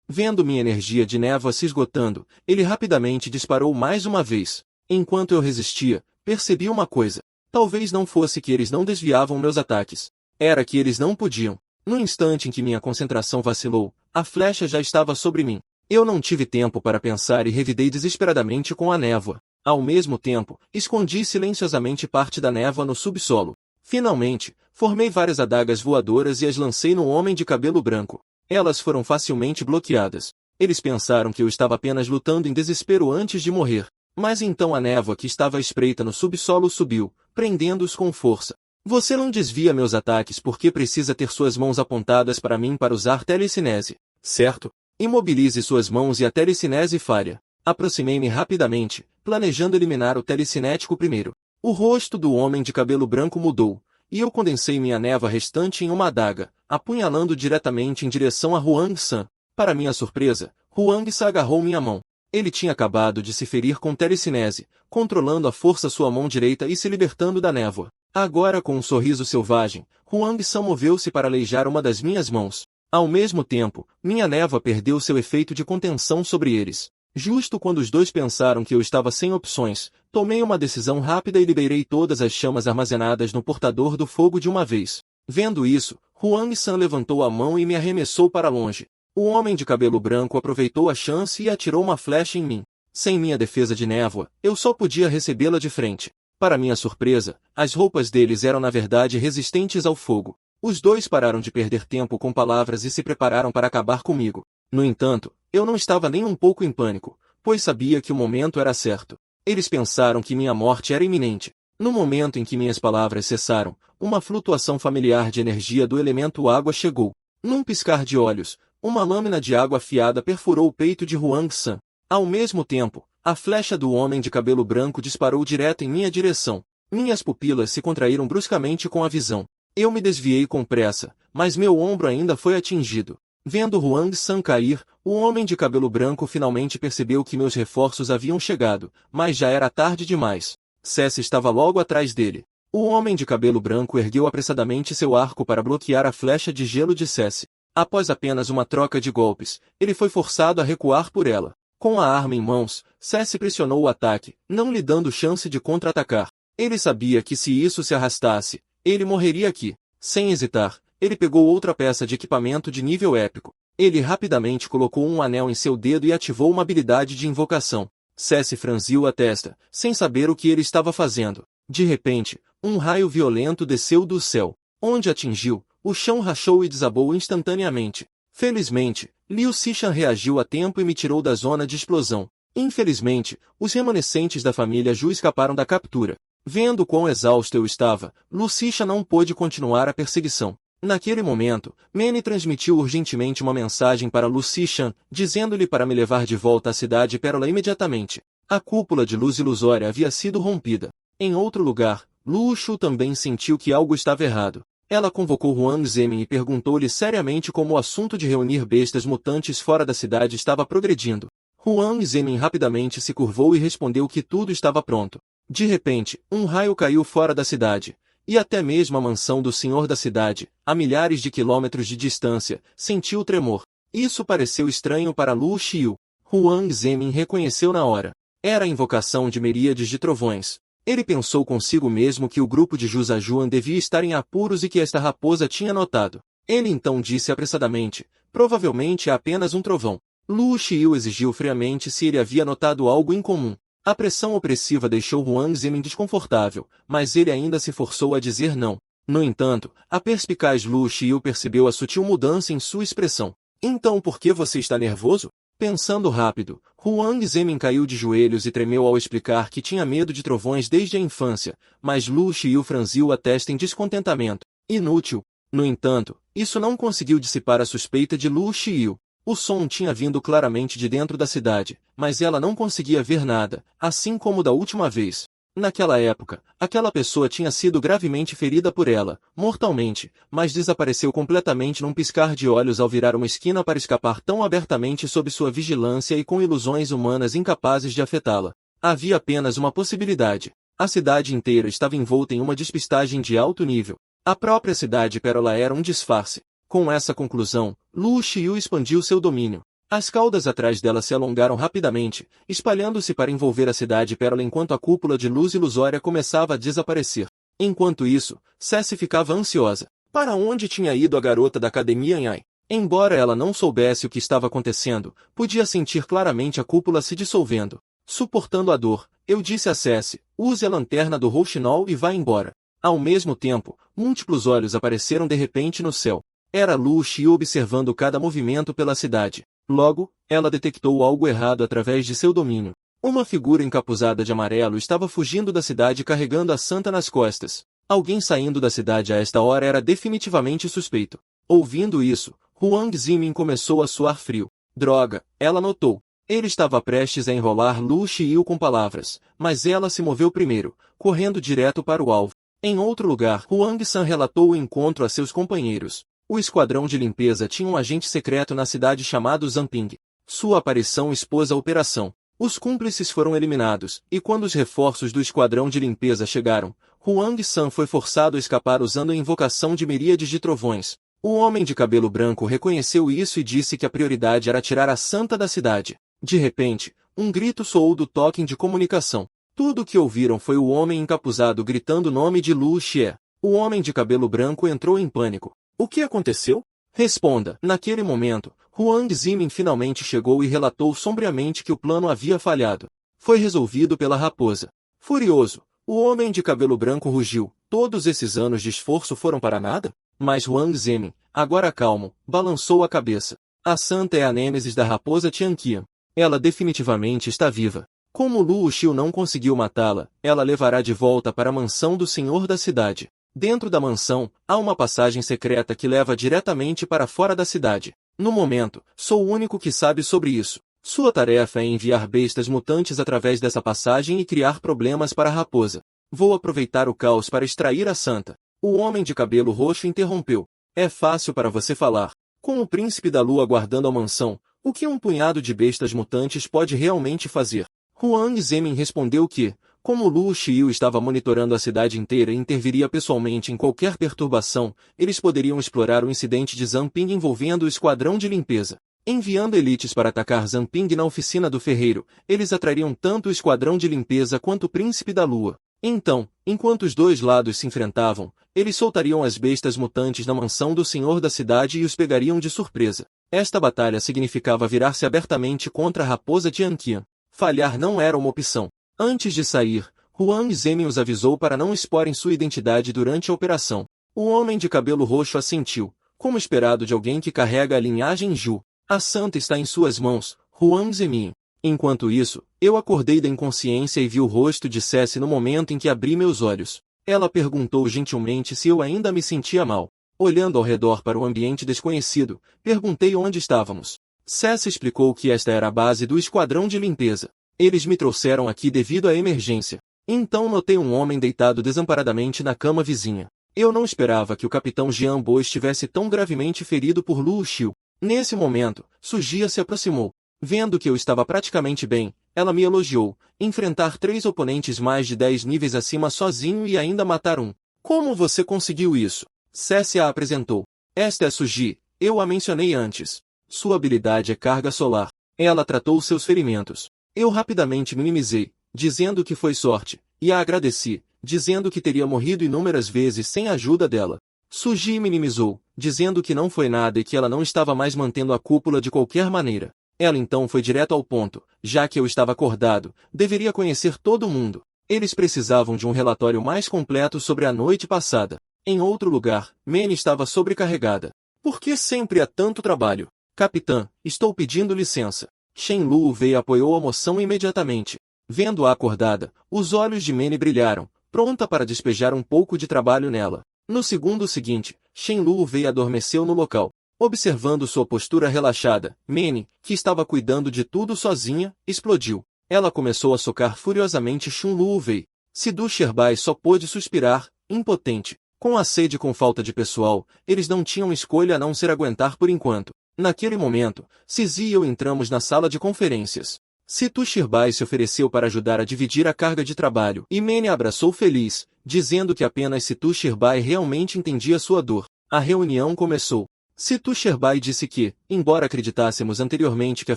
Vendo minha energia de névoa se esgotando, ele rapidamente disparou mais uma vez. Enquanto eu resistia, percebi uma coisa. Talvez não fosse que eles não desviavam meus ataques. Era que eles não podiam. No instante em que minha concentração vacilou, a flecha já estava sobre mim. Eu não tive tempo para pensar e revidei desesperadamente com a névoa. Ao mesmo tempo, escondi silenciosamente parte da névoa no subsolo. Finalmente, formei várias adagas voadoras e as lancei no homem de cabelo branco. Elas foram facilmente bloqueadas. Eles pensaram que eu estava apenas lutando em desespero antes de morrer. Mas então a névoa que estava à espreita no subsolo subiu, prendendo-os com força. Você não desvia meus ataques porque precisa ter suas mãos apontadas para mim para usar telecinese, certo? Imobilize suas mãos e a telecinese falha. Aproximei-me rapidamente, planejando eliminar o telecinético primeiro. O rosto do homem de cabelo branco mudou, e eu condensei minha névoa restante em uma adaga, apunhalando diretamente em direção a Huang-san. Para minha surpresa, Huang-san agarrou minha mão. Ele tinha acabado de se ferir com telecinese, controlando a força sua mão direita e se libertando da névoa. Agora com um sorriso selvagem, Huang-san moveu-se para aleijar uma das minhas mãos. Ao mesmo tempo, minha névoa perdeu seu efeito de contenção sobre eles. Justo quando os dois pensaram que eu estava sem opções, tomei uma decisão rápida e liberei todas as chamas armazenadas no portador do fogo de uma vez. Vendo isso, Huang-san levantou a mão e me arremessou para longe. O homem de cabelo branco aproveitou a chance e atirou uma flecha em mim. Sem minha defesa de névoa, eu só podia recebê-la de frente. Para minha surpresa, as roupas deles eram na verdade resistentes ao fogo. Os dois pararam de perder tempo com palavras e se prepararam para acabar comigo. No entanto, eu não estava nem um pouco em pânico, pois sabia que o momento era certo. Eles pensaram que minha morte era iminente. No momento em que minhas palavras cessaram, uma flutuação familiar de energia do elemento água chegou. Num piscar de olhos, uma lâmina de água afiada perfurou o peito de Huang-san. Ao mesmo tempo, a flecha do homem de cabelo branco disparou direto em minha direção. Minhas pupilas se contraíram bruscamente com a visão. Eu me desviei com pressa, mas meu ombro ainda foi atingido. Vendo Huang-san cair, o homem de cabelo branco finalmente percebeu que meus reforços haviam chegado, mas já era tarde demais. Cessi estava logo atrás dele. O homem de cabelo branco ergueu apressadamente seu arco para bloquear a flecha de gelo de Cessi. Após apenas uma troca de golpes, ele foi forçado a recuar por ela. Com a arma em mãos, Cessi pressionou o ataque, não lhe dando chance de contra-atacar. Ele sabia que se isso se arrastasse, ele morreria aqui. Sem hesitar, ele pegou outra peça de equipamento de nível épico. Ele rapidamente colocou um anel em seu dedo e ativou uma habilidade de invocação. Cessi franziu a testa, sem saber o que ele estava fazendo. De repente, um raio violento desceu do céu. Onde atingiu, o chão rachou e desabou instantaneamente. Felizmente, Liu Sishan reagiu a tempo e me tirou da zona de explosão. Infelizmente, os remanescentes da família Ju escaparam da captura. Vendo quão exausto eu estava, Liu Sishan não pôde continuar a perseguição. Naquele momento, Manny transmitiu urgentemente uma mensagem para Liu Sishan, dizendo-lhe para me levar de volta à cidade Pérola imediatamente. A cúpula de luz ilusória havia sido rompida. Em outro lugar, Lu Shu também sentiu que algo estava errado. Ela convocou Huang Zemin e perguntou-lhe seriamente como o assunto de reunir bestas mutantes fora da cidade estava progredindo. Huang Zemin rapidamente se curvou e respondeu que tudo estava pronto. De repente, um raio caiu fora da cidade. E até mesmo a mansão do senhor da cidade, a milhares de quilômetros de distância, sentiu o tremor. Isso pareceu estranho para Lu Xiu. Huang Zemin reconheceu na hora. Era a invocação de miríades de trovões. Ele pensou consigo mesmo que o grupo de Juzajuan devia estar em apuros e que esta raposa tinha notado. Ele então disse apressadamente, provavelmente é apenas um trovão. Lu Xiu exigiu friamente se ele havia notado algo incomum. A pressão opressiva deixou Huang Zemin desconfortável, mas ele ainda se forçou a dizer não. No entanto, a perspicaz Lu Xiu percebeu a sutil mudança em sua expressão. Então por que você está nervoso? Pensando rápido, Huang Zemin caiu de joelhos e tremeu ao explicar que tinha medo de trovões desde a infância, mas Lu Xiu franziu a testa em descontentamento. Inútil. No entanto, isso não conseguiu dissipar a suspeita de Lu Xiu. O som tinha vindo claramente de dentro da cidade, mas ela não conseguia ver nada, assim como da última vez. Naquela época, aquela pessoa tinha sido gravemente ferida por ela, mortalmente, mas desapareceu completamente num piscar de olhos ao virar uma esquina para escapar tão abertamente sob sua vigilância e com ilusões humanas incapazes de afetá-la. Havia apenas uma possibilidade. A cidade inteira estava envolta em uma despistagem de alto nível. A própria cidade Pérola era um disfarce. Com essa conclusão, Lu Xiu expandiu seu domínio. As caudas atrás dela se alongaram rapidamente, espalhando-se para envolver a cidade Pérola enquanto a cúpula de luz ilusória começava a desaparecer. Enquanto isso, Cessi ficava ansiosa. Para onde tinha ido a garota da academia Nhai? Embora ela não soubesse o que estava acontecendo, podia sentir claramente a cúpula se dissolvendo. Suportando a dor, eu disse a Cessi, use a lanterna do rouxinol e vá embora. Ao mesmo tempo, múltiplos olhos apareceram de repente no céu. Era Lu Xiu observando cada movimento pela cidade. Logo, ela detectou algo errado através de seu domínio. Uma figura encapuzada de amarelo estava fugindo da cidade carregando a santa nas costas. Alguém saindo da cidade a esta hora era definitivamente suspeito. Ouvindo isso, Huang Zimin começou a suar frio. Droga, ela notou. Ele estava prestes a enrolar Lu Xiu com palavras, mas ela se moveu primeiro, correndo direto para o alvo. Em outro lugar, Huang San relatou o encontro a seus companheiros. O esquadrão de limpeza tinha um agente secreto na cidade chamado Zanping. Sua aparição expôs a operação. Os cúmplices foram eliminados, e quando os reforços do esquadrão de limpeza chegaram, Huang San foi forçado a escapar usando a invocação de miríades de trovões. O homem de cabelo branco reconheceu isso e disse que a prioridade era tirar a santa da cidade. De repente, um grito soou do token de comunicação. Tudo o que ouviram foi o homem encapuzado gritando o nome de Lu Xie. O homem de cabelo branco entrou em pânico. O que aconteceu? Responda. Naquele momento, Huang Zimin finalmente chegou e relatou sombriamente que o plano havia falhado. Foi resolvido pela raposa. Furioso, o homem de cabelo branco rugiu. Todos esses anos de esforço foram para nada? Mas Huang Zimin, agora calmo, balançou a cabeça. A santa é a nêmesis da raposa Tianqian. Ela definitivamente está viva. Como Lu Xiu não conseguiu matá-la, ela levará de volta para a mansão do senhor da cidade. Dentro da mansão, há uma passagem secreta que leva diretamente para fora da cidade. No momento, sou o único que sabe sobre isso. Sua tarefa é enviar bestas mutantes através dessa passagem e criar problemas para a raposa. Vou aproveitar o caos para extrair a santa. O homem de cabelo roxo interrompeu. É fácil para você falar. Com o príncipe da lua guardando a mansão, o que um punhado de bestas mutantes pode realmente fazer? Huang Zemin respondeu que, como Lu Xiu estava monitorando a cidade inteira e interviria pessoalmente em qualquer perturbação, eles poderiam explorar o incidente de Zanping envolvendo o esquadrão de limpeza. Enviando elites para atacar Zanping na oficina do ferreiro, eles atrariam tanto o esquadrão de limpeza quanto o príncipe da lua. Então, enquanto os dois lados se enfrentavam, eles soltariam as bestas mutantes na mansão do senhor da cidade e os pegariam de surpresa. Esta batalha significava virar-se abertamente contra a raposa Tianqian. Falhar não era uma opção. Antes de sair, Huang Zemin os avisou para não exporem sua identidade durante a operação. O homem de cabelo roxo assentiu, como esperado de alguém que carrega a linhagem Zhu. A santa está em suas mãos, Huang Zemin. Enquanto isso, eu acordei da inconsciência e vi o rosto de Cessi no momento em que abri meus olhos. Ela perguntou gentilmente se eu ainda me sentia mal. Olhando ao redor para o ambiente desconhecido, perguntei onde estávamos. Cessi explicou que esta era a base do esquadrão de limpeza. Eles me trouxeram aqui devido à emergência. Então notei um homem deitado desamparadamente na cama vizinha. Eu não esperava que o capitão Jian Bo estivesse tão gravemente ferido por Lu Xiu. Nesse momento, Sujia se aproximou. Vendo que eu estava praticamente bem, ela me elogiou. Enfrentar 3 oponentes mais de 10 níveis acima sozinho e ainda matar um. Como você conseguiu isso? Cessi a apresentou. Esta é Suji, eu a mencionei antes. Sua habilidade é carga solar. Ela tratou seus ferimentos. Eu rapidamente minimizei, dizendo que foi sorte, e a agradeci, dizendo que teria morrido inúmeras vezes sem a ajuda dela. Suji minimizou, dizendo que não foi nada e que ela não estava mais mantendo a cúpula de qualquer maneira. Ela então foi direto ao ponto, já que eu estava acordado, deveria conhecer todo mundo. Eles precisavam de um relatório mais completo sobre a noite passada. Em outro lugar, Mene estava sobrecarregada. Por que sempre há tanto trabalho? Capitã, estou pedindo licença. Shen Lu veio e apoiou a moção imediatamente. Vendo-a acordada, os olhos de Manny brilharam, pronta para despejar um pouco de trabalho nela. No segundo seguinte, Shen Lu veio e adormeceu no local. Observando sua postura relaxada, Manny, que estava cuidando de tudo sozinha, explodiu. Ela começou a socar furiosamente Shun Lu Wei. Sidu Sherbai só pôde suspirar, impotente. Com a sede e com falta de pessoal, eles não tinham escolha a não ser aguentar por enquanto. Naquele momento, Sisi e eu entramos na sala de conferências. Situ Shirbai se ofereceu para ajudar a dividir a carga de trabalho, e Manny a abraçou feliz, dizendo que apenas Situ Shirbai realmente entendia sua dor. A reunião começou. Situ Shirbai disse que, embora acreditássemos anteriormente que a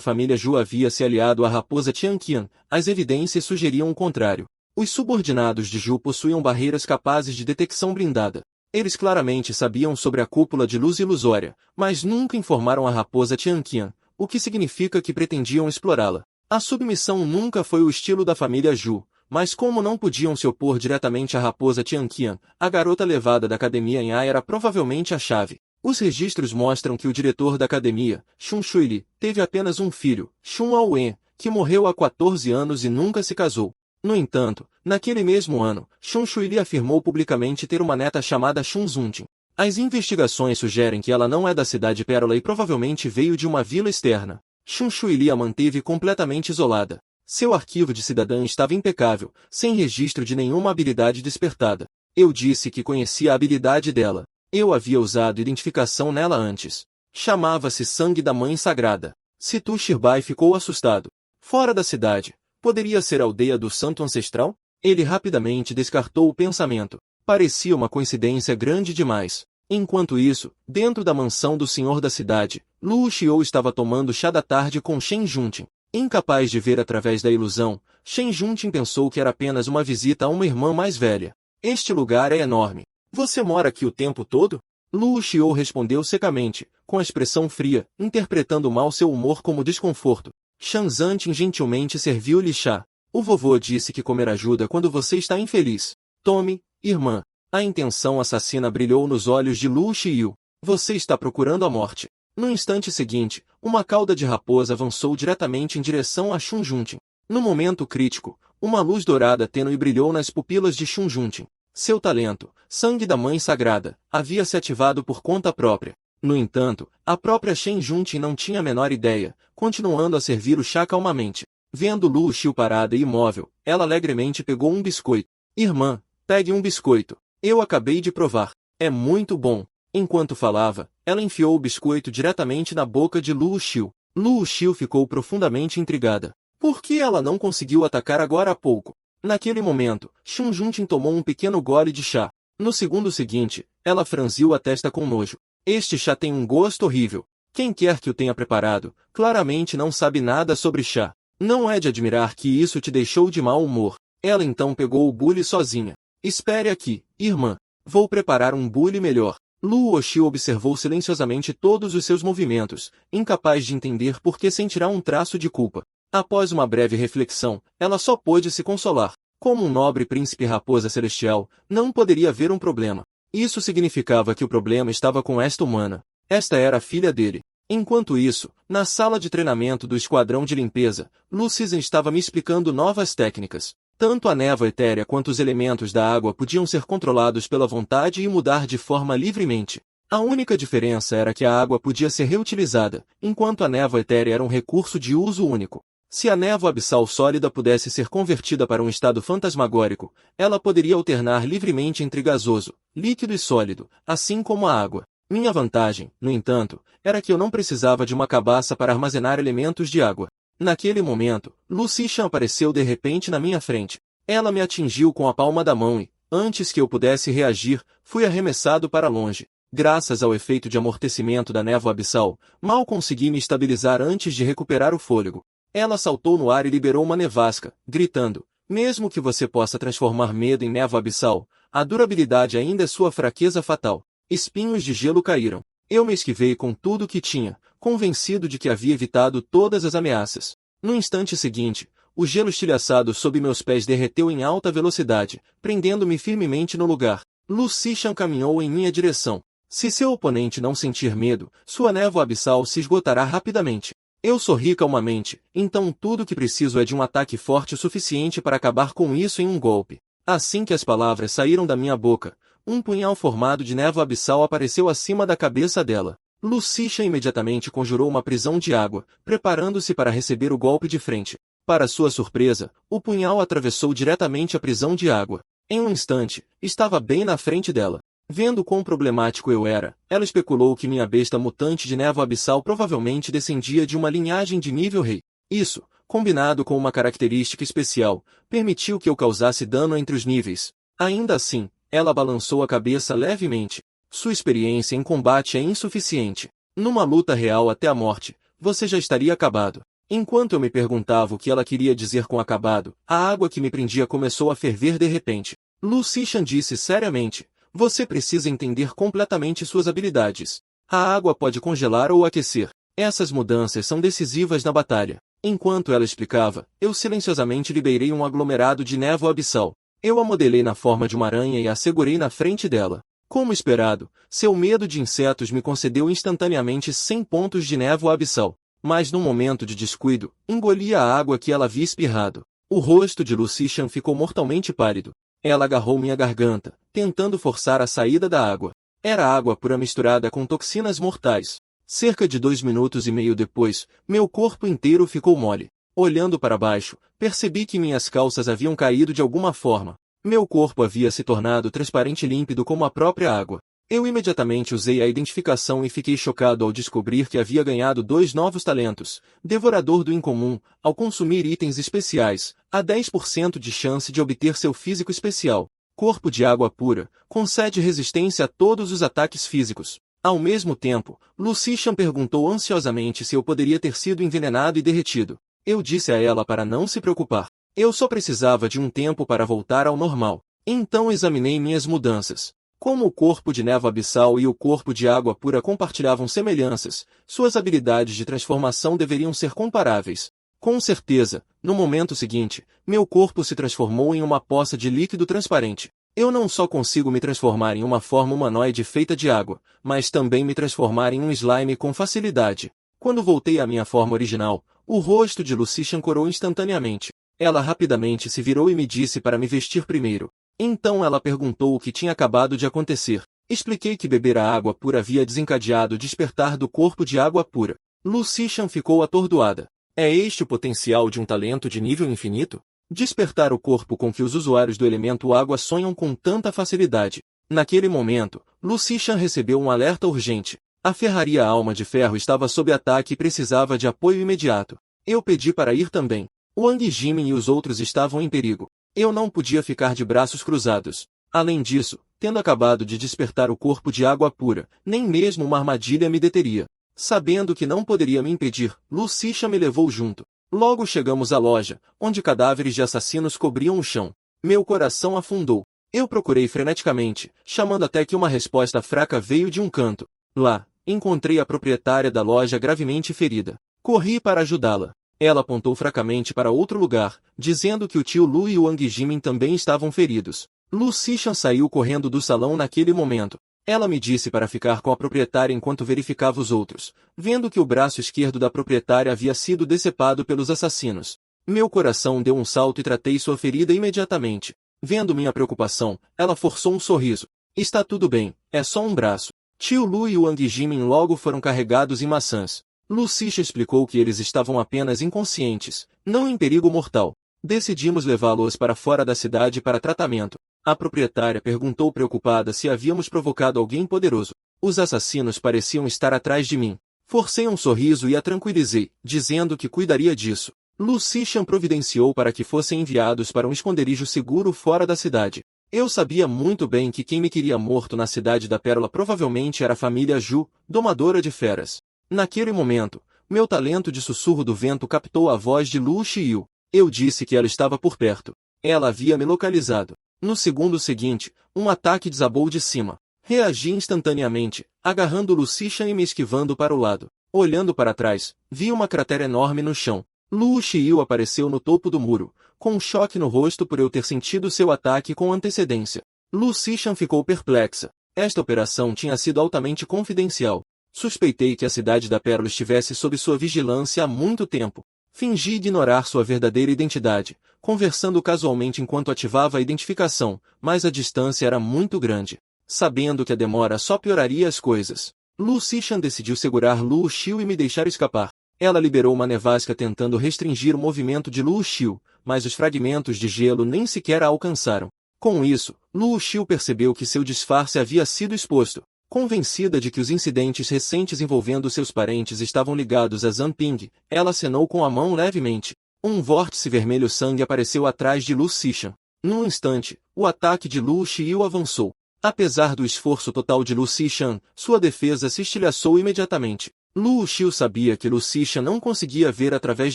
família Zhu havia se aliado à raposa Tianqian, as evidências sugeriam o contrário. Os subordinados de Zhu possuíam barreiras capazes de detecção blindada. Eles claramente sabiam sobre a cúpula de luz ilusória, mas nunca informaram a raposa Tianqian, o que significa que pretendiam explorá-la. A submissão nunca foi o estilo da família Zhu, mas como não podiam se opor diretamente à raposa Tianqian, a garota levada da academia em Ai era provavelmente a chave. Os registros mostram que o diretor da academia, Shun Shuili, teve apenas um filho, Shun Aowen, que morreu há 14 anos e nunca se casou. No entanto, naquele mesmo ano, Shun Shuili afirmou publicamente ter uma neta chamada Shun Zuntin. As investigações sugerem que ela não é da cidade Pérola e provavelmente veio de uma vila externa. Shun Shuili a manteve completamente isolada. Seu arquivo de cidadã estava impecável, sem registro de nenhuma habilidade despertada. Eu disse que conhecia a habilidade dela. Eu havia usado identificação nela antes. Chamava-se Sangue da Mãe Sagrada. Situ Shirbai ficou assustado. Fora da cidade, poderia ser a aldeia do santo ancestral? Ele rapidamente descartou o pensamento. Parecia uma coincidência grande demais. Enquanto isso, dentro da mansão do senhor da cidade, Lu Xiou estava tomando chá da tarde com Shen Juntin. Incapaz de ver através da ilusão, Shen Juntin pensou que era apenas uma visita a uma irmã mais velha. Este lugar é enorme. Você mora aqui o tempo todo? Lu Xiou respondeu secamente, com a expressão fria, interpretando mal seu humor como desconforto. Shan Zantin gentilmente serviu-lhe chá. O vovô disse que comer ajuda quando você está infeliz. Tome, irmã. A intenção assassina brilhou nos olhos de Lu Xiou. Você está procurando a morte. No instante seguinte, uma cauda de raposa avançou diretamente em direção a Shun Juntin. No momento crítico, uma luz dourada tênue brilhou nas pupilas de Shun Juntin. Seu talento, Sangue da Mãe Sagrada, havia se ativado por conta própria. No entanto, a própria Shen Juntin não tinha a menor ideia, continuando a servir o chá calmamente. Vendo Lu Xiu parada e imóvel, ela alegremente pegou um biscoito. Irmã, pegue um biscoito. Eu acabei de provar. É muito bom. Enquanto falava, ela enfiou o biscoito diretamente na boca de Lu Xiu. Lu Xiu ficou profundamente intrigada. Por que ela não conseguiu atacar agora há pouco? Naquele momento, Shun Juntin tomou um pequeno gole de chá. No segundo seguinte, ela franziu a testa com nojo. Este chá tem um gosto horrível. Quem quer que o tenha preparado, claramente não sabe nada sobre chá. Não é de admirar que isso te deixou de mau humor. Ela então pegou o bule sozinha. Espere aqui, irmã. Vou preparar um bule melhor. Lu Oxiu observou silenciosamente todos os seus movimentos, incapaz de entender por que sentirá um traço de culpa. Após uma breve reflexão, ela só pôde se consolar. Como um nobre príncipe raposa celestial, não poderia haver um problema. Isso significava que o problema estava com esta humana. Esta era a filha dele. Enquanto isso, na sala de treinamento do esquadrão de limpeza, Lu Cizan estava me explicando novas técnicas. Tanto a névoa etérea quanto os elementos da água podiam ser controlados pela vontade e mudar de forma livremente. A única diferença era que a água podia ser reutilizada, enquanto a névoa etérea era um recurso de uso único. Se a névoa abissal sólida pudesse ser convertida para um estado fantasmagórico, ela poderia alternar livremente entre gasoso, líquido e sólido, assim como a água. Minha vantagem, no entanto, era que eu não precisava de uma cabaça para armazenar elementos de água. Naquele momento, Lu Xishan apareceu de repente na minha frente. Ela me atingiu com a palma da mão e, antes que eu pudesse reagir, fui arremessado para longe. Graças ao efeito de amortecimento da névoa abissal, mal consegui me estabilizar antes de recuperar o fôlego. Ela saltou no ar e liberou uma nevasca, gritando, mesmo que você possa transformar medo em névoa abissal, a durabilidade ainda é sua fraqueza fatal. Espinhos de gelo caíram. Eu me esquivei com tudo o que tinha, convencido de que havia evitado todas as ameaças. No instante seguinte, o gelo estilhaçado sob meus pés derreteu em alta velocidade, prendendo-me firmemente no lugar. Lu Xishan caminhou em minha direção. Se seu oponente não sentir medo, sua névoa abissal se esgotará rapidamente. Eu sorri calmamente, então tudo que preciso é de um ataque forte o suficiente para acabar com isso em um golpe. Assim que as palavras saíram da minha boca, um punhal formado de névoa abissal apareceu acima da cabeça dela. Lucicha imediatamente conjurou uma prisão de água, preparando-se para receber o golpe de frente. Para sua surpresa, o punhal atravessou diretamente a prisão de água. Em um instante, estava bem na frente dela. Vendo quão problemático eu era, ela especulou que minha besta mutante de névoa abissal provavelmente descendia de uma linhagem de nível rei. Isso, combinado com uma característica especial, permitiu que eu causasse dano entre os níveis. Ainda assim, ela balançou a cabeça levemente. Sua experiência em combate é insuficiente. Numa luta real até a morte, você já estaria acabado. Enquanto eu me perguntava o que ela queria dizer com acabado, a água que me prendia começou a ferver de repente. Lucichan disse seriamente, você precisa entender completamente suas habilidades. A água pode congelar ou aquecer. Essas mudanças são decisivas na batalha. Enquanto ela explicava, eu silenciosamente liberei um aglomerado de névoa abissal. Eu a modelei na forma de uma aranha e a segurei na frente dela. Como esperado, seu medo de insetos me concedeu instantaneamente 100 pontos de névoa abissal. Mas num momento de descuido, engoli a água que ela havia espirrado. O rosto de Lucichan ficou mortalmente pálido. Ela agarrou minha garganta, tentando forçar a saída da água. Era água pura misturada com toxinas mortais. Cerca de 2 minutos e meio depois, meu corpo inteiro ficou mole. Olhando para baixo, percebi que minhas calças haviam caído de alguma forma. Meu corpo havia se tornado transparente e límpido como a própria água. Eu imediatamente usei a identificação e fiquei chocado ao descobrir que havia ganhado 2 novos talentos. Devorador do Incomum, ao consumir itens especiais, há 10% de chance de obter seu físico especial. Corpo de água pura, concede resistência a todos os ataques físicos. Ao mesmo tempo, Lucichan perguntou ansiosamente se eu poderia ter sido envenenado e derretido. Eu disse a ela para não se preocupar. Eu só precisava de um tempo para voltar ao normal. Então examinei minhas mudanças. Como o corpo de névoa abissal e o corpo de água pura compartilhavam semelhanças, suas habilidades de transformação deveriam ser comparáveis. Com certeza, no momento seguinte, meu corpo se transformou em uma poça de líquido transparente. Eu não só consigo me transformar em uma forma humanoide feita de água, mas também me transformar em um slime com facilidade. Quando voltei à minha forma original, o rosto de Lucichan corou instantaneamente. Ela rapidamente se virou e me disse para me vestir primeiro. Então ela perguntou o que tinha acabado de acontecer. Expliquei que beber a água pura havia desencadeado o despertar do corpo de água pura. Lucichan ficou atordoada. É este o potencial de um talento de nível infinito? Despertar o corpo com que os usuários do elemento água sonham com tanta facilidade. Naquele momento, Lucichan recebeu um alerta urgente. A ferraria Alma de Ferro estava sob ataque e precisava de apoio imediato. Eu pedi para ir também. Wang Jimin e os outros estavam em perigo. Eu não podia ficar de braços cruzados. Além disso, tendo acabado de despertar o corpo de água pura, nem mesmo uma armadilha me deteria. Sabendo que não poderia me impedir, Lucichan me levou junto. Logo chegamos à loja, onde cadáveres de assassinos cobriam o chão. Meu coração afundou. Eu procurei freneticamente, chamando até que uma resposta fraca veio de um canto. Lá, encontrei a proprietária da loja gravemente ferida. Corri para ajudá-la. Ela apontou fracamente para outro lugar, dizendo que o tio Lu e o Wang Jimin também estavam feridos. Lucichan saiu correndo do salão naquele momento. Ela me disse para ficar com a proprietária enquanto verificava os outros, vendo que o braço esquerdo da proprietária havia sido decepado pelos assassinos. Meu coração deu um salto e tratei sua ferida imediatamente. Vendo minha preocupação, ela forçou um sorriso. Está tudo bem, é só um braço. Tio Lu e o Wang Jimin logo foram carregados em maçãs. Lucichan explicou que eles estavam apenas inconscientes, não em perigo mortal. Decidimos levá-los para fora da cidade para tratamento. A proprietária perguntou preocupada se havíamos provocado alguém poderoso. Os assassinos pareciam estar atrás de mim. Forcei um sorriso e a tranquilizei, dizendo que cuidaria disso. Lucichan providenciou para que fossem enviados para um esconderijo seguro fora da cidade. Eu sabia muito bem que quem me queria morto na cidade da Pérola provavelmente era a família Ju, domadora de feras. Naquele momento, meu talento de sussurro do vento captou a voz de Lu Xiyu. Eu disse que ela estava por perto. Ela havia me localizado. No segundo seguinte, um ataque desabou de cima. Reagi instantaneamente, agarrando Lucichan e me esquivando para o lado. Olhando para trás, vi uma cratera enorme no chão. Lu Xiyu apareceu no topo do muro, com um choque no rosto por eu ter sentido seu ataque com antecedência. Lucichan ficou perplexa. Esta operação tinha sido altamente confidencial. Suspeitei que a cidade da Pérola estivesse sob sua vigilância há muito tempo. Fingi ignorar sua verdadeira identidade, conversando casualmente enquanto ativava a identificação, mas a distância era muito grande. Sabendo que a demora só pioraria as coisas, Lu Xishan decidiu segurar Lu Xiu e me deixar escapar. Ela liberou uma nevasca tentando restringir o movimento de Lu Xiu, mas os fragmentos de gelo nem sequer a alcançaram. Com isso, Lu Xiu percebeu que seu disfarce havia sido exposto. Convencida de que os incidentes recentes envolvendo seus parentes estavam ligados a Zanping, ela acenou com a mão levemente. Um vórtice vermelho sangue apareceu atrás de Lu Xishan. Num instante, o ataque de Lu Xiu avançou. Apesar do esforço total de Lu Xishan, sua defesa se estilhaçou imediatamente. Lu Xiu sabia que Lu Xishan não conseguia ver através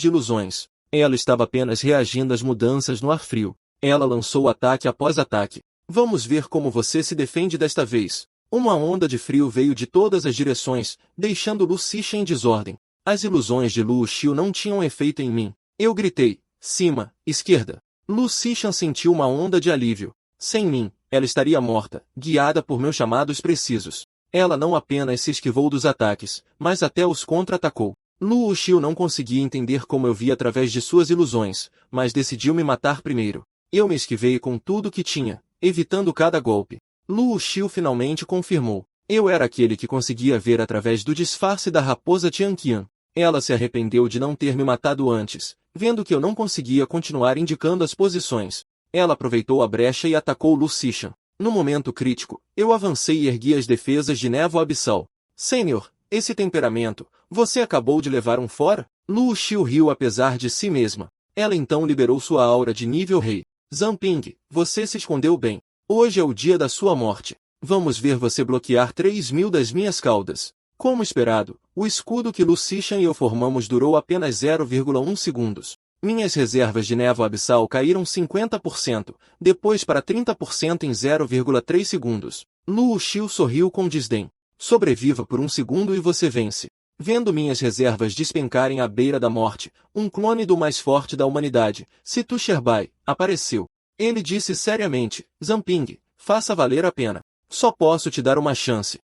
de ilusões. Ela estava apenas reagindo às mudanças no ar frio. Ela lançou ataque após ataque. Vamos ver como você se defende desta vez. Uma onda de frio veio de todas as direções, deixando Lu Xishan em desordem. As ilusões de Lu Xiu não tinham efeito em mim. Eu gritei, cima, esquerda. Lu Xishan sentiu uma onda de alívio. Sem mim, ela estaria morta, guiada por meus chamados precisos. Ela não apenas se esquivou dos ataques, mas até os contra-atacou. Lu Xiu não conseguia entender como eu via através de suas ilusões, mas decidiu me matar primeiro. Eu me esquivei com tudo que tinha, evitando cada golpe. Lu Xiu finalmente confirmou. Eu era aquele que conseguia ver através do disfarce da raposa Tianqian. Ela se arrependeu de não ter me matado antes, vendo que eu não conseguia continuar indicando as posições. Ela aproveitou a brecha e atacou Lu Xishan. No momento crítico, eu avancei e ergui as defesas de névoa abissal. Senhor, esse temperamento, você acabou de levar um fora? Lu Xiu riu apesar de si mesma. Ela então liberou sua aura de nível rei. Zanping, você se escondeu bem. Hoje é o dia da sua morte. Vamos ver você bloquear 3.000 das minhas caudas. Como esperado, o escudo que Lu Xishan e eu formamos durou apenas 0,1 segundos. Minhas reservas de névoa abissal caíram 50%, depois para 30% em 0,3 segundos. Lu Xiu sorriu com desdém. Sobreviva por um segundo e você vence. Vendo minhas reservas despencarem à beira da morte, um clone do mais forte da humanidade, Situ Sherbai, apareceu. Ele disse seriamente, Zanping, faça valer a pena. Só posso te dar uma chance.